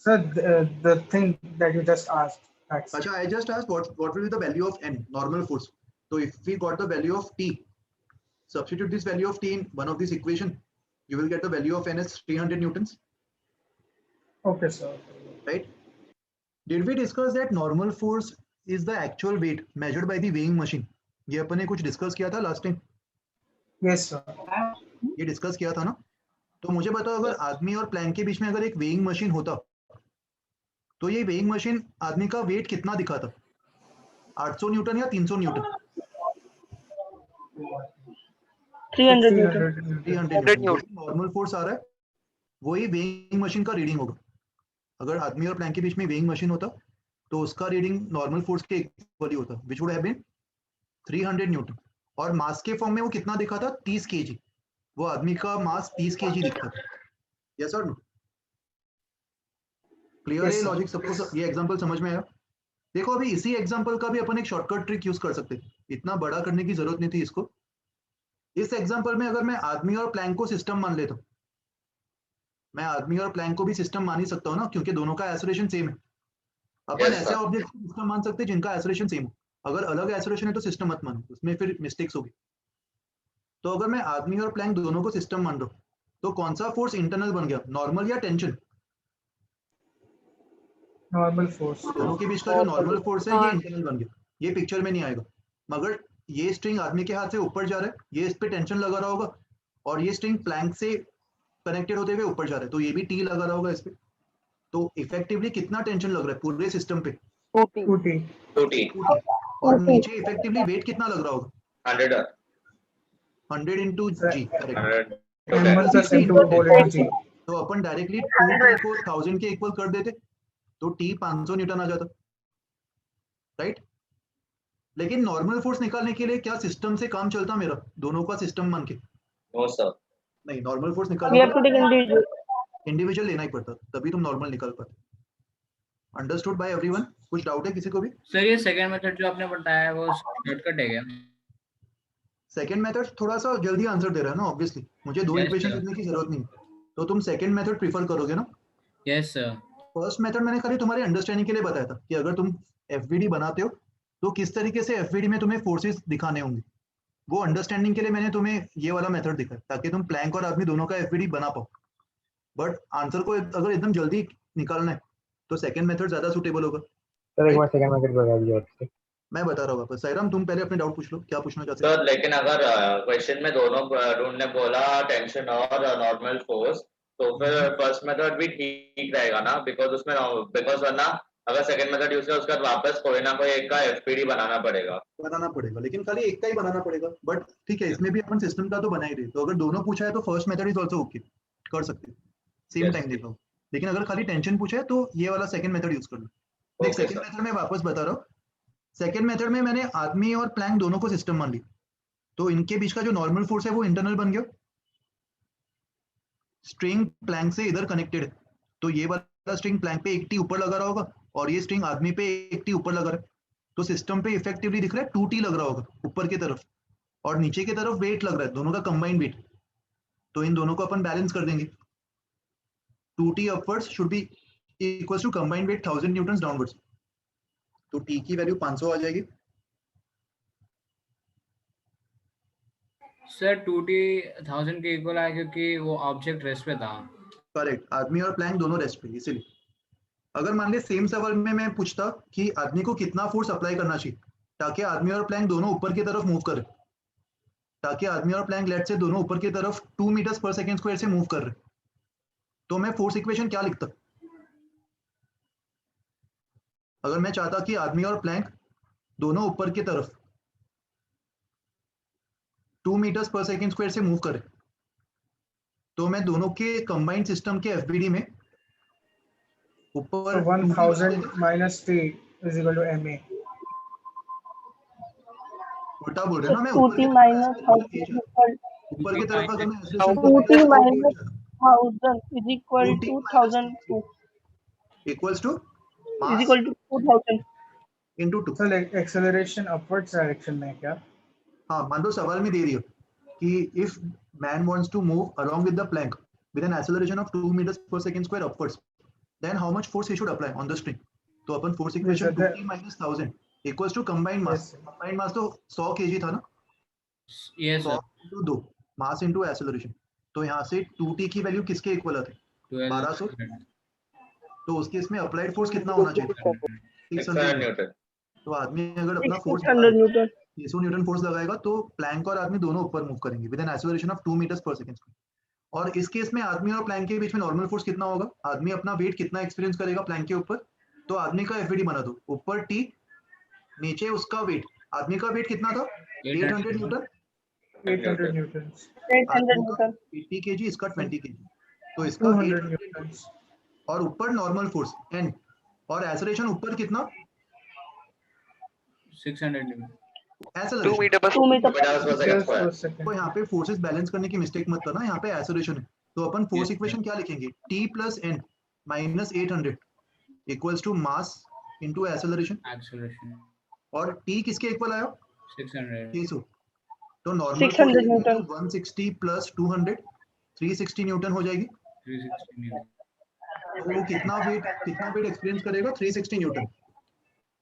Sir, the thing that you just asked. Acha, I just asked what will be the value of N, normal force. So if we got the value of T, substitute this value of T in one of these equation, you will get the value of N as 300 newtons. Okay, sir. Right? Did we discuss that normal force is the actual weight measured by the weighing machine? ये अपन ने कुछ discuss किया था last time, Yes, sir. ये discuss किया था ना? तो मुझे बताओ अगर आदमी और प्लैंक के बीच में अगर एक वेइंग मशीन होता तो ये वेइंग मशीन आदमी का वेट कितना दिखाता? 800 न्यूटन या 300 newton? 300 newton. 300 newton. Normal force आ रहा है, वही वेइंग मशीन का रीडिंग होगा। अगर आदमी और प्लैंक के बीच में वेइंग मशीन होता तो उसका रीडिंग नॉर्मल फोर्स के इक्वल ही होता, which would have been 300 newton. और मास के फॉर्म में वो कितना दिखा था? 30 केजी। वो आदमी का मास 30 केजी दिखता था। यस और नो? क्लियर है लॉजिक सबको? ये एग्जांपल समझ में आया? देखो अभी इसी एग्जांपल का भी अपन एक शॉर्टकट ट्रिक यूज कर सकते हैं, इतना बड़ा करने की जरूरत नहीं थी इसको। इस एग्जांपल में अगर मैं आदमी और प्लैंक को सिस्टम मान लेता हूं, मैं आदमी और प्लैंक को भी सिस्टम मान ही सकता हूं ना, क्योंकि दोनों का एसोलेशन सेम है। अपन Yes, ऐसे sir. ऑब्जेक्ट को सिस्टम मान सकते हैं जिनका एसोलेशन सेम हो। अगर अलग एसोलेशन है तो सिस्टम मत मानो, उसमें फिर मिस्टेक्स होगी। तो अगर मैं आदमी और प्लैंक दोनों को सिस्टम मान रहा हूं तो कौन सा फोर्स इंटरनल बन गया, नॉर्मल या टेंशन? Normal force. दोनों के बीच का जो नॉर्मल फोर्स है ये इंटरनल बन गया। ये पिक्चर में नहीं आएगा, मगर ये स्ट्रिंग आदमी के हाथ से ऊपर जा रहा है, ये इस पे टेंशन लगा रहा होगा, और ये स्ट्रिंग प्लैंक से कनेक्टेड होते हुए ऊपर जा रहा है, तो ये भी टी लगा रहा होगा इस पे। तो इफेक्टिवली कितना टेंशन लग रहा है पूरे सिस्टम पे? 2T. 2T. और नीचे इफेक्टिवली वेट कितना लग रहा होगा? 100. 100 into g, correct. 100. M1 plus M2 whole into G. तो अपन डायरेक्टली 2T को 1000 के इक्वल कर देते तो T 500 न्यूटन आ जाता, राइट? लेकिन नॉर्मल फोर्स निकालने के लिए क्या सिस्टम से काम चलता मेरा, दोनों का सिस्टम मान के? No, sir. नहीं, नॉर्मल फोर्स We निकालने have to take individual. Individual लेना ही पड़ता, तभी तुम नॉर्मल निकाल पाते। Understood by everyone? कुछ डाउट है किसी को भी? सर ये सेकंड मेथड जो आपने बताया वो शॉर्टकट है क्या? सेकंड मेथड थोड़ा सा जल्दी आंसर दे रहा है ना, ऑब्वियसली मुझे दो Yes, इक्वेशन sir. लिखने की जरूरत नहीं, तो तुम सेकंड मेथड प्रीफर करोगे ना? Yes sir. फर्स्ट मेथड मैंने खाली तुम्हारी अंडरस्टैंडिंग के लिए बताया था कि अगर तुम एफवीडी बनाते हो तो किस तरीके से एफवीडी में तुम्हें फोर्सेस दिखाने होंगे, वो अंडरस्टैंडिंग के लिए मैंने तुम्हें ये वाला मेथड दिखाया ताकि तुम प्लैंक और आदमी दोनों का एफवीडी बना पाओ। बट आंसर को अगर एकदम जल्दी निकालना है तो सेकंड मेथड ज्यादा सूटेबल होगा। सर एक बार सेकंड मेथड बता दीजिए आपसे। मैं बता रहा हूँ वापस। साईराम तुम पहले अपने डाउट पूछ लो, क्या पूछना चाहते हो? सर लेकिन अगर क्वेश्चन में दोनों ने बोला टेंशन और नॉर्मल फोर्स, तो फिर फर्स्ट मेथड भी ठीक रहेगा ना, बिकॉज वरना अगर सेकंड मेथड यूज किया उसके बाद वापस कोई ना कोई एक का एफपीडी बनाना पड़ेगा, लेकिन खाली एक का ही बनाना पड़ेगा। बट ठीक है, इसमें भी अपन सिस्टम का तो बना ही रहे, तो अगर दोनों पूछा है तो first method is also okay, कर सकते हैं, सेम Yes. टाइम देखो। लेकिन अगर खाली टेंशन पूछा है तो ये वाला सेकंड मेथड यूज कर लो। देख Okay, सेकंड sir. मेथड में वापस बता रहा हूँ, सेकंड मेथड में मैंने आदमी और प्लैंक दोनों को सिस्टम मान ली, तो इनके बीच का जो नॉर्मल फोर्स है वो इंटरनल बन गया। स्ट्रिंग प्लैंक से इधर कनेक्टेड है, तो ये वाला स्ट्रिंग प्लैंक पे 1T ऊपर लगा रहा होगा और ये स्ट्रिंग आदमी पे 1T ऊपर लगा रहा है, तो सिस्टम पे इफेक्टिवली दिख रहा है 2T लग रहा होगा ऊपर की तरफ, और नीचे की तरफ वेट लग रहा है, दोनों का कंबाइंड वेट। तो इन दोनों को अपन बैलेंस कर देंगे। 2T upwards should be equals to combined weight 1000 newton downwards, तो T की वैल्यू 500 आ जाएगी। सर 2T 1000 के इक्वल आया क्योंकि वो ऑब्जेक्ट रेस्ट पे था। करेक्ट, आदमी और प्लैंक दोनों रेस्ट पे, इसीलिए। अगर मान ले सेम सवाल में मैं पूछता कि आदमी को कितना फोर्स अप्लाई करना चाहिए ताकि आदमी और प्लैंक दोनों ऊपर की तरफ मूव करे, ताकि आदमी और प्लैंक लेट से दोनों ऊपर की तरफ 2 मीटर्स पर सेकंड स्क्वायर से मूव कर रहे, तो मैं फोर्स इक्वेशन क्या लिखता? अगर मैं चाहता कि आदमी और प्लैंक दोनों ऊपर की तरफ 2 मीटर्स पर सेकंड स्क्वायर से मूव करे, तो मैं दोनों के कंबाइंड सिस्टम के एफबीडी में ऊपर So 1000 minus T is equal to MA. उल्टा बोल रहे So ना, मैं 2T minus 1000 ऊपर की तरफ अगर मैं 2T minus 1000 is equal to 1002 equals to is equal to 2000 into 2. So like acceleration upwards direction में क्या? हाँ, मान लो सवाल में दे रही हो कि if man wants to move along with the plank with an acceleration of 2 meters per second square upwards, then how much force he should apply on the string? तो अपन force equation 2T minus 1000 equals to combined mass. Combined mass तो 100 kg था ना? Yes sir. 100 into 2 mass into acceleration. तो यहाँ से 2T की value किसके equal आती है? 1200 तो उस केस में अप्लाइड फोर्स कितना होना चाहिए? 600 600 न्यूटन। तो आदमी अगर अपना फोर्स 600 न्यूटन 600 न्यूटन फोर्स लगाएगा तो प्लैंक और आदमी दोनों ऊपर मूव करेंगे with an acceleration of 2 meters पर सेकंड। और इस केस में आदमी और प्लैंक के बीच में नॉर्मल फोर्स कितना होगा? आदमी अपना वेट कितना एक्सपीरियंस करेगा प्लैंक के ऊपर? तो आदमी का एफईडी बना दो, ऊपर टी, नीचे उसका वेट। आदमी का वेट कितना था? 800 न्यूटन। 800 न्यूटन 800 न्यूटन 80 केजी, इसका 20 केजी, तो इसका 200 800 न्यूटन और ऊपर नॉर्मल फोर्स एन, और एक्सेलरेशन ऊपर कितना? 600 newton 2 acceleration. meter per 2 meter तो यहाँ पे फोर्सेस बैलेंस करने की मिस्टेक मत करना, यहाँ पे एक्सेलरेशन है। तो अपन फोर्स इक्वेशन क्या लिखेंगे? T plus n minus 800 equals to mass into acceleration. Acceleration और T किसके इक्वल आया? 600 600। तो नॉर्मल 600 न्यूटन 160 प्लस 200 360 न्यूटन हो जाएगी। 360 न्यूटन तो वो कितना वेट एक्सपीरियंस करेगा? 360 न्यूटन।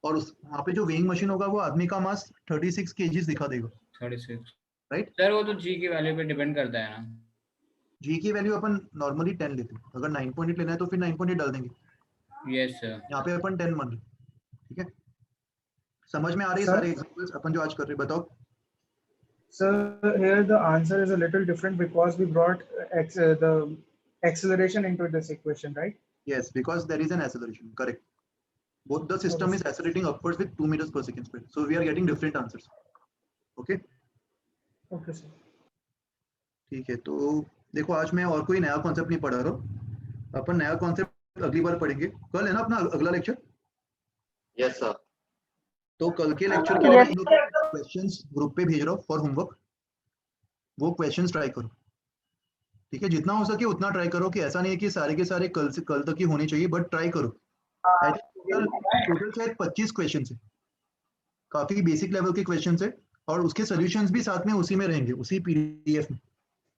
और उस वहाँ पे जो वेइंग मशीन होगा वो आदमी का मास 36 केजीस दिखा देगा। 36 राइट। सर वो तो जी की वैल्यू पे डिपेंड करता है ना। जी की वैल्यू अपन नॉर्मली 10 लेते हैं, अगर 9.8 लेना है तो फिर 9.8 डाल देंगे। यस सर यहाँ पे अपन 10 मान लें, ठीक है? समझ में आ रही है Sir? सारे एग्जांपल्स अपन जो आज कर रहे हैं? बताओ। So here the answer is a little different because we brought the acceleration into this equation, right? Yes, because there is an acceleration. Correct. Both the system is accelerating upwards with 2 meters per second square. So we are getting different answers. Okay. Okay, sir. ठीक है, तो देखो आज मैं और कोई नया concept नहीं पढ़ा रहा हूँ, अपन नया कॉन्सेप्ट अगली बार पढ़ेंगे। कल है ना अपना अगला लेक्चर? Yes sir. तो कल के लेक्चर के लिए क्वेश्चंस ग्रुप पे भेज रहा हूँ फॉर होमवर्क, वो क्वेश्चंस ट्राई करो, ठीक है? जितना हो सके उतना ट्राई करो, कि ऐसा नहीं है कि सारे के सारे कल से कल तक ही होने चाहिए, बट ट्राई करो। टोटल शायद 25 क्वेश्चन है, काफी बेसिक लेवल के क्वेश्चन है, और उसके सॉल्यूशंस भी साथ में उसी में रहेंगे, उसी पीडीएफ में,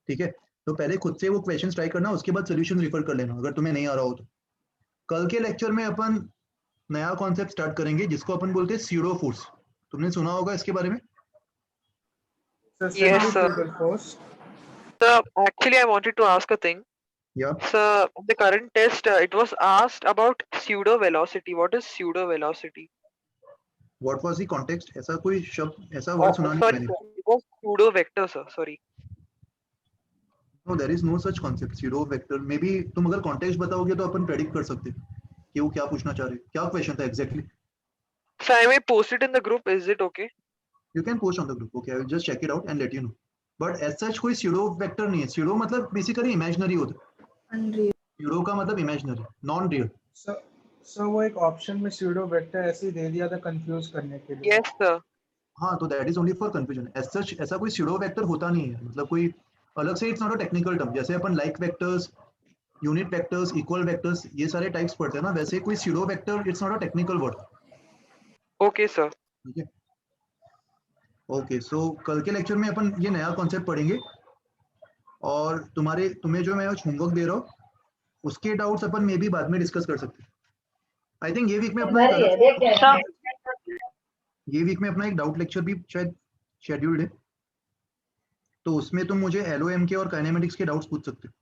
ठीक है? तो पहले खुद से वो क्वेश्चंस ट्राई करना, उसके बाद सॉल्यूशन रेफर कर लेना अगर तुम्हें नहीं आ रहा हो तो। कल के लेक्चर में अपन नया कॉन्सेप्ट स्टार्ट करेंगे जिसको अपन बोलते हैं स्यूडो फोर्स। तुमने सुना होगा इसके बारे में? Yes, sir. So actually, I wanted to ask a thing. Yeah. So the current test, it was asked about pseudo velocity. What is pseudo velocity? What was the context? ऐसा कोई शब्द, ऐसा वर्ड सुना नहीं Sorry, मैंने। sir, it was pseudo vector, sir. Sorry. No, there is no such concept. Pseudo vector. Maybe तुम अगर context बताओगे तो अपन predict कर सकते हैं कि वो क्या पूछना चाह रहे हैं, क्या क्वेश्चन था exactly. So I may post it in the group. Is it okay? You can post on the group. Okay, I will just check it out and let you know. But as such कोई pseudo vector नहीं है. Pseudo मतलब basically imaginary होता है. Unreal. Pseudo का मतलब imaginary, non real. So वो एक ऑप्शन में pseudo vector ऐसे ही दे दिया था कंफ्यूज करने के लिए। Yes, sir. हाँ, तो that is only for confusion. As such ऐसा कोई pseudo vector होता नहीं है, मतलब कोई अलग से, it's not a technical term. जैसे अपन like vectors, unit vectors, equal vectors, ये सारे टाइप्स पढ़ते हैं ना, वैसे कोई pseudo vector, it's not a technical word. Okay, sir. ठीक है? ओके, सो कल के लेक्चर में अपन ये नया कॉन्सेप्ट पढ़ेंगे, और तुम्हें जो मैं होमवर्क दे रहा हूँ उसके डाउट्स अपन मे भी बाद में डिस्कस कर सकते हैं। आई थिंक ये वीक में अपना एक डाउट लेक्चर भी शायद शेड्यूल्ड है, तो उसमें तुम मुझे एलओएम के और काइनेमेटिक्स के डाउट्स पूछ सकते हो।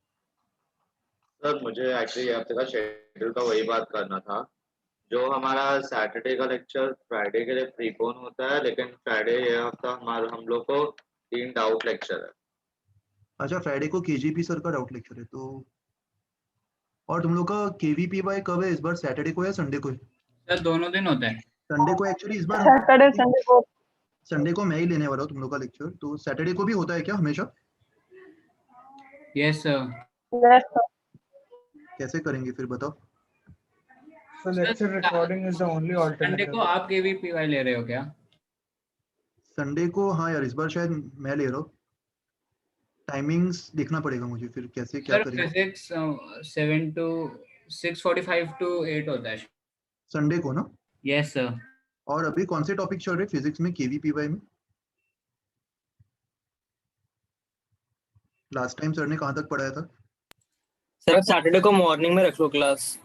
सर मुझे एक्चुअली आपके साथ शेड्यूल का वही बात करना था, जो हमारा सैटरडे का लेक्चर फ्राइडे के लिए प्रीपोन होता है, लेकिन फ्राइडे ये हफ्ता हम लोग को 3 डाउट लेक्चर है। अच्छा, फ्राइडे को केजीपी सर का डाउट लेक्चर है, तो और तुम लोग का केवीपीवाई कब है इस बार, सैटरडे को या संडे को है? सर दोनों दिन होता है। संडे को एक्चुअली इस बार, सैटरडे संडे को मैं ही लेने वाला हूँ तुम लोग का लेक्चर, तो सैटरडे को भी होता है क्या हमेशा? Yes sir. कैसे करेंगे फिर बताओ? So lecture recording is the only Sunday alternative. को आप केवीपीवाई ले रहे हो क्या? संडे को हाँ यार, इस बार शायद मैं ले रहा हूँ। टाइमिंग्स देखना पड़ेगा मुझे फिर कैसे क्या सर करेंगे। फिजिक्स 7 to 6:45 to 8 होता है संडे को ना? Yes sir. और अभी कौन से टॉपिक चल रहे फिजिक्स में केवीपीवाई में? लास्ट टाइम सर ने कहाँ तक पढ़ाया था? सर सैटरडे को मॉर्निंग में रख लो क्लास।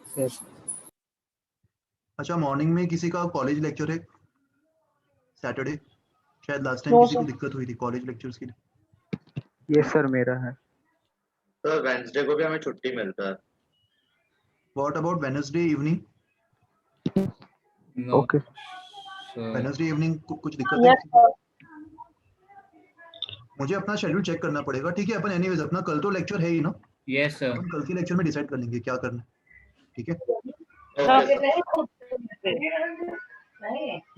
अच्छा, मॉर्निंग में किसी का कॉलेज लेक्चर है सैटरडे? शायद लास्ट टाइम किसी को दिक्कत हुई थी कॉलेज लेक्चर्स के लिए। यस सर मेरा है। सर वेडनेसडे को भी हमें छुट्टी मिलता है। What about Wednesday evening? No. Okay. So Wednesday evening कुछ दिक्कत है? Yes sir. मुझे अपना शेड्यूल चेक करना पड़ेगा, ठीक है? अपन एनीवेज अपना कल तो लेक्चर है ही ना, yes sir. अपन कल के लेक्चर में डिसाइड कर लेंगे क्या करना है, ठीक है?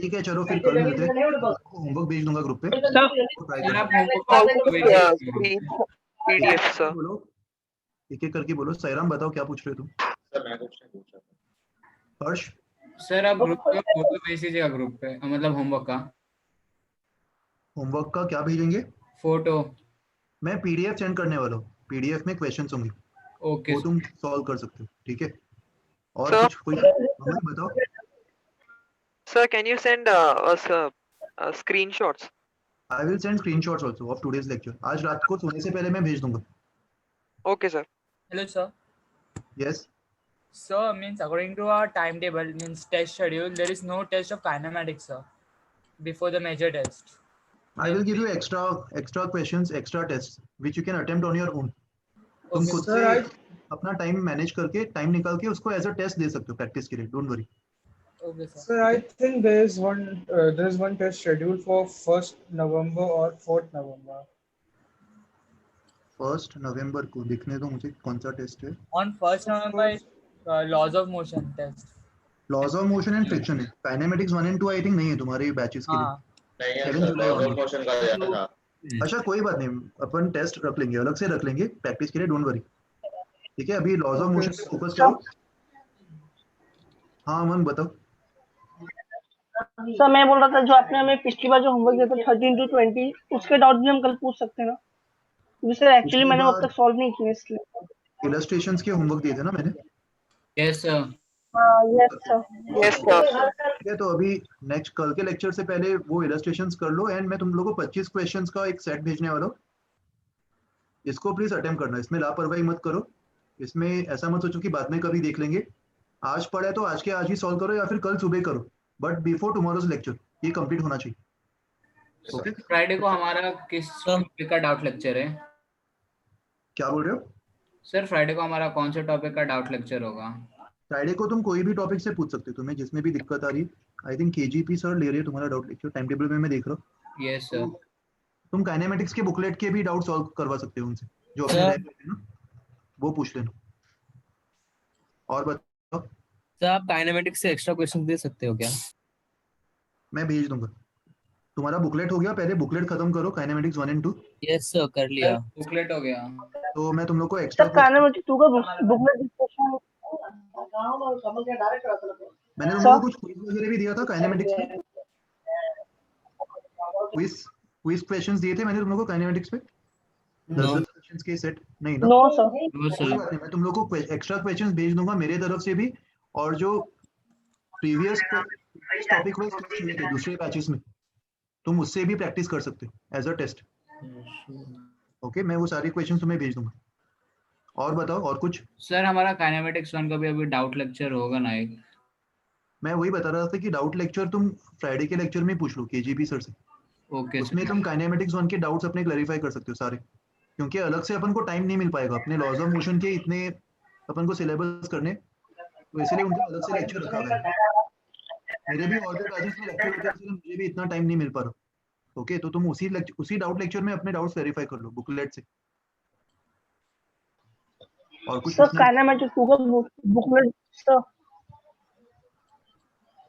ठीक है, चलो फिर कल मिलते हैं। होमवर्क भेज दूंगा ग्रुप पे, ट्राई सर आप करो। homework PDF sir. बोलो, एक एक करके बोलो। सैराम बताओ क्या पूछ रहे हो तुम? सर मैं कुछ नहीं पूछ रहा। हर्ष? सर आप ग्रुप पे फोटो भेज दीजिएगा ग्रुप पे, मतलब होमवर्क का होमवर्क का क्या भेजेंगे? फोटो। मैं पीडीएफ सेंड करने वाला हूँ, पीडीएफ में क्वेश्चंस होंगे, ओके वो तुम सॉल्व कर सकते हो, ठीक है? और Sir? कुछ कोई अमन बताओ। Sir, can you send us screenshots? I will send screenshots also of today's lecture. आज रात को सोने से पहले मैं भेज दूंगा। Okay, sir. Hello, sir. Yes So, means according to our timetable, means test schedule, there is no test of kinematics, sir, before the major test. I will give you extra questions, extra test which you can attempt on your own. तुम Okay, खुद sir, से अपना time manage करके, time निकाल के उसको as a test दे सकते हो प्रैक्टिस के लिए, don't worry. Okay, sir. Sir, I think there is one test scheduled for 1st November or 4th November. 1 नवंबर को दिखने दो मुझे कौन सा टेस्ट है। On 1st November, laws of motion test. Laws of motion and friction है। Kinematics 1 and 2 I think नहीं है तुम्हारे बैचेस के लिए। हाँ. नहीं है 7 सर, जुलाई लॉज ऑफ only। मोशन का दिया था। अच्छा कोई बात नहीं, अपन टेस्ट रख लेंगे, अलग से रख लेंगे प्रैक्टिस के लिए, डोंट वरी, ठीक है? अभी लॉज ऑफ Okay, मोशन पे sir. फोकस करो। हाँ अमन बताओ। सर मैं बोल रहा था जो आपने हमें पिछली बार जो होमवर्क दिया था 13 to 20 उसके डाउट भी हम कल पूछ सकते हैं ना? क्योंकि सर एक्चुअली मैंने वो अब तक सॉल्व नहीं किया इसलिए। इलस्ट्रेशंस के होमवर्क दिए थे ना मैंने। yes sir. हाँ यस सर। Yes, sir. ठीक है, तो अभी नेक्स्ट कल के लेक्चर से पहले वो इलस्ट्रेशंस कर लो, एंड मैं तुम लोगों को 25 क्वेश्चंस का एक सेट भेजने वाला हूँ। इसको प्लीज अटेम्प्ट करना, इसमें लापरवाही मत करो, इसमें ऐसा मत सोचो कि बाद में कभी देख लेंगे। आज पढ़ा है तो आज के आज ही सॉल्व करो या फिर कल सुबह करो, बट बिफोर टुमारोज लेक्चर ये कंप्लीट होना चाहिए। ओके, फ्राइडे को हमारा किस टॉपिक का डाउट लेक्चर है? क्या बोल रहे हो? सर फ्राइडे को हमारा कौन से टॉपिक का डाउट लेक्चर होगा? फ्राइडे को तुम कोई भी टॉपिक से पूछ सकते हो, तुम्हें जिसमें भी दिक्कत आ रही। आई थिंक केजीपी सर ले रही है तुम्हारा डाउट लेक्चर, टाइम टेबल में मैं देख रहा हूँ। Yes sir. तुम काइनेमेटिक्स के बुकलेट के भी डाउट सॉल्व करवा सकते हो उनसे, जो अपने सर। लैब में है ना, वो पूछ लेना। और बताओ। सर आप काइनेमेटिक्स से एक्स्ट्रा क्वेश्चन दे सकते हो क्या? मैं भेज दूंगा। तुम्हारा बुकलेट हो गया, पहले बुकलेट खत्म करो, काइनेमेटिक्स 1 and 2। यस सर कर लिया। बुकलेट हो गया। तो मैं तुम लोग को एक्स्ट्रा सर काइनेमेटिक्स 2 का बुकलेट डिस्कशन मैंने तुम लोगों को कुछ क्विज वगैरह भी दिया था काइनेमेटिक्स में। क्विज क्वेश्चंस दिए थे मैंने तुम लोगों को काइनेमेटिक्स पे। 10 क्वेश्चंस के सेट नहीं ना? No sir. कोई बात नहीं, मैं तुम लोगों को एक्स्ट्रा क्वेश्चंस भेज दूंगा मेरे तरफ से भी, और जो प्रीवियस टॉपिक वाइज टेस्ट हुए थे दूसरे बैचेस में, तुम उससे भी प्रैक्टिस कर सकते हो एज अ टेस्ट। ओके, मैं वो सारे क्वेश्चंस तुम्हें भेज दूंगा। और बताओ, और कुछ? सर हमारा काइनेमेटिक्स 1 का भी अभी डाउट लेक्चर होगा ना एक? मैं वही बता रहा था कि डाउट लेक्चर तुम फ्राइडे के लेक्चर में पूछ लो केजीपी सर से। ओके उसमें तुम काइनेमेटिक्स 1 के डाउट्स अपने क्लैरिफाई कर सकते हो सारे, क्योंकि अलग से अपन को टाइम नहीं मिल पाएगा अपने लॉज ऑफ मोशन के इतने अपन को सिलेबस करने, तो इसलिए उनका अलग से लेक्चर रखा गया है। मेरे भी और भी बैचेस में लेक्चर होते हैं, इसलिए मुझे भी इतना टाइम नहीं मिल पा रहा। ओके, तो तुम उसी डाउट लेक्चर में अपने डाउट्स वेरीफाई कर लो बुकलेट से। और कुछ सर काइनेमेटिक्स 2 का बुकलेट सर।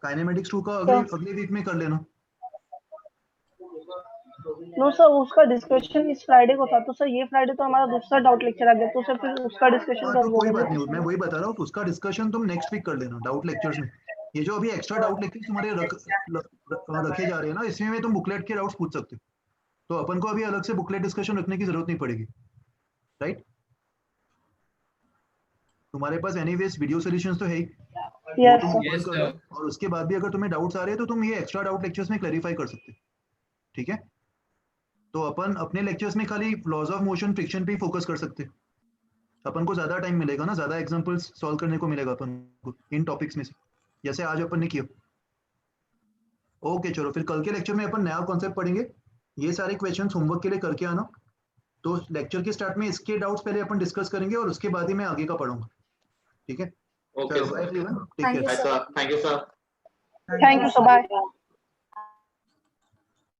काइनेमेटिक्स 2 का अगले वीक में कर लेना। नो सर, उसका डिस्कशन इस फ्राइडे को था, तो सर ये फ्राइडे तो हमारा दूसरा डाउट लेक्चर आ गया, तो सर फिर उसका डिस्कशन तो कोई बात नहीं, मैं वही बता रहा हूँ कि उसका डिस्कशन तुम नेक्स्ट वीक कर लेना डाउट लेक्चर्स में। ये जो अभी एक्स्ट्रा डाउट लेक्चर्स तुम्हारे रखे जा रहे हैं ना, इसमें में तुम बुकलेट के डाउट्स पूछ सकते हो, तो अपन को अभी अलग से बुकलेट डिस्कशन रखने की जरूरत नहीं पड़ेगी, राइट? तुम्हारे पास एनीवेज वीडियो सॉल्यूशंस तो है ही, वो तुम ओपन करो, और उसके बाद भी अगर तुम्हें डाउट्स आ रहे हैं तो तुम ये एक्स्ट्रा डाउट लेक्चर्स में क्लैरिफाई कर सकते हो, ठीक है? तो अपन अपने लेक्चर्स में खाली लॉज ऑफ मोशन फ्रिक्शन पे ही फोकस कर सकते हैं, अपन को ज्यादा टाइम मिलेगा ना, ज्यादा एग्जांपल्स सॉल्व करने को मिलेगा अपन को इन टॉपिक्स में से, जैसे आज अपन ने किया। ओके चलो, फिर कल के लेक्चर में अपन नया कॉन्सेप्ट पढ़ेंगे। ये सारे क्वेश्चंस होमवर्क के लिए करके आना, तो लेक्चर के स्टार्ट में इसके डाउट्स पहले अपन डिस्कस करेंगे और उसके बाद ही मैं आगे का पढ़ूंगा, ठीक है? Okay, चलो sir. everyone, take Thank care. you, sir. Thank you, sir. Thank you, sir. Bye.